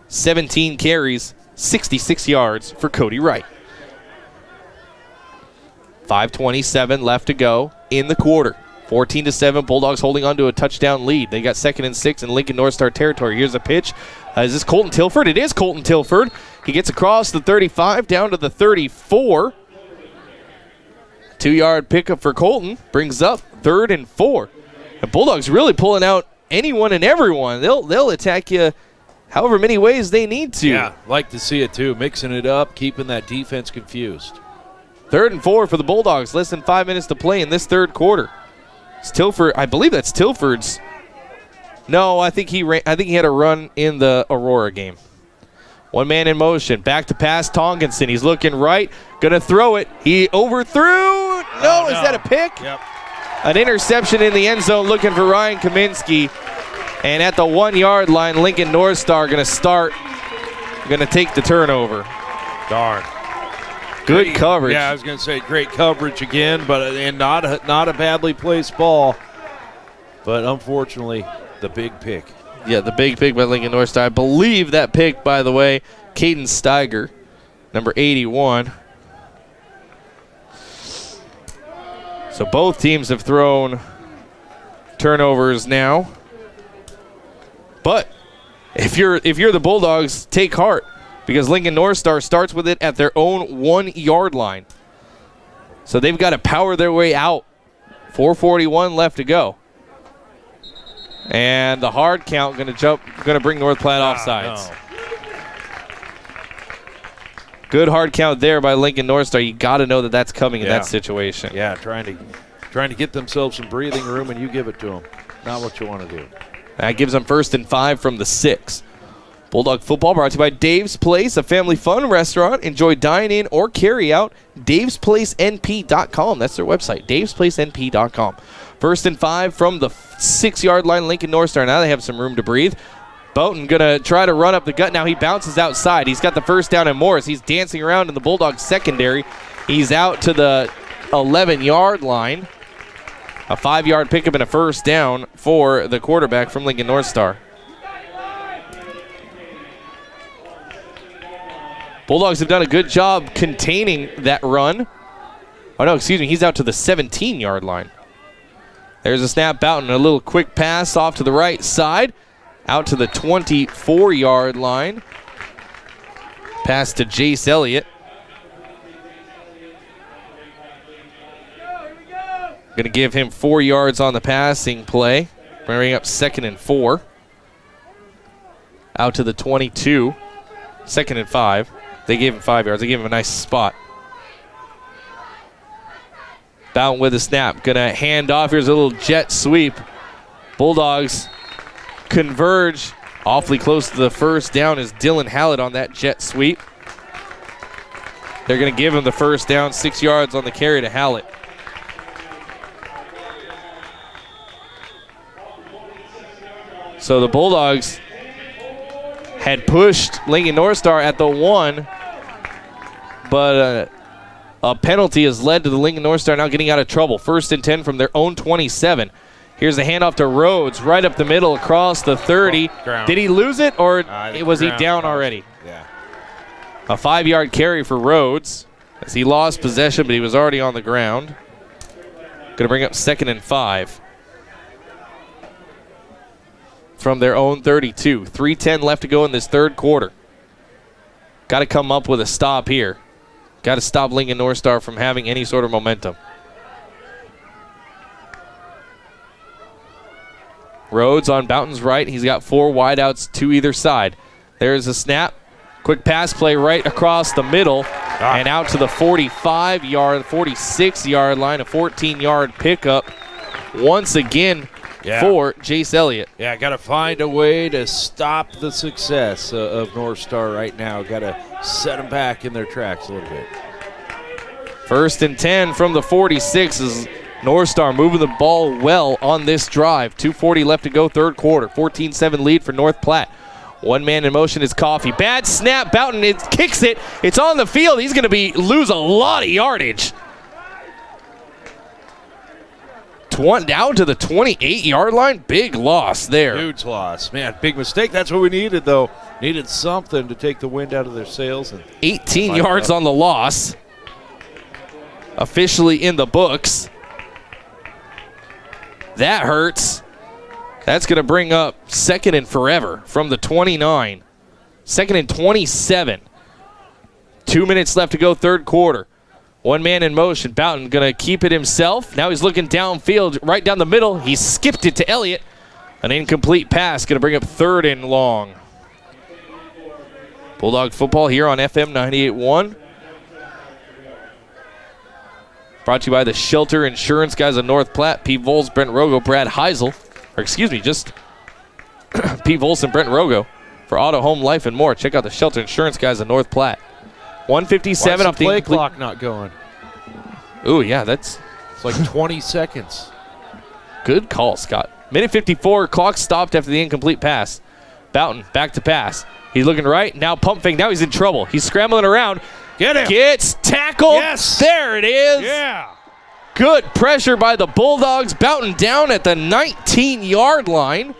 17 carries, 66 yards for Cody Wright. 5:27 left to go in the quarter. 14-7, Bulldogs holding on to a touchdown lead. They got 2nd and 6 in Lincoln NorthStar territory. Here's a pitch. Is this Colton Tilford? It is Colton Tilford. He gets across the 35 down to the 34. 2-yard pickup for Colton. Brings up 3rd and 4. The Bulldogs really pulling out anyone and everyone. They'll attack you however many ways they need to. Yeah, like to see it too. Mixing it up, keeping that defense confused. 3rd and 4 for the Bulldogs. Less than 5 minutes to play in this 3rd quarter. It's Tilford. I believe that's Tilford's. No, I think he had a run in the Aurora game. One man in motion. Back to pass, Tonkinson. He's looking right. Going to throw it. He overthrew. No, is that a pick? Yep. An interception in the end zone looking for Ryan Kaminsky. And at the 1 yard line, Lincoln NorthStar going to take the turnover. Darn. Good coverage. Yeah, I was going to say great coverage again, and not a badly placed ball. But unfortunately, the big pick. Yeah, the big pick by Lincoln NorthStar. I believe that pick, by the way, Caden Steiger, number 81. So both teams have thrown turnovers now. But if you're the Bulldogs, take heart, because Lincoln NorthStar starts with it at their own 1 yard line. So they've got to power their way out. 4:41 left to go. And the hard count going to bring North Platte offsides. No. Good hard count there by Lincoln NorthStar. You got to know that that's coming in that situation. Yeah, trying to get themselves some breathing room, and you give it to them. Not what you want to do. That gives them 1st and 5 from the 6. Bulldog football brought to you by Dave's Place, a family fun restaurant. Enjoy dine-in or carry-out. DavesPlaceNP.com. That's their website, DavesPlaceNP.com. 1st and 5 from the 6 yard line, Lincoln NorthStar. Now they have some room to breathe. Boughton going to try to run up the gut. Now he bounces outside. He's got the first down in Morris. He's dancing around in the Bulldogs secondary. He's out to the 11 yard line. A 5 yard pickup and a first down for the quarterback from Lincoln NorthStar. Bulldogs have done a good job containing that run. Oh, no, excuse me. He's out to the 17 yard line. There's a snap. Boughton, a little quick pass off to the right side. Out to the 24 yard line. Pass to Jace Elliott. Going to give him 4 yards on the passing play. Bringing up 2nd and 4. Out to the 22. 2nd and 5. They gave him 5 yards. They gave him a nice spot. Boughton with a snap. Going to hand off. Here's a little jet sweep. Bulldogs converge. Awfully close to the first down is Dylan Hallett on that jet sweep. They're going to give him the first down. 6 yards on the carry to Hallett. So the Bulldogs had pushed Lincoln NorthStar at the 1, but a penalty has led to the Lincoln NorthStar now getting out of trouble. 1st and 10 from their own 27. Here's the handoff to Rhodes, right up the middle across the 30. Did he lose it, or was he down already? Yeah. A 5 yard carry for Rhodes as he lost possession, but he was already on the ground. Going to bring up 2nd and 5. From their own 32. 3:10 left to go in this third quarter. Got to come up with a stop here. Got to stop Lincoln NorthStar from having any sort of momentum. Rhodes on Boughton's right. He's got 4 wideouts to either side. There's a snap. Quick pass play right across the middle and out to the 46 yard line. A 14 yard pickup once again. Yeah. For Jace Elliott. Yeah, got to find a way to stop the success of NorthStar right now. Got to set them back in their tracks a little bit. 1st and 10 from the 46 is NorthStar moving the ball well on this drive. 2:40 left to go, third quarter. 14-7 lead for North Platte. One man in motion is Coffee. Bad snap. Boughton kicks it. It's on the field. He's going to lose a lot of yardage. Down to the 28 yard line. Big loss there. Huge loss. Man, big mistake. That's what we needed, though. Needed something to take the wind out of their sails. And 18 yards on the loss. Officially in the books. That hurts. That's going to bring up 2nd and forever from the 29. 2nd and 27. 2 minutes left to go, third quarter. One man in motion. Boughton going to keep it himself. Now he's looking downfield, right down the middle. He skipped it to Elliott. An incomplete pass going to bring up 3rd and long. Bulldog football here on FM 98.1. Brought to you by the Shelter Insurance guys of North Platte. Pete Vols, Brent Rogo, Brad Heisel. Or excuse me, just Pete Vols and Brent Rogo for auto, home, life, and more. Check out the Shelter Insurance guys of North Platte. 157 off the play clock not going. Ooh, yeah, it's like 20 seconds. Good call, Scott. Minute 54, clock stopped after the incomplete pass. Boughton back to pass. He's looking right, now pump fake. Now he's in trouble. He's scrambling around. Get him. Gets tackled. Yes. There it is. Yeah. Good pressure by the Bulldogs. Boughton down at the 19-yard line.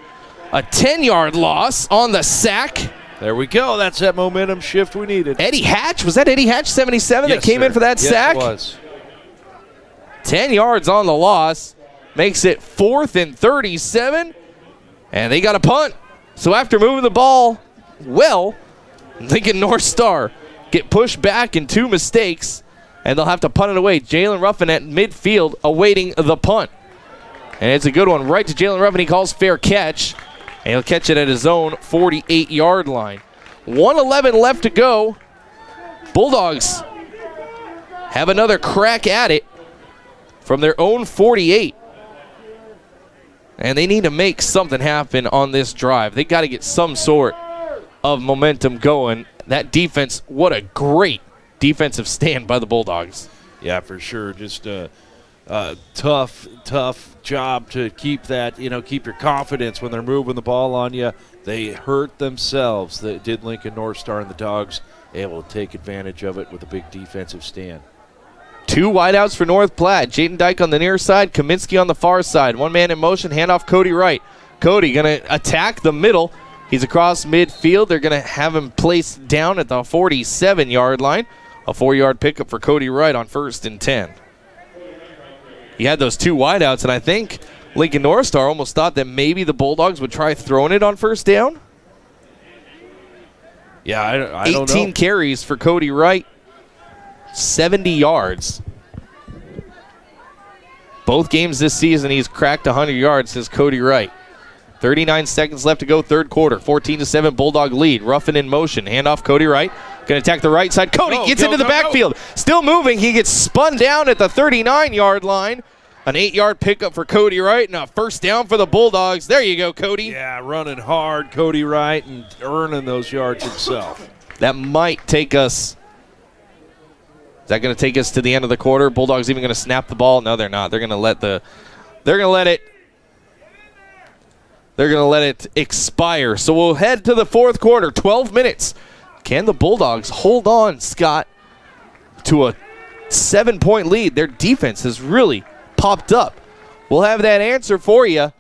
A 10-yard loss on the sack. There we go. That's that momentum shift we needed. Eddie Hatch. Was that Eddie Hatch, 77, Yes, that came in sir. for that Yes, sack? It was. 10 yards on the loss. Makes it 4th and 37. And they got a punt. So after moving the ball well, Lincoln NorthStar get pushed back in 2 mistakes, and they'll have to punt it away. Jalen Ruffin at midfield awaiting the punt. And it's a good one right to Jalen Ruffin. He calls fair catch, and he'll catch it at his own 48-yard line. 1:11 left to go. Bulldogs have another crack at it from their own 48. And they need to make something happen on this drive. They got to get some sort of momentum going. That defense, what a great defensive stand by the Bulldogs. Yeah, for sure. Just a tough job to keep that, keep your confidence when they're moving the ball on you. They hurt themselves. That did Lincoln NorthStar and the Dogs, able to take advantage of it with a big defensive stand. 2 wideouts for North Platte. Jayden Dyke on the near side, Kaminsky on the far side. 1 man in motion, handoff Cody Wright. Cody going to attack the middle. He's across midfield. They're going to have him placed down at the 47-yard line. A 4-yard pickup for Cody Wright on 1st and 10. He had those 2 wideouts, and I think Lincoln NorthStar almost thought that maybe the Bulldogs would try throwing it on 1st down. Yeah, I don't know. 18 carries for Cody Wright. 70 yards. Both games this season, he's cracked 100 yards, says Cody Wright. 39 seconds left to go, 3rd quarter. 14-7 Bulldog lead. Ruffin in motion. Handoff Cody Wright. Going to attack the right side. Cody gets into the backfield. Still moving. He gets spun down at the 39-yard line. An 8-yard pickup for Cody Wright and a 1st down for the Bulldogs. There you go, Cody. Yeah, running hard, Cody Wright, and earning those yards himself. That might take us. Is that going to take us to the end of the quarter? Bulldogs even going to snap the ball? No, they're not. They're going to let it expire. So we'll head to the 4th quarter. 12 minutes. Can the Bulldogs hold on, Scott, to a 7-point lead? Their defense has really popped up. We'll have that answer for you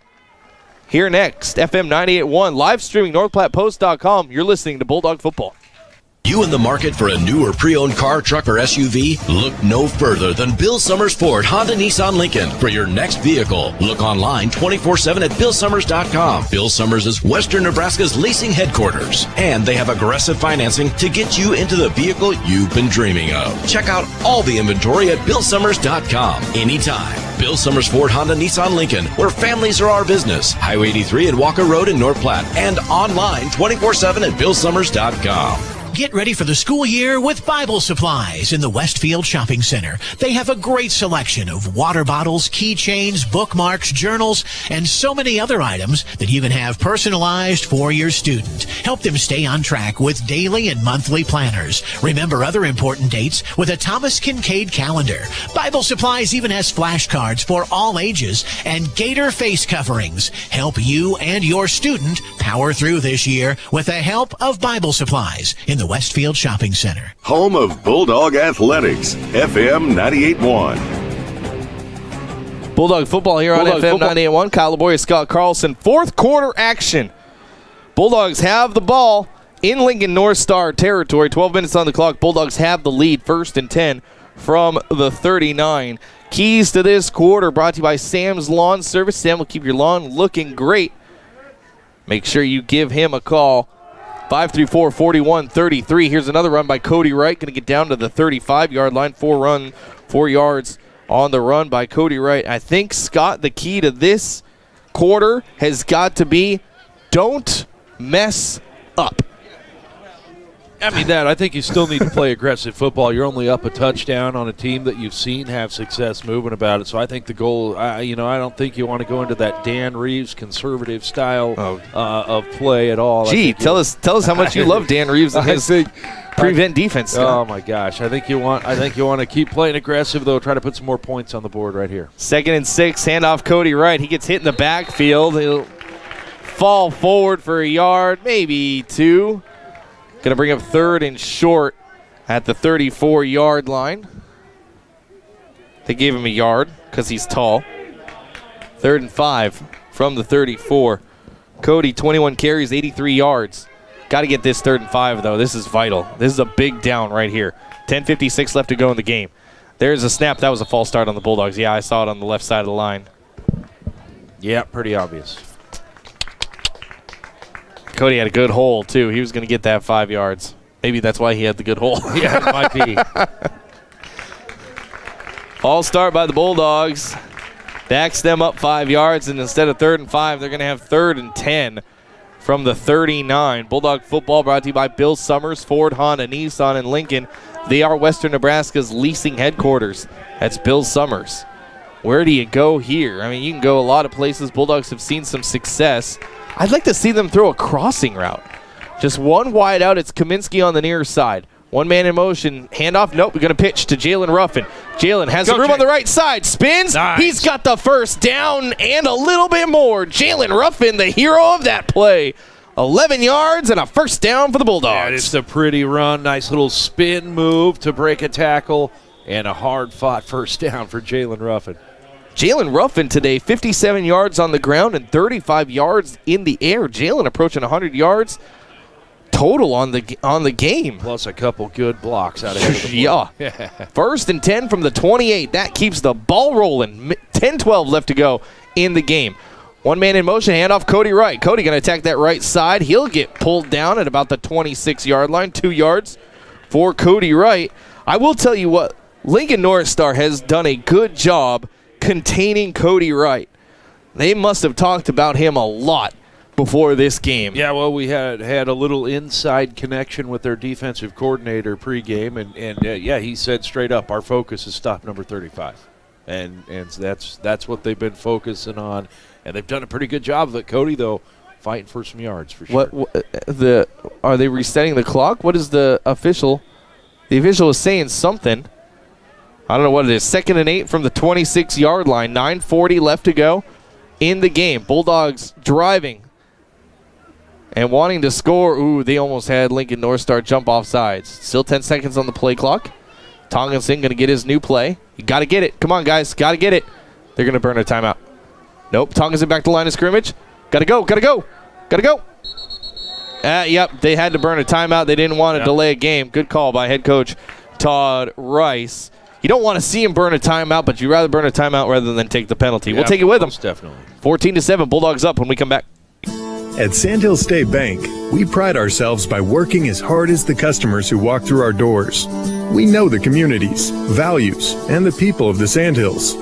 here next. FM 98.1, live streaming NorthPlattePost.com. You're listening to Bulldog Football. You in the market for a new or pre-owned car, truck, or SUV? Look no further than Bill Summers Ford, Honda, Nissan, Lincoln for your next vehicle. Look online 24/7 at BillSummers.com. Bill Summers is Western Nebraska's leasing headquarters, and they have aggressive financing to get you into the vehicle you've been dreaming of. Check out all the inventory at BillSummers.com anytime. Bill Summers Ford, Honda, Nissan, Lincoln, where families are our business. Highway 83 and Walker Road in North Platte, and online 24/7 at BillSummers.com. Get ready for the school year with Bible supplies in the Westfield Shopping Center. They have a great selection of water bottles, keychains, bookmarks, journals, and so many other items that you can have personalized for your student. Help them stay on track with daily and monthly planners. Remember other important dates with a Thomas Kincaid calendar. Bible supplies even has flashcards for all ages and Gator face coverings. Help you and your student power through this year with the help of Bible supplies in the Westfield Shopping Center. Home of Bulldog Athletics, FM 98.1. Bulldog football here on FM 98.1. Kyle Laboria, Scott Carlson. 4th quarter action. Bulldogs have the ball in Lincoln NorthStar territory. 12 minutes on the clock. Bulldogs have the lead. 1st and 10 from the 39. Keys to this quarter brought to you by Sam's Lawn Service. Sam will keep your lawn looking great. Make sure you give him a call. 534-4133. Here's another run by Cody Wright. Going to get down to the 35-yard line. 4 yards on the run by Cody Wright. I think, Scott, the key to this quarter has got to be don't mess up. I mean, I think you still need to play aggressive football. You're only up a touchdown on a team that you've seen have success moving about it. So I think the goal, I don't think you want to go into that Dan Reeves conservative style of play at all. Gee, tell us how much you love Dan Reeves and his prevent defense. Oh my gosh, I think you want to keep playing aggressive though. Try to put some more points on the board right here. 2nd and 6, handoff Cody Wright. He gets hit in the backfield. He'll fall forward for a yard, maybe 2. Going to bring up 3rd and short at the 34-yard line. They gave him a yard because he's tall. 3rd and 5 from the 34. Cody, 21 carries, 83 yards. Got to get this 3rd and 5, though. This is vital. This is a big down right here. 10:56 left to go in the game. There's a snap. That was a false start on the Bulldogs. Yeah, I saw it on the left side of the line. Yeah, pretty obvious. Cody had a good hole, too. He was going to get that 5 yards. Maybe that's why he had the good hole. Yeah, it might be. False start by the Bulldogs. Backs them up 5 yards, and instead of 3rd and 5, they're going to have 3rd and 10 from the 39. Bulldog football brought to you by Bill Summers, Ford, Honda, Nissan, and Lincoln. They are Western Nebraska's leasing headquarters. That's Bill Summers. Where do you go here? I mean, you can go a lot of places. Bulldogs have seen some success. I'd like to see them throw a crossing route. Just one wide out. It's Kaminsky on the near side. One man in motion. Handoff. Nope. We're going to pitch to Jalen Ruffin. Jalen has the room on the right side. Spins. Nice. He's got the first down and a little bit more. Jalen Ruffin, the hero of that play. 11 yards and a first down for the Bulldogs. Yeah, it's a pretty run. Nice little spin move to break a tackle and a hard-fought first down for Jalen Ruffin. Jalen Ruffin today, 57 yards on the ground and 35 yards in the air. Jalen approaching 100 yards total on the game. Plus a couple good blocks out ahead of the yeah. 1st and 10 from the 28. That keeps the ball rolling. 10-12 left to go in the game. One man in motion, handoff Cody Wright. Cody going to attack that right side. He'll get pulled down at about the 26-yard line. 2 yards for Cody Wright. I will tell you what, Lincoln NorthStar has done a good job containing Cody Wright. They must have talked about him a lot before this game. Yeah, well, we had a little inside connection with their defensive coordinator pregame, and he said straight up, our focus is stop number 35. And that's what they've been focusing on, and they've done a pretty good job of it. Cody, though, fighting for some yards for sure. Are they resetting the clock? What is the official? The official is saying something. I don't know what it is. 2nd and 8 from the 26-yard line. 9:40 left to go in the game. Bulldogs driving and wanting to score. Ooh, they almost had Lincoln NorthStar jump off sides. Still 10 seconds on the play clock. Tonginson going to get his new play. You got to get it. Come on, guys. Got to get it. They're going to burn a timeout. Nope. Tonginson back to the line of scrimmage. Got to go. Got to go. Got to go. Yep. They had to burn a timeout. They didn't want to delay a game. Good call by head coach Todd Rice. You don't want to see him burn a timeout, but you'd rather burn a timeout rather than take the penalty. We'll take it with them. Definitely. 14-7, Bulldogs up when we come back. At Sandhill State Bank, we pride ourselves by working as hard as the customers who walk through our doors. We know the communities, values, and the people of the Sandhills.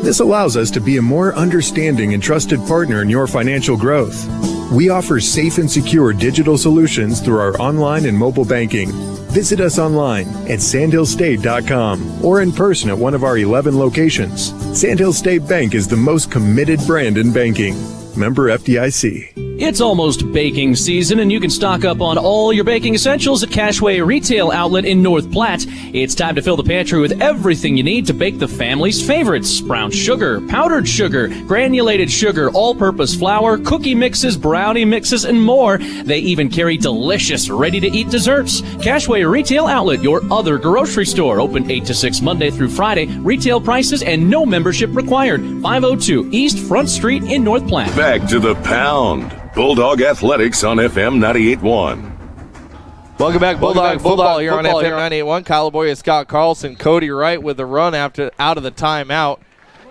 This allows us to be a more understanding and trusted partner in your financial growth. We offer safe and secure digital solutions through our online and mobile banking. Visit us online at sandhillstate.com or in person at one of our 11 locations. Sandhill State Bank is the most committed brand in banking. Member FDIC. It's almost baking season, and you can stock up on all your baking essentials at Cashway Retail Outlet in North Platte. It's time to fill the pantry with everything you need to bake the family's favorites. Brown sugar, powdered sugar, granulated sugar, all-purpose flour, cookie mixes, brownie mixes, and more. They even carry delicious, ready-to-eat desserts. Cashway Retail Outlet, your other grocery store. Open 8 to 6 Monday through Friday. Retail prices and no membership required. 502 East Front Street in North Platte. Back to the pound. Bulldog Athletics on FM 98.1. Welcome back, Bulldog football here on FM 98.1. Kyle Laboria, Scott Carlson, Cody Wright with the run out of the timeout.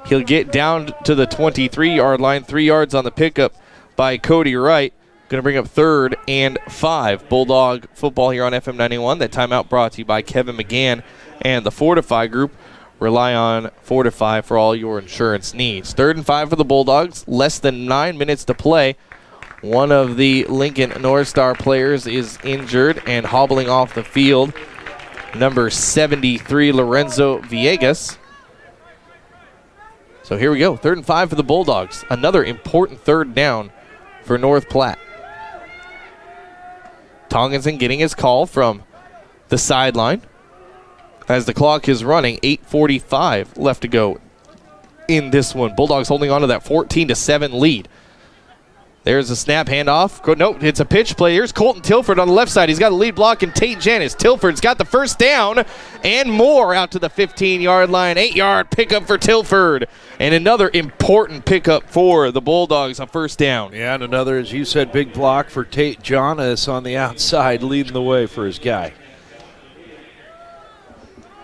He'll get down to the 23-yard line, 3 yards on the pickup by Cody Wright. Going to bring up 3rd and 5. Bulldog football here on FM 91. That timeout brought to you by Kevin McGann and the Fortify Group. Rely on Fortify for all your insurance needs. 3rd and 5 for the Bulldogs. Less than 9 minutes to play. One of the Lincoln NorthStar players is injured and hobbling off the field. Number 73, Lorenzo Villegas. So here we go, 3rd and 5 for the Bulldogs. Another important 3rd down for North Platte. Tonkinson getting his call from the sideline as the clock is running. 8:45 left to go in this one. Bulldogs holding on to that 14-7 lead. There's a snap handoff. No, it's a pitch play. Here's Colton Tilford on the left side. He's got a lead block and Tate Janis. Tilford's got the first down and more out to the 15-yard line. 8-yard pickup for Tilford. And another important pickup for the Bulldogs, a first down. Yeah, and another, as you said, big block for Tate Janis on the outside, leading the way for his guy.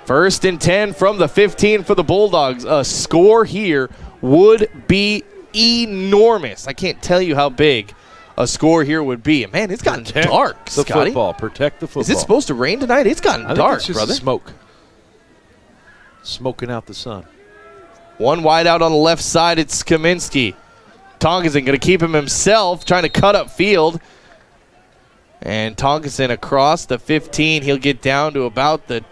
1st and 10 from the 15 for the Bulldogs. A score here would be enormous. I can't tell you how big a score here would be. Man, it's gotten dark, the Scotty. Football. Protect the football. Is it supposed to rain tonight? It's gotten dark, it's just brother. Smoke. Smoking out the sun. One wide out on the left side. It's Kaminsky. Tonkinson going to keep him himself, trying to cut up field. And Tonkinson across the 15. He'll get down to about the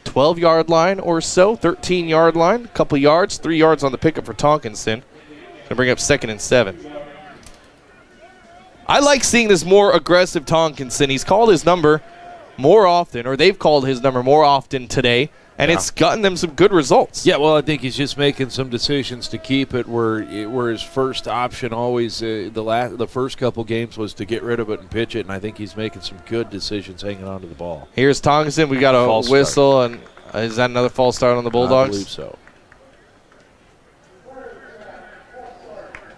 12-yard line or so, 13-yard line, a couple yards, 3 yards on the pickup for Tonkinson. Going to bring up 2nd and 7. I like seeing this more aggressive Tonkinson. He's called his number more often, or they've called his number more often today, and it's gotten them some good results. Yeah, well, I think he's just making some decisions to keep it where his first option always, the first couple games was to get rid of it and pitch it, and I think he's making some good decisions hanging on to the ball. Here's Tonkinson. We got a whistle, and is that another false start on the Bulldogs? I believe so.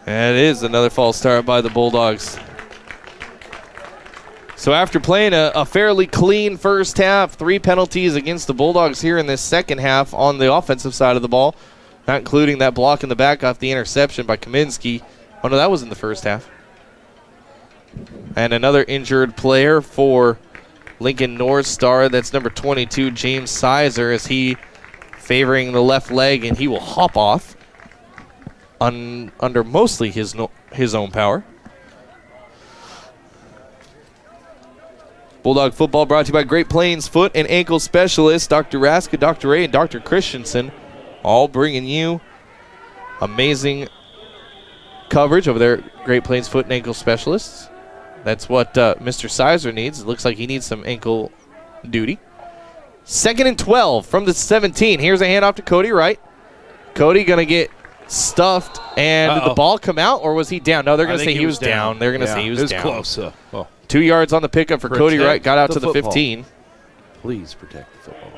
And it is another false start by the Bulldogs. So after playing a fairly clean first half, 3 penalties against the Bulldogs here in this second half on the offensive side of the ball, not including that block in the back off the interception by Kaminsky. Oh, no, that was in the first half. And another injured player for Lincoln NorthStar. That's number 22, James Sizer, as he favoring the left leg, and he will hop off under mostly his own power. Bulldog football brought to you by Great Plains Foot and Ankle Specialists, Dr. Raska, Dr. Ray, and Dr. Christensen, all bringing you amazing coverage over there at Great Plains Foot and Ankle Specialists. That's what Mr. Sizer needs. It looks like he needs some ankle duty. 2nd and 12 from the 17. Here's a handoff to Cody Wright. Cody going to get stuffed, and did the ball come out, or was he down? No, they're going to say he was down. They're going to say he was down. Close. 2 yards on the pickup for Cody Wright. Got out to the 15. Please protect the football.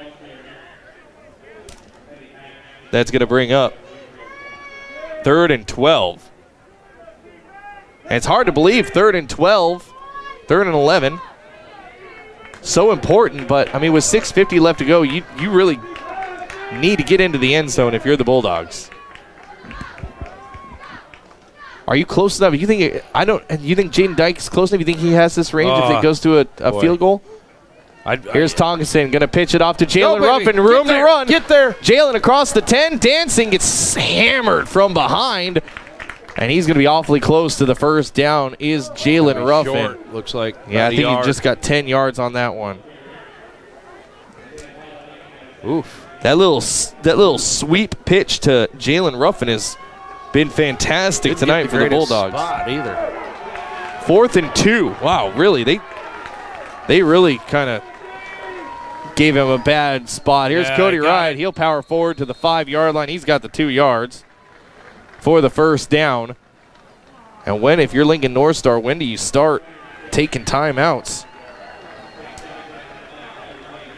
That's going to bring up 3rd and 12. And it's hard to believe 3rd and 12, 3rd and 11. So important, but, I mean, with 6:50 left to go, you really need to get into the end zone if you're the Bulldogs. Are you close enough? You think you think Jaden Dyke is close enough? You think he has this range if it goes to a field goal? Here's Tonkinson going to pitch it off to Jalen Ruffin. Room to run. Get there. Jalen across the 10. Dancing gets hammered from behind. And he's going to be awfully close to the first down is Jalen Ruffin. Short, looks like. Yeah, I think he just got 10 yards on that one. Oof. That little sweep pitch to Jalen Ruffin has been fantastic tonight for the Bulldogs. Spot either. 4th and 2. Wow, really? They really kind of gave him a bad spot. Here's Cody Wright. He'll power forward to the 5-yard line. He's got the 2 yards for the first down. And if you're Lincoln NorthStar, when do you start taking timeouts?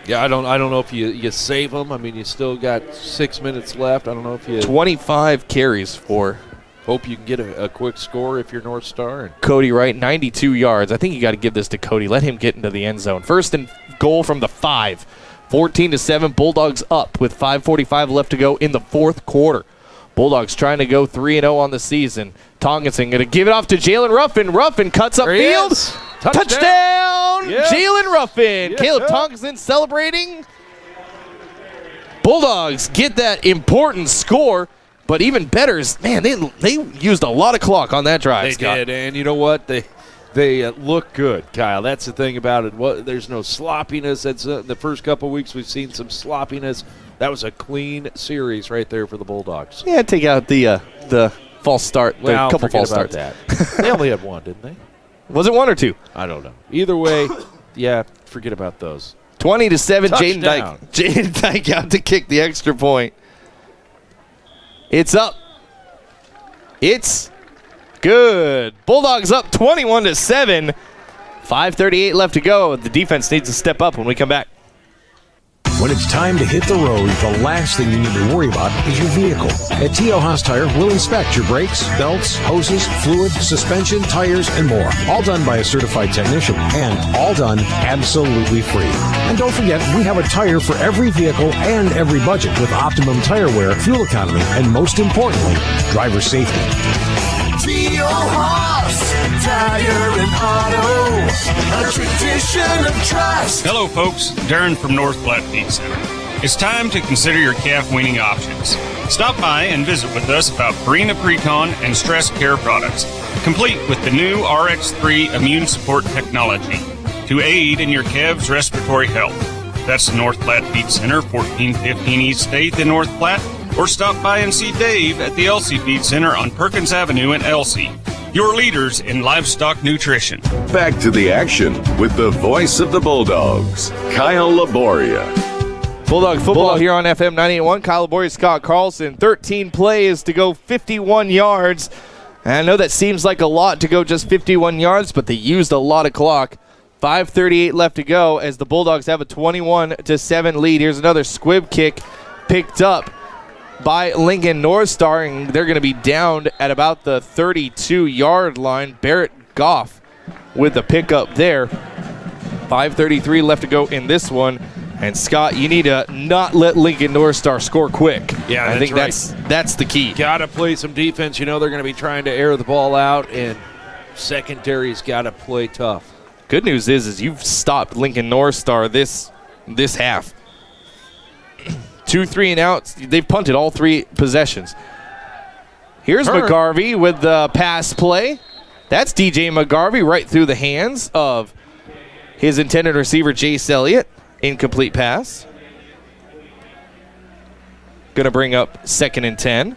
Yeah, I don't know if you save them. I mean, you still got 6 minutes left. I don't know if you 25 carries for. Hope you can get a quick score if you're NorthStar. Cody Wright, 92 yards. I think you got to give this to Cody. Let him get into the end zone. 1st and goal from the 5. 14-7. Bulldogs up with 5:45 left to go in the 4th quarter. Bulldogs trying to go 3-0 on the season. Tonkinson going to give it off to Jalen Ruffin. Ruffin cuts up field. Touchdown! Yeah. Jalen Ruffin. Yeah. Caleb Tonkinson celebrating. Bulldogs get that important score. But even better is, man, they used a lot of clock on that drive. They Scott. did, and you know what? They look good, Kyle. That's the thing about it. There's no sloppiness. That's the first couple weeks we've seen some sloppiness. That was a clean series right there for the Bulldogs. Yeah, take out the false start, Well, the couple false about starts. that. They only had one, didn't they? Was it 1 or 2? I don't know. Either way, yeah, forget about those. 20-7, Touchdown. Jaden Dyke out to kick the extra point. It's up. It's good. Bulldogs up 21-7. 5:38 left to go. The defense needs to step up when we come back. When it's time to hit the road, the last thing you need to worry about is your vehicle. At T.O. Haas Tire, we'll inspect your brakes, belts, hoses, fluid, suspension, tires, and more. All done by a certified technician, and all done absolutely free. And don't forget, we have a tire for every vehicle and every budget with optimum tire wear, fuel economy, and most importantly, driver safety. T.O. Haas, Tire and Auto, a tradition of trust. Hello, folks. Darren from North Platte Feed Center. It's time to consider your calf weaning options. Stop by and visit with us about Purina Precon and Stress Care products, complete with the new RX3 immune support technology to aid in your calves' respiratory health. That's the North Platte Feed Center, 1415 East 8th in North Platte, or stop by and see Dave at the Elsie Feed Center on Perkins Avenue in Elsie. Your leaders in livestock nutrition. Back to the action with the voice of the Bulldogs, Kyle Laboria. Bulldog football here on FM 98.1. Kyle Laboria, Scott Carlson. 13 plays to go 51 yards. And I know that seems like a lot to go just 51 yards, but they used a lot of clock. 5:38 left to go as the Bulldogs have a 21-7 lead. Here's another squib kick picked up by Lincoln NorthStar, and they're going to be down at about the 32-yard line. Barrett Goff with the pickup there. 5:33 left to go in this one. And Scott, you need to not let Lincoln NorthStar score quick. Yeah, I think right. that's the key. Got to play some defense. You know they're going to be trying to air the ball out, and secondary's got to play tough. Good news is you've stopped Lincoln NorthStar this half. 2 3 and outs. They've punted all 3 possessions. Here's McGarvey with the pass play. That's DJ McGarvey right through the hands of his intended receiver, Jace Elliott. Incomplete pass. Going to bring up 2nd and 10.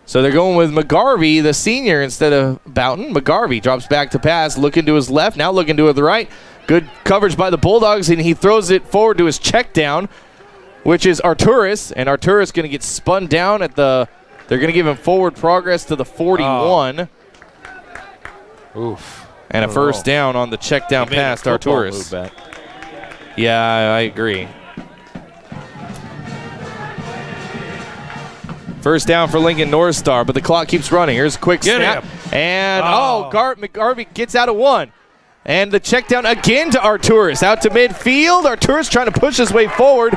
So they're going with McGarvey, the senior, instead of Boughton. McGarvey drops back to pass, looking to his left, now looking to the right. Good coverage by the Bulldogs, and he throws it forward to his check down, which is Arturis. And Arturis going to get spun down at the – they're going to give him forward progress to the 41. Oof. And a first down on the check down pass to Arturis. Yeah, I agree. First down for Lincoln NorthStar, but the clock keeps running. Here's a quick snap. And, McGarvey gets out of 1. And the check down again to Arturis. Out to midfield. Arturis trying to push his way forward.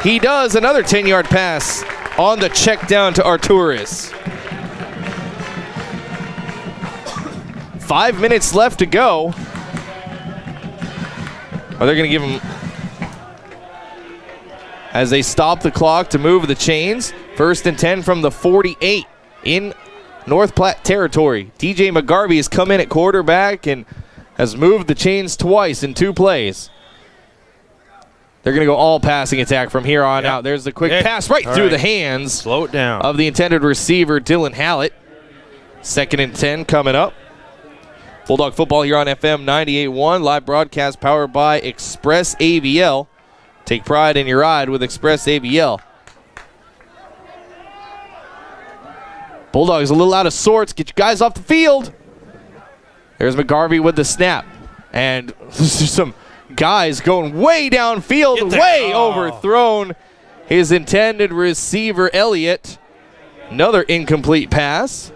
He does. Another 10-yard pass on the check down to Arturis. 5 minutes left to go. Are they going to give him... As they stop the clock to move the chains. 1st and 10 from the 48 in North Platte territory. DJ McGarvey has come in at quarterback and has moved the chains twice in 2 plays. They're going to go all passing attack from here on out. There's the quick pass right through the hands. Slow it down. Of the intended receiver, Dylan Hallett. 2nd and 10 coming up. Bulldog football here on FM 98.1. Live broadcast powered by Express AVL. Take pride in your ride with Express AVL. Bulldogs a little out of sorts. Get you guys off the field. There's McGarvey with the snap. And there's some guys going way downfield, way overthrown his intended receiver, Elliott. Another incomplete pass.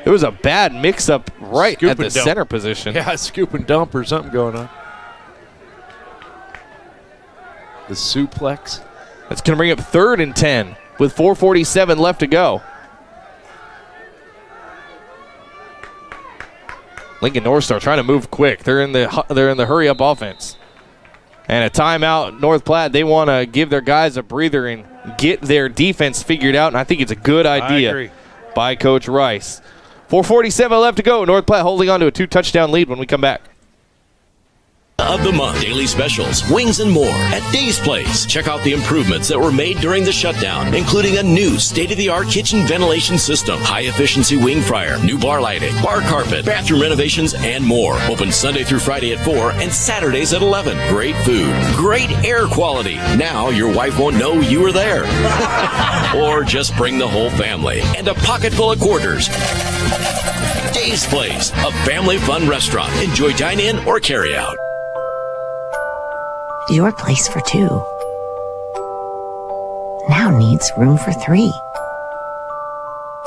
It was a bad mix-up right at the center position. Yeah, scoop and dump or something going on. The suplex. That's going to bring up 3rd and 10 with 4:47 left to go. Lincoln NorthStar trying to move quick. They're in the hurry-up offense. And a timeout, North Platte. They want to give their guys a breather and get their defense figured out, and I think it's a good idea by Coach Rice. 4:47 left to go. North Platte holding on to a 2-touchdown lead when we come back. Of the month, daily specials, wings and more at Dave's Place. Check out the improvements that were made during the shutdown, including a new state-of-the-art kitchen ventilation system, high-efficiency wing fryer, new bar lighting, bar carpet, bathroom renovations, and more. Open Sunday through Friday at 4 and Saturdays at 11. Great food, great air quality. Now your wife won't know you were there. Or just bring the whole family and a pocket full of quarters. Dave's Place, a family fun restaurant. Enjoy dine-in or carry-out. Your place for 2 now needs room for 3.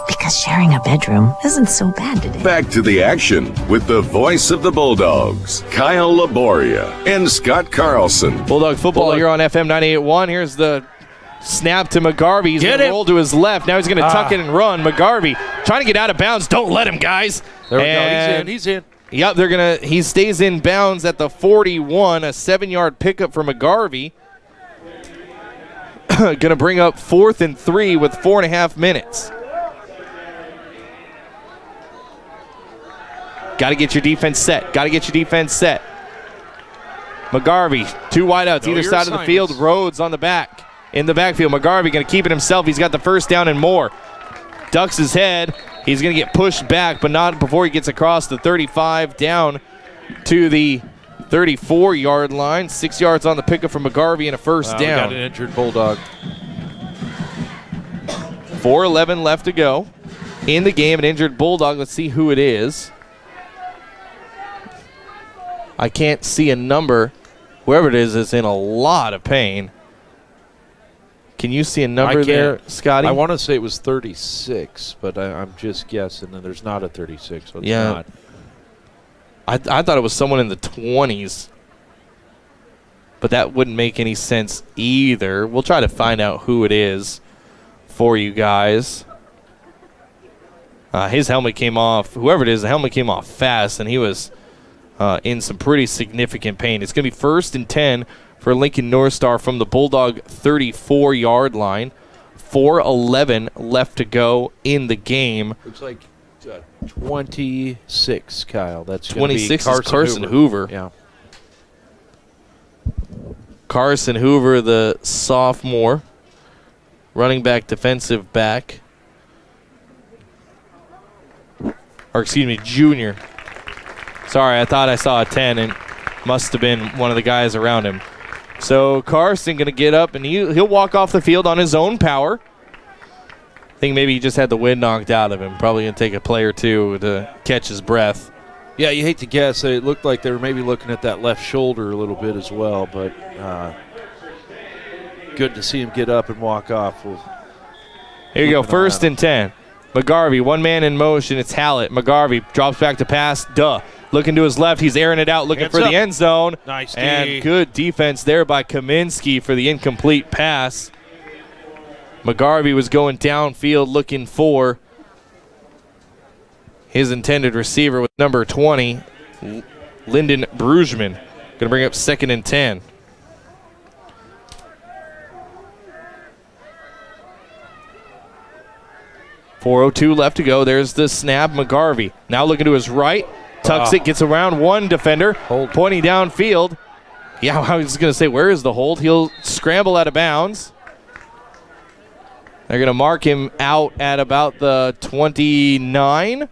Because sharing a bedroom isn't so bad today. Back to the action with the voice of the Bulldogs, Kyle Laboria and Scott Carlson. Bulldog football here on FM 98.1. Here's the snap to McGarvey. He's going to roll to his left. Now he's going to tuck it and run. McGarvey trying to get out of bounds. Don't let him, guys. There we go. He's in. Yep, he stays in bounds at the 41, a 7-yard pickup for McGarvey. Going to bring up 4th and 3 with 4.5 minutes. Got to get your defense set. McGarvey, 2 wideouts either side of the field. Rhodes on the back. In the backfield, McGarvey going to keep it himself. He's got the first down and more. Ducks his head. He's going to get pushed back, but not before he gets across the 35 down to the 34-yard line. 6 yards on the pickup from McGarvey and a first down. We got an injured Bulldog. 4:11 left to go in the game. An injured Bulldog. Let's see who it is. I can't see a number. Whoever it is in a lot of pain. Can you see a number there, Scotty? I want to say it was 36, but I'm just guessing, and there's not a 36, so it's not. I thought it was someone in the 20s, but that wouldn't make any sense either. We'll try to find out who it is for you guys. His helmet came off. Whoever it is, the helmet came off fast, and he was in some pretty significant pain. It's going to be 1st and 10 for Lincoln NorthStar from the Bulldog 34-yard line. 4:11 left to go in the game. Looks like 26, Kyle. That's 26 is Carson Hoover. Yeah. Carson Hoover, the sophomore, running back, defensive back. Or excuse me, junior. Sorry, I thought I saw a 10 and must have been one of the guys around him. So Carson going to get up, and he'll walk off the field on his own power. I think maybe he just had the wind knocked out of him. Probably going to take a play or two to catch his breath. Yeah, you hate to guess. It looked like they were maybe looking at that left shoulder a little bit as well, but good to see him get up and walk off. Here you go, 1st and 10. McGarvey, one man in motion. It's Hallett. McGarvey drops back to pass. Looking to his left. He's airing it out, looking for the end zone. Nice D. And good defense there by Kaminsky for the incomplete pass. McGarvey was going downfield looking for his intended receiver with number 20, Lyndon Bruggeman. Going to bring up 2nd and 10. .402 left to go. There's the snap. McGarvey now looking to his right. Tucks it, gets around one defender, pointing downfield. Yeah, I was going to say, where is the hold? He'll scramble out of bounds. They're going to mark him out at about the 29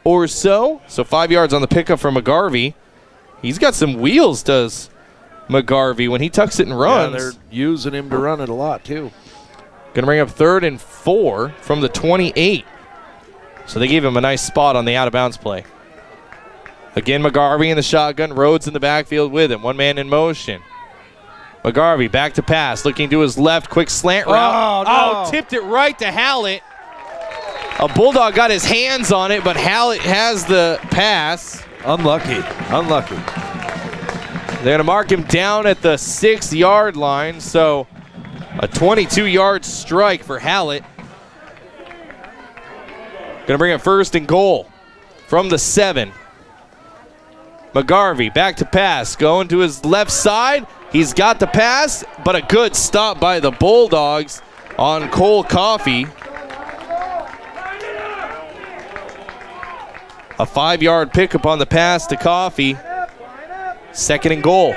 or so. So 5 yards on the pickup for McGarvey. He's got some wheels, does McGarvey, when he tucks it and runs. Yeah, they're using him to run it a lot, too. Going to bring up 3rd and 4 from the 28. So they gave him a nice spot on the out-of-bounds play. Again, McGarvey in the shotgun. Rhodes in the backfield with him. One man in motion. McGarvey back to pass. Looking to his left. Quick slant route. Oh, tipped it right to Hallett. A Bulldog got his hands on it, but Hallett has the pass. Unlucky. They're going to mark him down at the 6-yard line. So a 22-yard strike for Hallett. Going to bring up 1st and goal from the 7. McGarvey back to pass, going to his left side, He's got the pass, but a good stop by the Bulldogs on Cole Coffey. A 5-yard pickup on the pass to Coffey. 2nd and goal.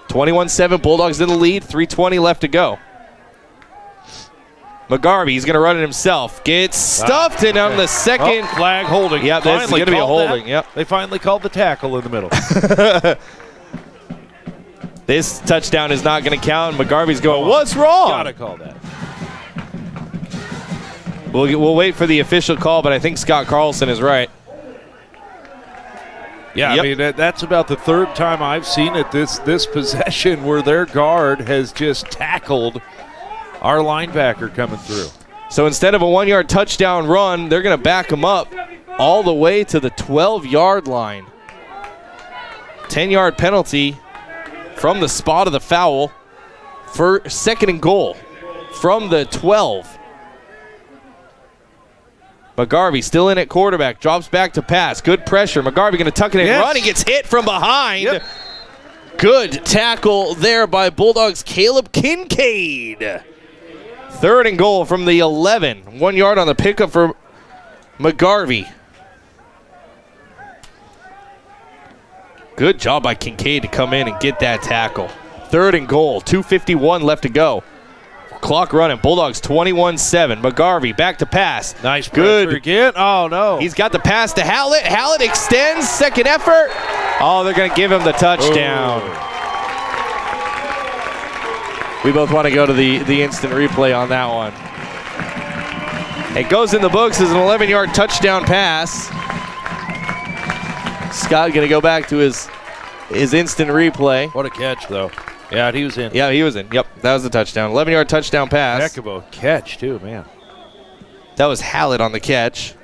21-7, Bulldogs in the lead, 3:20 left to go. McGarvey, he's going to run it himself. Gets stuffed in on the second. Flag holding. Yep, this is going to be a holding. Yep. They finally called the tackle in the middle. This touchdown is not going to count. McGarvey's going, what's wrong? Gotta call that. We'll wait for the official call, but I think Scott Carlson is right. Yeah, I mean, that's about the 3rd time I've seen it this possession where their guard has just tackled our linebacker coming through. So instead of a 1-yard touchdown run, they're going to back him up all the way to the 12-yard line. 10-yard penalty from the spot of the foul for 2nd and goal from the 12. McGarvey still in at quarterback, drops back to pass. Good pressure. McGarvey going to tuck it in and run. He gets hit from behind. Yep. Good tackle there by Bulldogs' Caleb Kincaid. 3rd and goal from the 11. 1 yard on the pickup for McGarvey. Good job by Kincaid to come in and get that tackle. 3rd and goal. 2:51 left to go. Clock running. Bulldogs 21-7. McGarvey back to pass. Nice good pressure again. Oh, no. He's got the pass to Hallett. Hallett extends. 2nd effort. Oh, they're going to give him the touchdown. We both want to go to the instant replay on that one. It goes in the books as an 11-yard touchdown pass. Scott going to go back to his instant replay. What a catch, though. Yeah, he was in. Yeah, he was in. Yep, that was the touchdown. 11-yard touchdown pass. Heck of a catch, too, man. That was Hallett on the catch.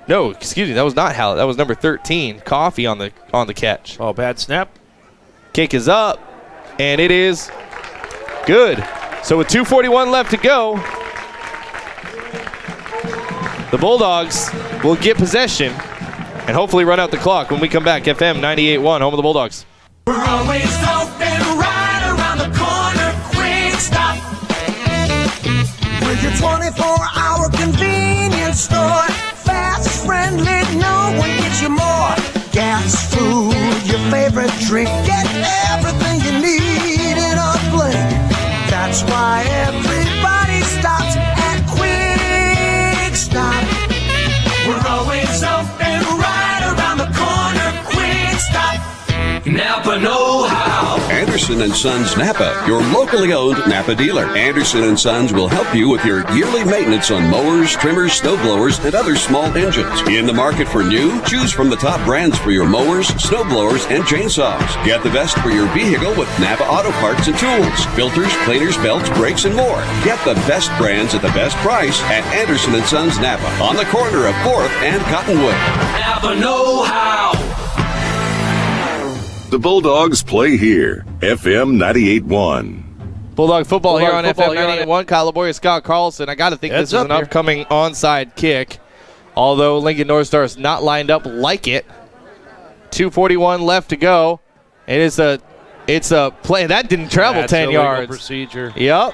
No, excuse me, that was not Hallett. That was number 13, Coffey on the catch. Oh, bad snap. Kick is up, and it is good. So with 2:41 left to go, the Bulldogs will get possession and hopefully run out the clock when we come back. FM 98.1, home of the Bulldogs. We're always open right around the corner. Quick stop. With your 24-hour convenience store. Fast, friendly, no one gets you more. Gas, food, your favorite drink. Get everything you need in a blink. That's why everybody stops at Quick Stop. We're always open right around the corner. Quick Stop. Napa know-how. Anderson & Sons Napa, your locally owned Napa dealer. Anderson & Sons will help you with your yearly maintenance on mowers, trimmers, snow blowers, and other small engines. In the market for new? Choose from the top brands for your mowers, snow blowers, and chainsaws. Get the best for your vehicle with Napa Auto Parts and Tools, filters, cleaners, belts, brakes, and more. Get the best brands at the best price at Anderson & Sons Napa on the corner of 4th and Cottonwood. Napa know-how. The Bulldogs play here. FM 98.1. Bulldog football here on FM 98.1. Kyle LaBoyer, Scott Carlson. I got to think this is an upcoming onside kick. Although Lincoln NorthStar is not lined up like it. 2:41 left to go. It's a play. That didn't travel 10 yards. Procedure. Yep.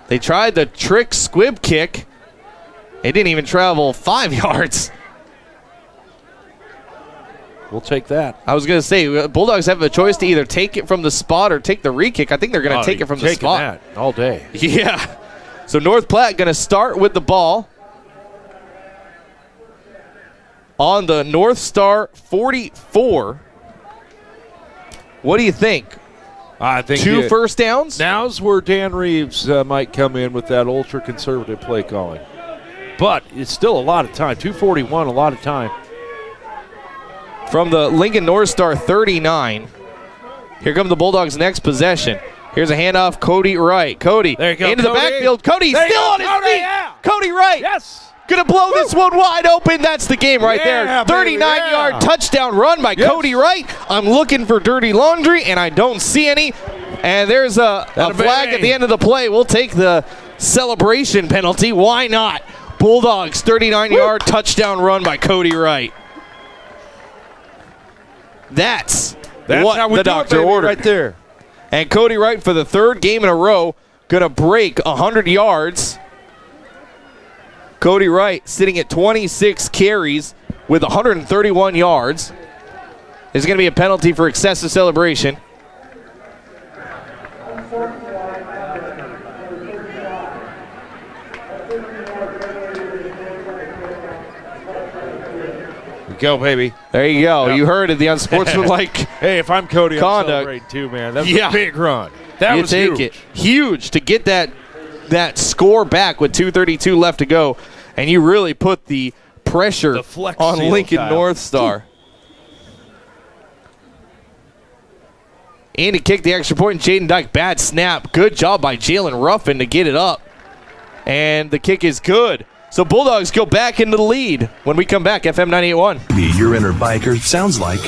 They tried the trick squib kick. It didn't even travel 5 yards. We'll take that. I was going to say, Bulldogs have a choice to either take it from the spot or take the re-kick. I think they're going to take it from the spot. That all day. Yeah. So North Platte going to start with the ball on the NorthStar 44. What do you think? I think two first downs? Now's where Dan Reeves might come in with that ultra-conservative play calling. But it's still a lot of time. 2:41, a lot of time. From the Lincoln NorthStar 39. Here come the Bulldogs' next possession. Here's a handoff, Cody Wright. Cody there you go, into Cody. The backfield. Cody still on his feet. Yeah. Cody Wright. Yes. Gonna blow this one wide open. That's the game right there. 39-yard touchdown run by Cody Wright. I'm looking for dirty laundry, and I don't see any. And there's a flag at the end of the play. We'll take the celebration penalty. Why not? Bulldogs 39-yard touchdown run by Cody Wright. That's what how we the do doctor it, baby, ordered. right there. And Cody Wright, for the third game in a row, going to break 100 yards. Cody Wright sitting at 26 carries with 131 yards. There's going to be a penalty for excessive celebration. Go, baby. There you go. Yep. You heard it, the unsportsmanlike Hey, if I'm Cody, conduct. I'm celebrating too, man. That was a big run. That you was take huge. it. Huge to get that score back with 2:32 left to go, and you really put the pressure flex on seal, Lincoln Kyle. NorthStar. And to kick the extra point, Jaden Dyke, bad snap. Good job by Jalen Ruffin to get it up. And the kick is good. So Bulldogs go back into the lead when we come back. FM 98.1. Your inner biker sounds like.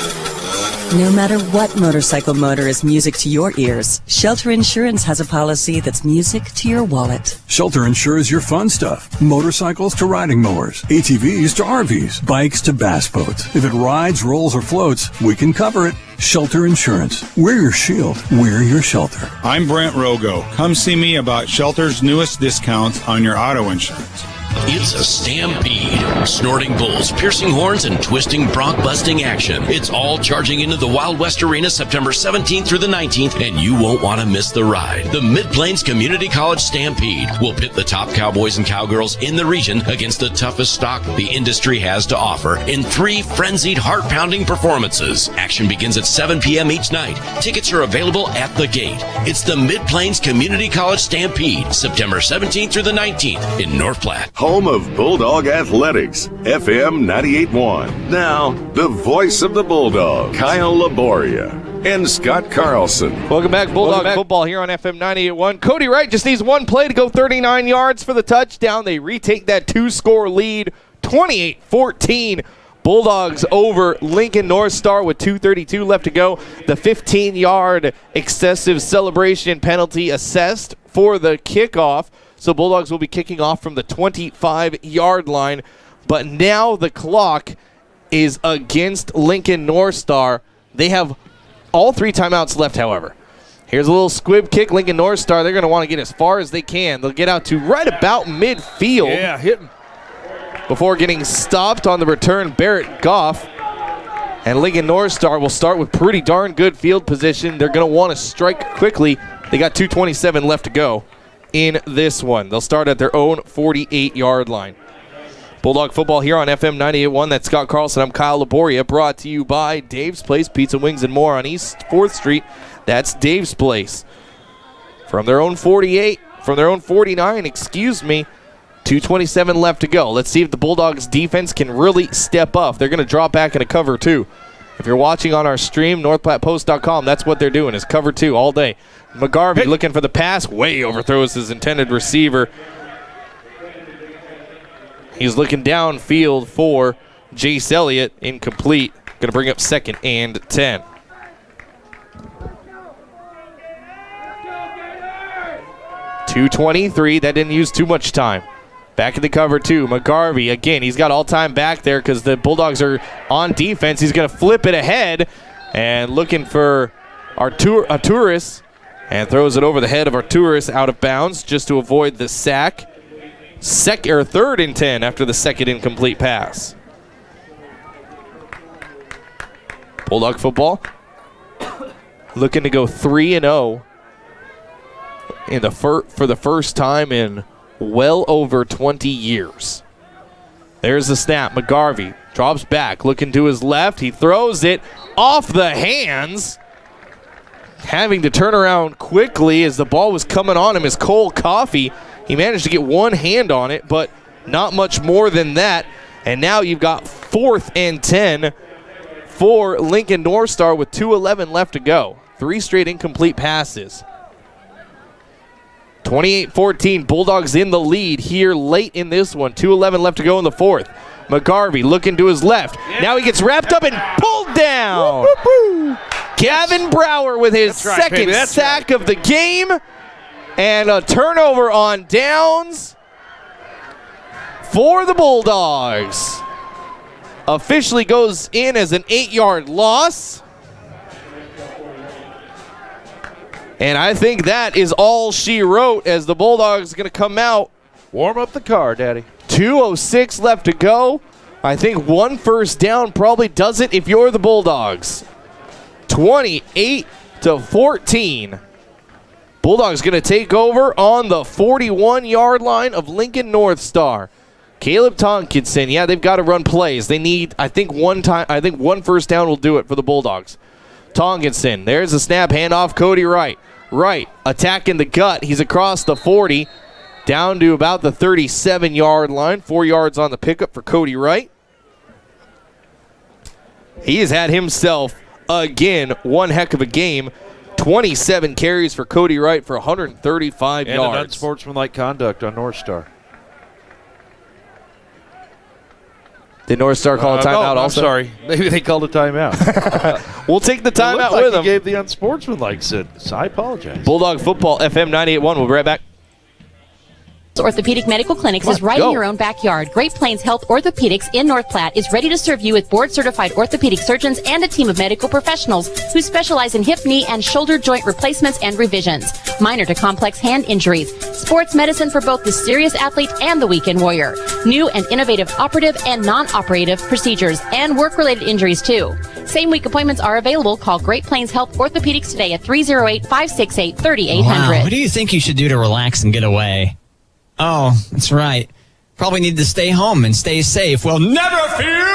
No matter what motorcycle motor is music to your ears, Shelter Insurance has a policy that's music to your wallet. Shelter insures your fun stuff. Motorcycles to riding mowers, ATVs to RVs, bikes to bass boats. If it rides, rolls, or floats, we can cover it. Shelter Insurance. We're your shield. We're your shelter. I'm Brent Rogo. Come see me about Shelter's newest discounts on your auto insurance. It's a stampede. Snorting bulls, piercing horns, and twisting bronc-busting action. It's all charging into the Wild West Arena September 17th through the 19th, and you won't want to miss the ride. The Mid-Plains Community College Stampede will pit the top cowboys and cowgirls in the region against the toughest stock the industry has to offer in 3 frenzied, heart-pounding performances. Action begins at 7 p.m. each night. Tickets are available at the gate. It's the Mid-Plains Community College Stampede, September 17th through the 19th in North Platte. Home of Bulldog Athletics, FM 98.1. Now, the voice of the Bulldog, Kyle Laboria and Scott Carlson. Welcome back, Bulldog football here on FM 98.1. Cody Wright just needs one play to go 39 yards for the touchdown. They retake that 2-score lead, 28-14. Bulldogs over Lincoln NorthStar with 2:32 left to go. The 15-yard excessive celebration penalty assessed for the kickoff. So Bulldogs will be kicking off from the 25-yard line. But now the clock is against Lincoln NorthStar. They have all 3 timeouts left, however. Here's a little squib kick. Lincoln NorthStar, they're going to want to get as far as they can. They'll get out to right about midfield. Yeah, hitting. Before getting stopped on the return, Barrett Goff. And Lincoln NorthStar will start with pretty darn good field position. They're going to want to strike quickly. They got 2:27 left to go in this one. They'll start at their own 48-yard line. Bulldog football here on FM 98.1. That's Scott Carlson. I'm Kyle Laboria, brought to you by Dave's Place Pizza, Wings, and more on East 4th Street. That's Dave's Place. From their own 49, 2:27 left to go. Let's see if the Bulldogs defense can really step up. They're going to drop back in a cover 2. If you're watching on our stream, NorthPlattePost.com, that's what they're doing, is cover 2 all day. McGarvey looking for the pass, way overthrows his intended receiver. He's looking downfield for Jace Elliott, incomplete. Going to bring up 2nd and 10. .223, that didn't use too much time. Back in the cover 2, McGarvey, again, he's got all time back there because the Bulldogs are on defense. He's going to flip it ahead and looking for Arturis, and throws it over the head of Arturis out of bounds just to avoid the sack. 3rd and 10 after the 2nd incomplete pass. Bulldog football looking to go 3-0 for the first time in well over 20 years. There's the snap. McGarvey drops back, looking to his left. He throws it off the hands. Having to turn around quickly as the ball was coming on him is Cole Coffey. He managed to get one hand on it, but not much more than that. And now you've got 4th and 10 for Lincoln NorthStar with 2:11 left to go. 3 straight incomplete passes. 28-14, Bulldogs in the lead here late in this one. 2:11 left to go in the 4th. McGarvey looking to his left. Yeah. Now he gets wrapped up and pulled down. Gavin Brower with his second sack of the game. And a turnover on downs for the Bulldogs. Officially goes in as an 8-yard loss. And I think that is all she wrote as the Bulldogs going to come out. Warm up the car, Daddy. 2:06 left to go. I think one first down probably does it if you're the Bulldogs. 28-14. Bulldogs going to take over on the 41-yard line of Lincoln NorthStar. Caleb Tonkinson, yeah, they've got to run plays. They need, I think one first down will do it for the Bulldogs. Tonkinson, there's a snap, handoff, Cody Wright. Wright attacking the gut. He's across the 40, down to about the 37-yard line. 4 yards on the pickup for Cody Wright. He has had himself, again, one heck of a game. 27 carries for Cody Wright for 135 yards. And an unsportsmanlike conduct on NorthStar. Did NorthStar call a timeout also? I'm sorry. Maybe they called a timeout. We'll take the timeout with them. He gave the unsportsmanlike sentence. I apologize. Bulldog Football, FM 98.1. We'll be right back. Orthopedic Medical Clinics is right in your own backyard. Great Plains Health Orthopedics in North Platte is ready to serve you with board-certified orthopedic surgeons and a team of medical professionals who specialize in hip, knee, and shoulder joint replacements and revisions, minor to complex hand injuries, sports medicine for both the serious athlete and the weekend warrior, new and innovative operative and non-operative procedures, and work-related injuries too. Same-week appointments are available. Call Great Plains Health Orthopedics today at 308-568-3800. Wow, what do you think you should do to relax and get away? Oh, that's right. Probably need to stay home and stay safe. Well, never fear!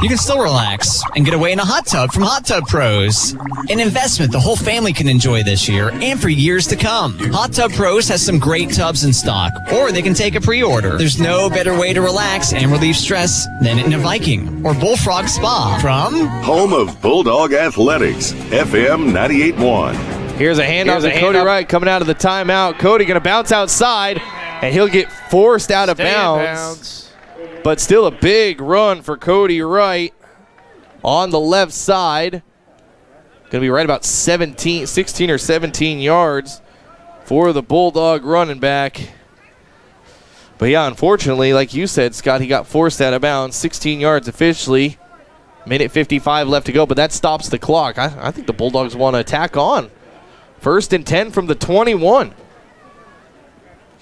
You can still relax and get away in a hot tub from Hot Tub Pros. An investment the whole family can enjoy this year and for years to come. Hot Tub Pros has some great tubs in stock, or they can take a pre-order. There's no better way to relax and relieve stress than in a Viking or Bullfrog Spa from home of Bulldog Athletics, FM 98.1. Here's a handoff to Cody Wright coming out of the timeout. Cody going to bounce outside, and he'll get forced out of bounds. But still a big run for Cody Wright on the left side. Going to be right about 16 or 17 yards for the Bulldog running back. But yeah, unfortunately, like you said, Scott, he got forced out of bounds. 16 yards officially. Minute 55 left to go, but that stops the clock. I think the Bulldogs want to attack on. 1st and 10 from the 21.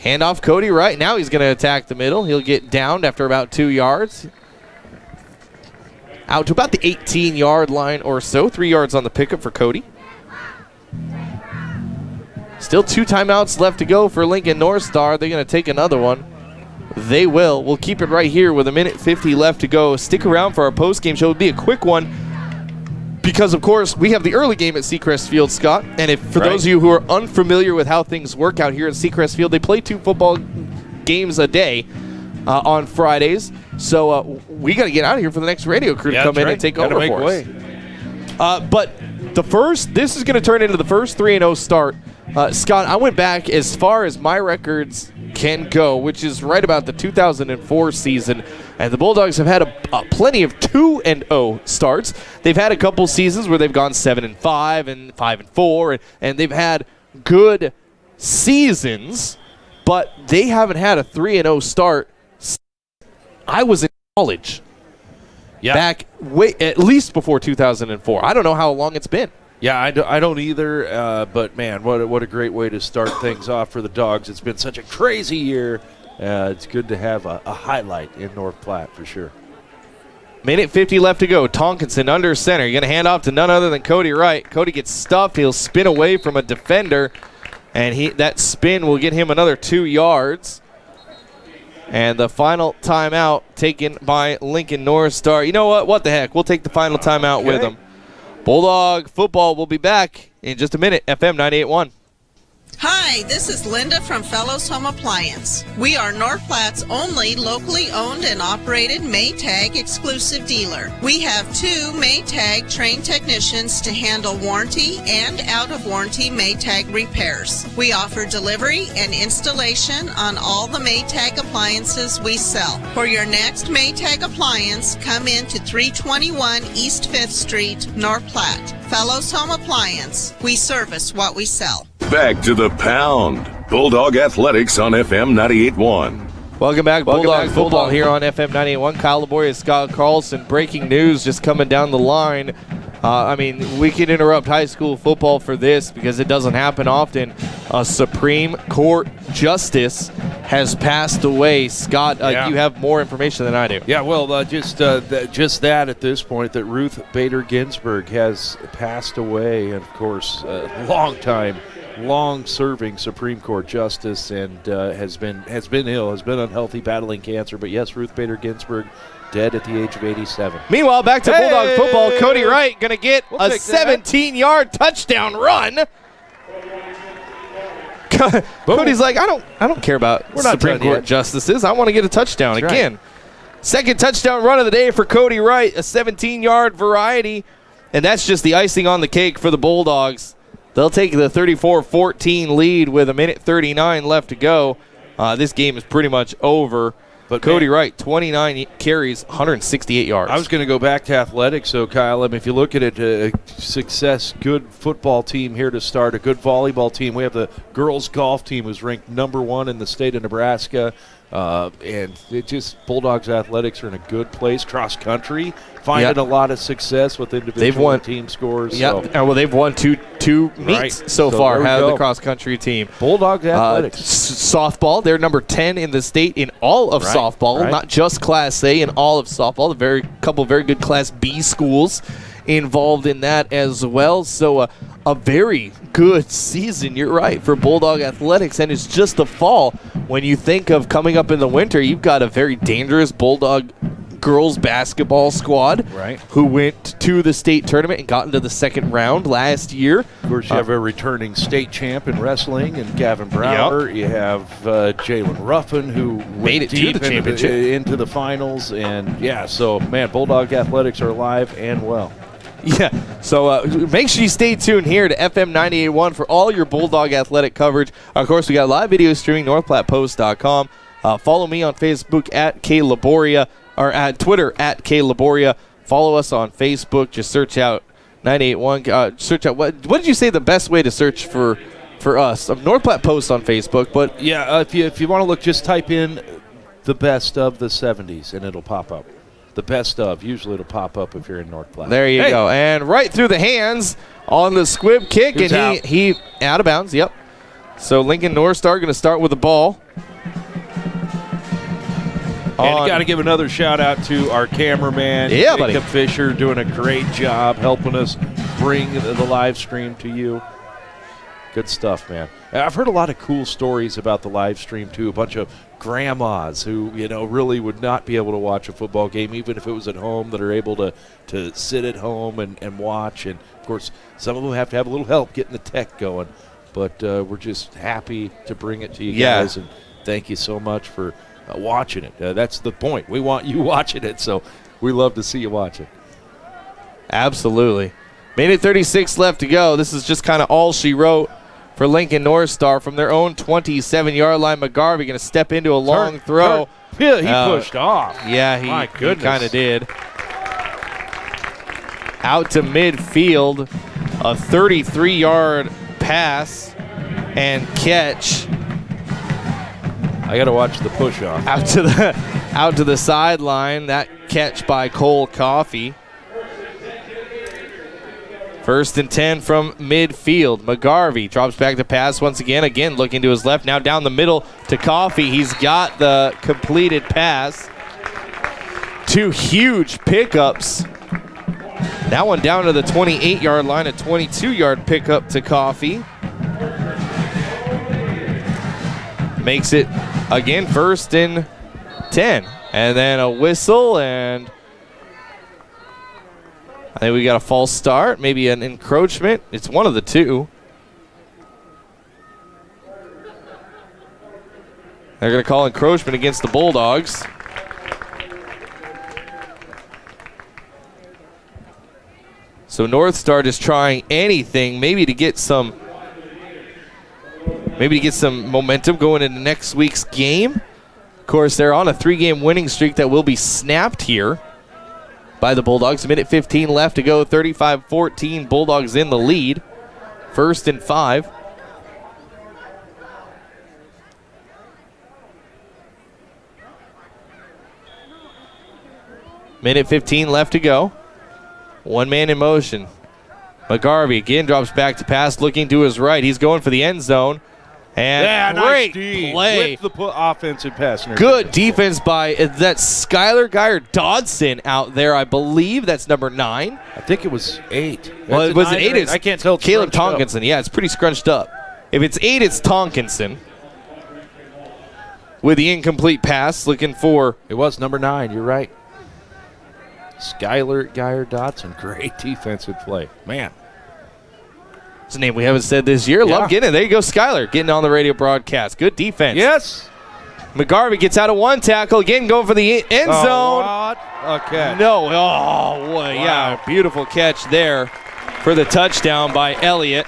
Handoff Cody Wright. Now he's going to attack the middle. He'll get downed after about 2 yards. Out to about the 18-yard line or so. 3 yards on the pickup for Cody. Still 2 timeouts left to go for Lincoln NorthStar. They're going to take another one. They will. We'll keep it right here with a minute 50 left to go. Stick around for our postgame show. It'll be a quick one. Because, of course, we have the early game at Seacrest Field, Scott. And for those of you who are unfamiliar with how things work out here at Seacrest Field, they play 2 football games a day on Fridays. So we got to get out of here for the next radio crew to come in and take over for us. But this is going to turn into the first 3-0 start. Scott, I went back as far as my records can go, which is right about the 2004 season. And the Bulldogs have had plenty of 2-0 starts. They've had a couple seasons where they've gone 7-5 and 5-4, and they've had good seasons, but they haven't had a 3-0 start. I was in college back at least before 2004. I don't know how long it's been. Yeah, I don't either, but man, what a great way to start things off for the Dogs. It's been such a crazy year. It's good to have a highlight in North Platte for sure. Minute 50 left to go. Tonkinson under center. You're going to hand off to none other than Cody Wright. Cody gets stuffed. He'll spin away from a defender, and that spin will get him another 2 yards. And the final timeout taken by Lincoln NorthStar. You know what? What the heck? We'll take the final timeout with them. Bulldog football will be back in just a minute. FM 98.1. Hi, this is Linda from Fellows Home Appliance. We are North Platte's only locally owned and operated Maytag exclusive dealer. We have 2 Maytag trained technicians to handle warranty and out-of-warranty Maytag repairs. We offer delivery and installation on all the Maytag appliances we sell. For your next Maytag appliance, come in to 321 East 5th Street, North Platte. Fellows Home Appliance. We service what we sell. Back to the pound. Bulldog Athletics on FM 98.1. Welcome back, Bulldog football here on FM 98.1. Kyle Laboria, Scott Carlson. Breaking news just coming down the line. I mean, we can interrupt high school football for this because it doesn't happen often. A Supreme Court justice has passed away. Scott, you have more information than I do. Yeah, well, just that at this point, that Ruth Bader Ginsburg has passed away, and of course, long-serving Supreme Court justice, and has been ill, has been unhealthy, battling cancer. But yes, Ruth Bader Ginsburg, dead at the age of 87. Meanwhile, back to Bulldog football. Cody Wright going to get a 17-yard touchdown run. Cody's like, I don't care about Supreme Court justices. I want to get a touchdown again. Right. Second touchdown run of the day for Cody Wright, a 17-yard variety, and that's just the icing on the cake for the Bulldogs. They'll take the 34-14 lead with 1:39 left to go. This game is pretty much over. But Cody Wright, 29 carries, 168 yards. I was going to go back to athletics, so Kyle, I mean, if you look at it, good football team here to start, a good volleyball team. We have the girls golf team who's ranked #1 in the state of Nebraska. And it just, Bulldogs athletics are in a good place. Cross country, finding a lot of success with individual team scores. Yeah, so. Well, they've won two meets so far, the cross country team. Bulldogs athletics. Softball, they're number 10 in the state in all of softball, not just Class A, in all of softball. Couple very good Class B schools involved in that as well. So a very good season, you're right, for Bulldog athletics, and it's just the fall. When you think of coming up in the winter, you've got a very dangerous Bulldog girls basketball squad who went to the state tournament and got into the second round last year. Of course, you have a returning state champ in wrestling and Gavin Brower. Yep. You have Jalen Ruffin, who made it to the championship, into the finals. And, so, man, Bulldog athletics are alive and well. Yeah, so make sure you stay tuned here to FM 98.1 for all your Bulldog athletic coverage. Of course, we got live video streaming, NorthPlattePost.com. Follow me on Facebook at K Laboria, or at Twitter at K Laboria. Follow us on Facebook. Just search out 98.1. Search out what did you say the best way to search for us? North Platte Post on Facebook. But yeah, if you want to look, just type in the best of the 70s and it'll pop up. The best of. Usually it'll pop up if you're in North Platte. There you go. And right through the hands on the squib kick. And he out of bounds. Yep. So Lincoln NorthStar going to start with the ball. And got to give another shout out to our cameraman, Jacob Fisher, doing a great job helping us bring the live stream to you. Good stuff, man. I've heard a lot of cool stories about the live stream, too. A bunch of grandmas who, really would not be able to watch a football game, even if it was at home, that are able to sit at home and watch. And, of course, some of them have to have a little help getting the tech going. But we're just happy to bring it to you guys. And thank you so much for watching it. That's the point. We want you watching it, so we love to see you watch it. Absolutely. Minute 36 left to go. This is just kind of all she wrote for Lincoln NorthStar from their own 27-yard line. McGarvey going to step into a long throw. Yeah, he pushed off. Yeah, he kind of did. Out to midfield, a 33-yard pass and catch. I got to watch the push off. Out to the sideline. That catch by Cole Coffey. 1st and 10 from midfield. McGarvey drops back to pass once again. Again, looking to his left. Now down the middle to Coffey. He's got the completed pass. 2 huge pickups. That one down to the 28-yard line. A 22-yard pickup to Coffey. Makes it, again, 1st and 10. And then a whistle, and I think we got a false start, maybe an encroachment. It's one of the two. They're going to call encroachment against the Bulldogs. So NorthStar just trying anything, maybe to get some momentum going into next week's game. Of course, they're on a 3-game winning streak that will be snapped here by the Bulldogs. Minute 15 left to go. 35-14. Bulldogs in the lead. 1st and 5. Minute 15 left to go. One man in motion. McGarvey again drops back to pass, looking to his right. He's going for the end zone. And great play. With the offensive pass. Good defense by that Skylar Geyer Dodson out there, I believe. That's number 9. I think it was 8. Well, it was 8. I can't tell. Caleb Tonkinson. Yeah, it's pretty scrunched up. If it's 8, it's Tonkinson. With the incomplete pass, looking for. It was number 9. You're right. Skylar Geyer Dodson. Great defensive play. Man. It's a name we haven't said this year. Love getting it. There you go, Skylar, getting on the radio broadcast. Good defense. Yes. McGarvey gets out of one tackle. Again, going for the end zone. What a catch. No. Oh, boy. Wow. Yeah, beautiful catch there for the touchdown by Elliott.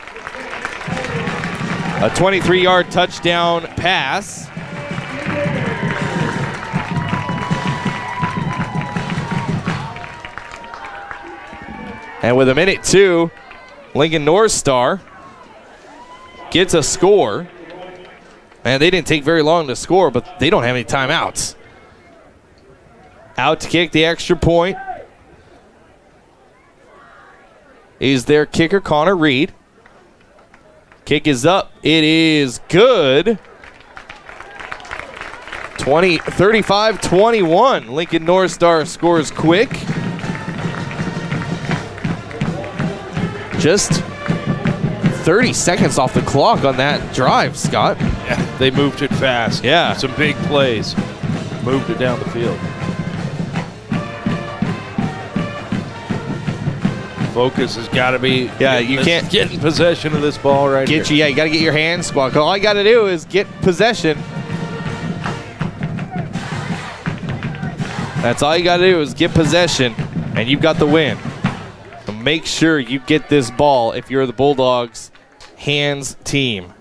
A 23-yard touchdown pass. And with 1:02, Lincoln NorthStar gets a score. Man, they didn't take very long to score, but they don't have any timeouts. Out to kick the extra point is their kicker, Connor Reed. Kick is up. It is good. 35-21. Lincoln NorthStar scores quick. Just 30 seconds off the clock on that drive, Scott. Yeah, they moved it fast. Yeah. Some big plays. Moved it down the field. Focus has got to be. Yeah, you can't get in possession of this ball right here. Yeah, you got to get your hands squawk. All you got to do is get possession. That's all you got to do is get possession, and you've got the win. So make sure you get this ball if you're the Bulldogs hands team.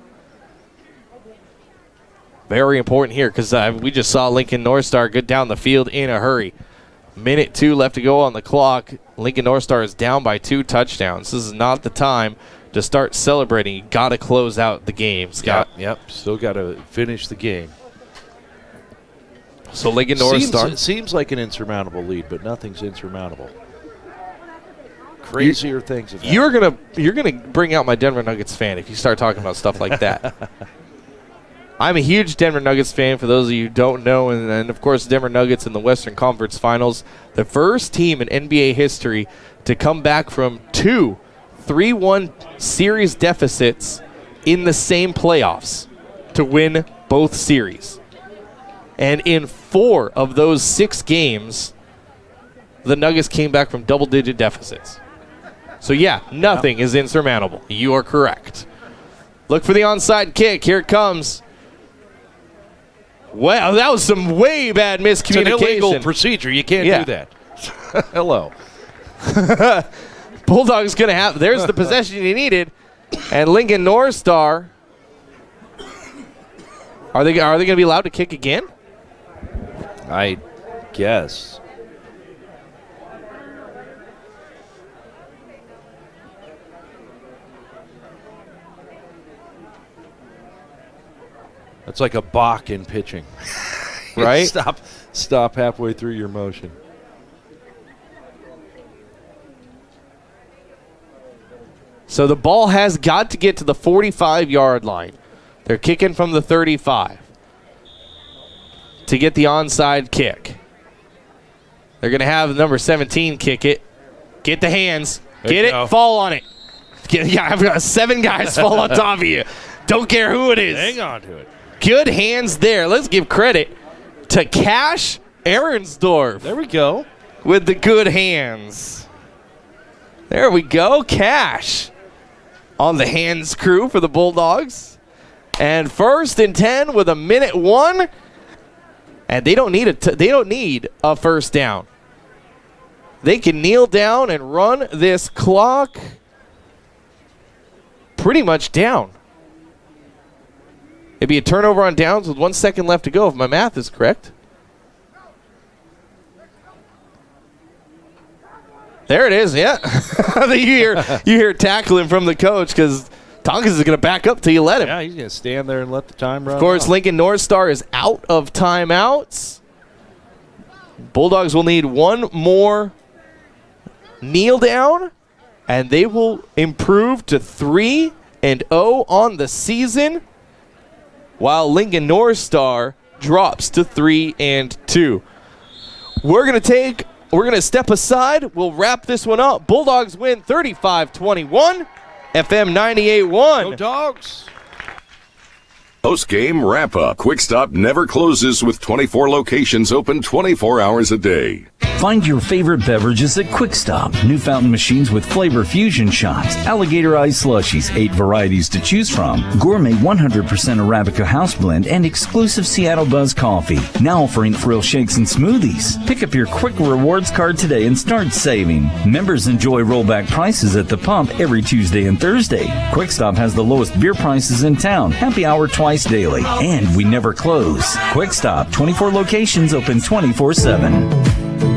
Very important here because we just saw Lincoln NorthStar go down the field in a hurry. 1:02 left to go on the clock. Lincoln NorthStar is down by 2 touchdowns. This is not the time to start celebrating. You got to close out the game, Scott. Yep. Still got to finish the game. So Lincoln NorthStar seems like an insurmountable lead, but nothing's insurmountable. Crazier things have happened. You're gonna bring out my Denver Nuggets fan if you start talking about stuff like that. I'm a huge Denver Nuggets fan, for those of you who don't know, and of course Denver Nuggets in the Western Conference Finals, the first team in NBA history to come back from 2 3-1 series deficits in the same playoffs to win both series. And in 4 of those 6 games, the Nuggets came back from double-digit deficits. So, yeah, nothing is insurmountable. You are correct. Look for the onside kick. Here it comes. Wow, that was some way bad miscommunication. It's an illegal procedure. You can't do that. Hello. Bulldog's going to have, there's the possession he needed. And Lincoln NorthStar, are they going to be allowed to kick again? I guess. It's like a balk in pitching. Right? Stop halfway through your motion. So the ball has got to get to the 45-yard line. They're kicking from the 35 to get the onside kick. They're going to have number 17 kick it. Get the hands. Get it. Fall on it. I've got 7 guys fall on top of you. Don't care who it is. Hang on to it. Good hands there. Let's give credit to Cash Ahrensdorf. There we go. With the good hands. There we go. Cash on the hands crew for the Bulldogs. And 1st and 10 with 1:01. And they don't need a first down. They can kneel down and run this clock pretty much down. It'd be a turnover on downs with 1 second left to go, if my math is correct. There it is, yeah. you hear tackling from the coach because Tonkins is going to back up till you let him. Yeah, he's going to stand there and let the time run. Of course, Lincoln NorthStar is out of timeouts. Bulldogs will need one more kneel down, and they will improve to 3-0 on the season, while Lincoln NorthStar drops to 3-2. We're gonna step aside. We'll wrap this one up. Bulldogs win 35-21. FM 98.1. Go Dogs. Postgame wrap-up. Quick Stop never closes with 24 locations open 24 hours a day. Find your favorite beverages at Quick Stop. New fountain machines with flavor fusion shots, alligator ice slushies, 8 varieties to choose from, gourmet 100% Arabica house blend, and exclusive Seattle Buzz coffee. Now offering thrill shakes and smoothies. Pick up your Quick Rewards card today and start saving. Members enjoy rollback prices at the pump every Tuesday and Thursday. Quick Stop has the lowest beer prices in town. Happy hour twice daily. And we never close. Quick Stop, 24 locations open 24/7.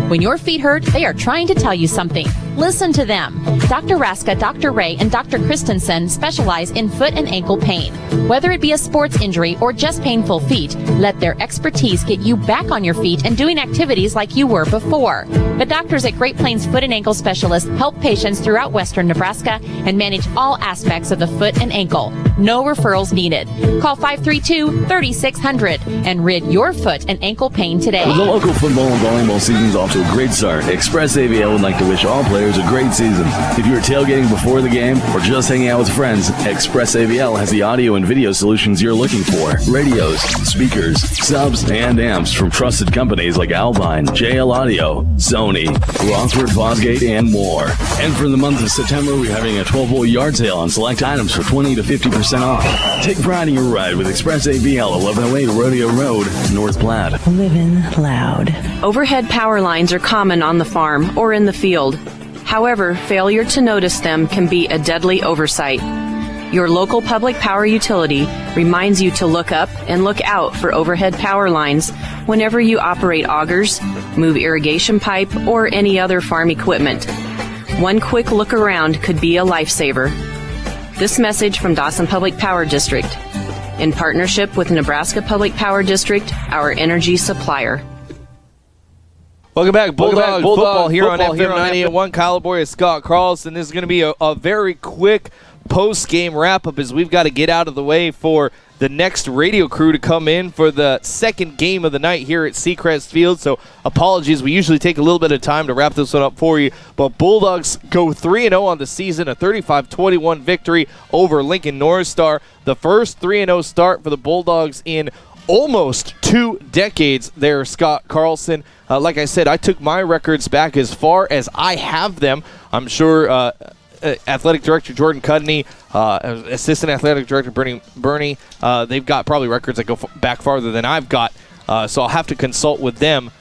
When your feet hurt, they are trying to tell you something. Listen to them. Dr. Raska, Dr. Ray, and Dr. Christensen specialize in foot and ankle pain. Whether it be a sports injury or just painful feet, let their expertise get you back on your feet and doing activities like you were before. The doctors at Great Plains Foot and Ankle Specialists help patients throughout western Nebraska and manage all aspects of the foot and ankle. No referrals needed. Call 532-3600 and rid your foot and ankle pain today. With the local football and volleyball seasons off to a great start, Express AVL would like to wish all players a great season. If you are tailgating before the game or just hanging out with friends, Express AVL has the audio and video solutions you're looking for. Radios, speakers, subs, and amps from trusted companies like Alpine, JL Audio, Sony, Rothford Fosgate, and more. And for the month of September, we're having a 12-hole yard sale on select items for 20 to 50% off. Take pride in your ride with Express AVL, 1108 Rodeo Road, North Platte. Living loud. Overhead power lines are common on the farm or in the field. However, failure to notice them can be a deadly oversight. Your local public power utility reminds you to look up and look out for overhead power lines whenever you operate augers, move irrigation pipe, or any other farm equipment. One quick look around could be a lifesaver. This message from Dawson Public Power District, in partnership with Nebraska Public Power District, our energy supplier. Welcome back, Bulldog football here on FM 98.1. Kyle Laboria, Scott Carlson. This is going to be a very quick post-game wrap-up as we've got to get out of the way for the next radio crew to come in for the second game of the night here at Seacrest Field. So apologies, we usually take a little bit of time to wrap this one up for you. But Bulldogs go 3-0 on the season, a 35-21 victory over Lincoln NorthStar. The first 3-0 start for the Bulldogs in almost 2 decades there, Scott Carlson. Like I said, I took my records back as far as I have them. I'm sure Athletic Director Jordan Cudney, Assistant Athletic Director Bernie, they've got probably records that go back farther than I've got, so I'll have to consult with them.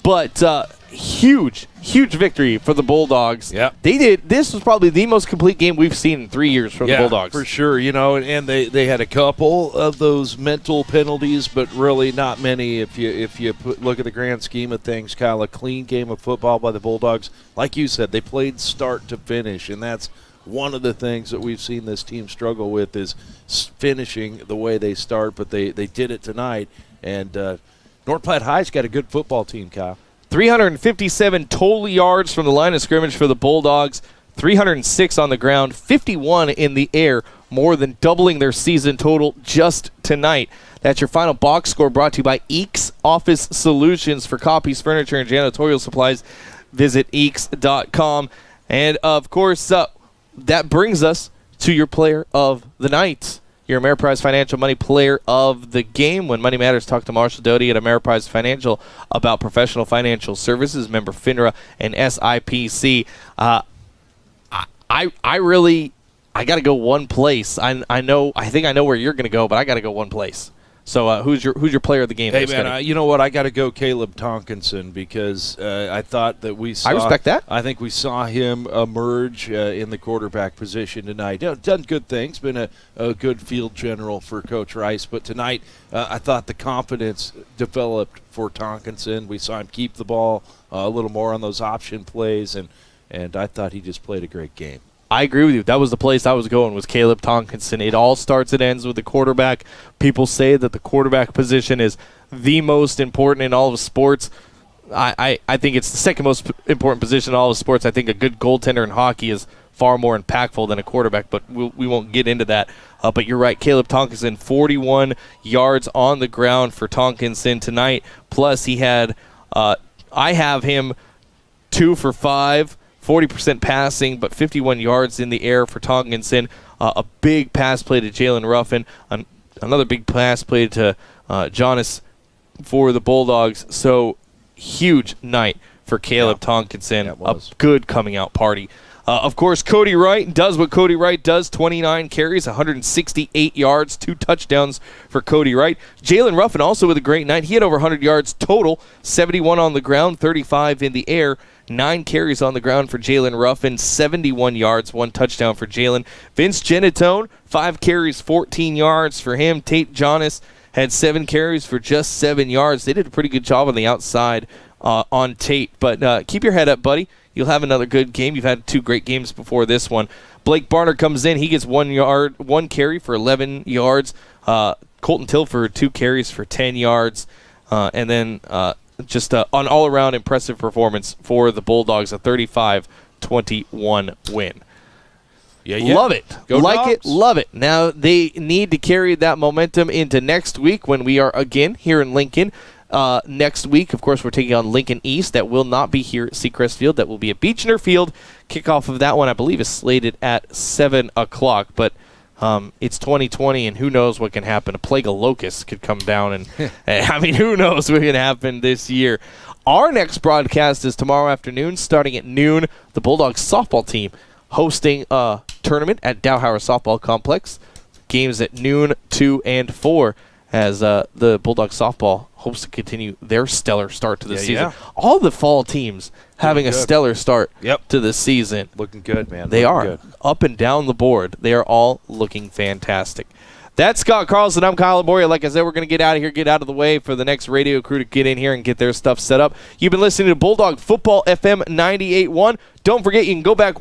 But huge victory for the Bulldogs. Yeah, this was probably the most complete game we've seen in 3 years from the Bulldogs. For sure. You know, and they had a couple of those mental penalties, but really not many. If you look at the grand scheme of things, Kyle, a clean game of football by the Bulldogs. Like you said, they played start to finish, and that's one of the things that we've seen this team struggle with is finishing the way they start. But they did it tonight, and North Platte High's got a good football team, Kyle. 357 total yards from the line of scrimmage for the Bulldogs, 306 on the ground, 51 in the air, more than doubling their season total just tonight. That's your final box score, brought to you by Eeks Office Solutions. For copies, furniture, and janitorial supplies, visit eeks.com. And, of course, that brings us to your player of the night. Your Ameriprise Financial Money Player of the Game. When Money Matters, talk to Marshall Doty at Ameriprise Financial about professional financial services, member FINRA and SIPC. I got to go one place. I think I know where you're going to go, but I got to go one place. So who's your player of the game? Hey, man, you know what? I got to go Caleb Tonkinson because I thought that we saw – I respect that. I think we saw him emerge in the quarterback position tonight. Done good things, been a good field general for Coach Rice. But tonight I thought the confidence developed for Tonkinson. We saw him keep the ball a little more on those option plays, and I thought he just played a great game. I agree with you. That was the place I was going, was Caleb Tonkinson. It all starts and ends with the quarterback. People say that the quarterback position is the most important in all of sports. I think it's the second most important position in all of sports. I think a good goaltender in hockey is far more impactful than a quarterback, but we won't get into that. But you're right, Caleb Tonkinson, 41 yards on the ground for Tonkinson tonight. Plus, he had, I have him 2 for 5, 40% passing, but 51 yards in the air for Tonkinson. A big pass play to Jalen Ruffin, another big pass play to Jonas for the Bulldogs. So, huge night for Caleb Tonkinson. A good coming out party. Of course, Cody Wright does what Cody Wright does, 29 carries, 168 yards, 2 touchdowns for Cody Wright. Jalen Ruffin also with a great night. He had over 100 yards total, 71 on the ground, 35 in the air, 9 carries on the ground for Jalen Ruffin, 71 yards, 1 touchdown for Jalen. Vince Genatone, 5 carries, 14 yards for him. Tate Jonas had 7 carries for just 7 yards. They did a pretty good job on the outside on Tate. But keep your head up, buddy. You'll have another good game. You've had 2 great games before this one. Blake Barner comes in. He gets 1 carry for 11 yards. Colton Tilford, 2 carries for 10 yards. And then just an all-around impressive performance for the Bulldogs, a 35-21 win. Yeah. Love it. Go like Dogs. it, love it. Now they need to carry that momentum into next week when we are again here in Lincoln. Next week, of course, we're taking on Lincoln East. That will not be here at Seacrest Field. That will be at Beechner Field. Kickoff of that one, I believe, is slated at 7 o'clock. But it's 2020, and who knows what can happen. A plague of locusts could come down, and I mean, who knows what can happen this year. Our next broadcast is tomorrow afternoon, starting at noon. The Bulldogs softball team hosting a tournament at Dowhauer Softball Complex. Games at noon, 2 and 4. As the Bulldog softball hopes to continue their stellar start to the season. Yeah. All the fall teams having a stellar start to the season. Looking good, man. They are. Good. Up and down the board. They are all looking fantastic. That's Scott Carlson. I'm Kyle Laboria. Like I said, we're going to get out of here, get out of the way for the next radio crew to get in here and get their stuff set up. You've been listening to Bulldog Football FM 98.1. Don't forget, you can go back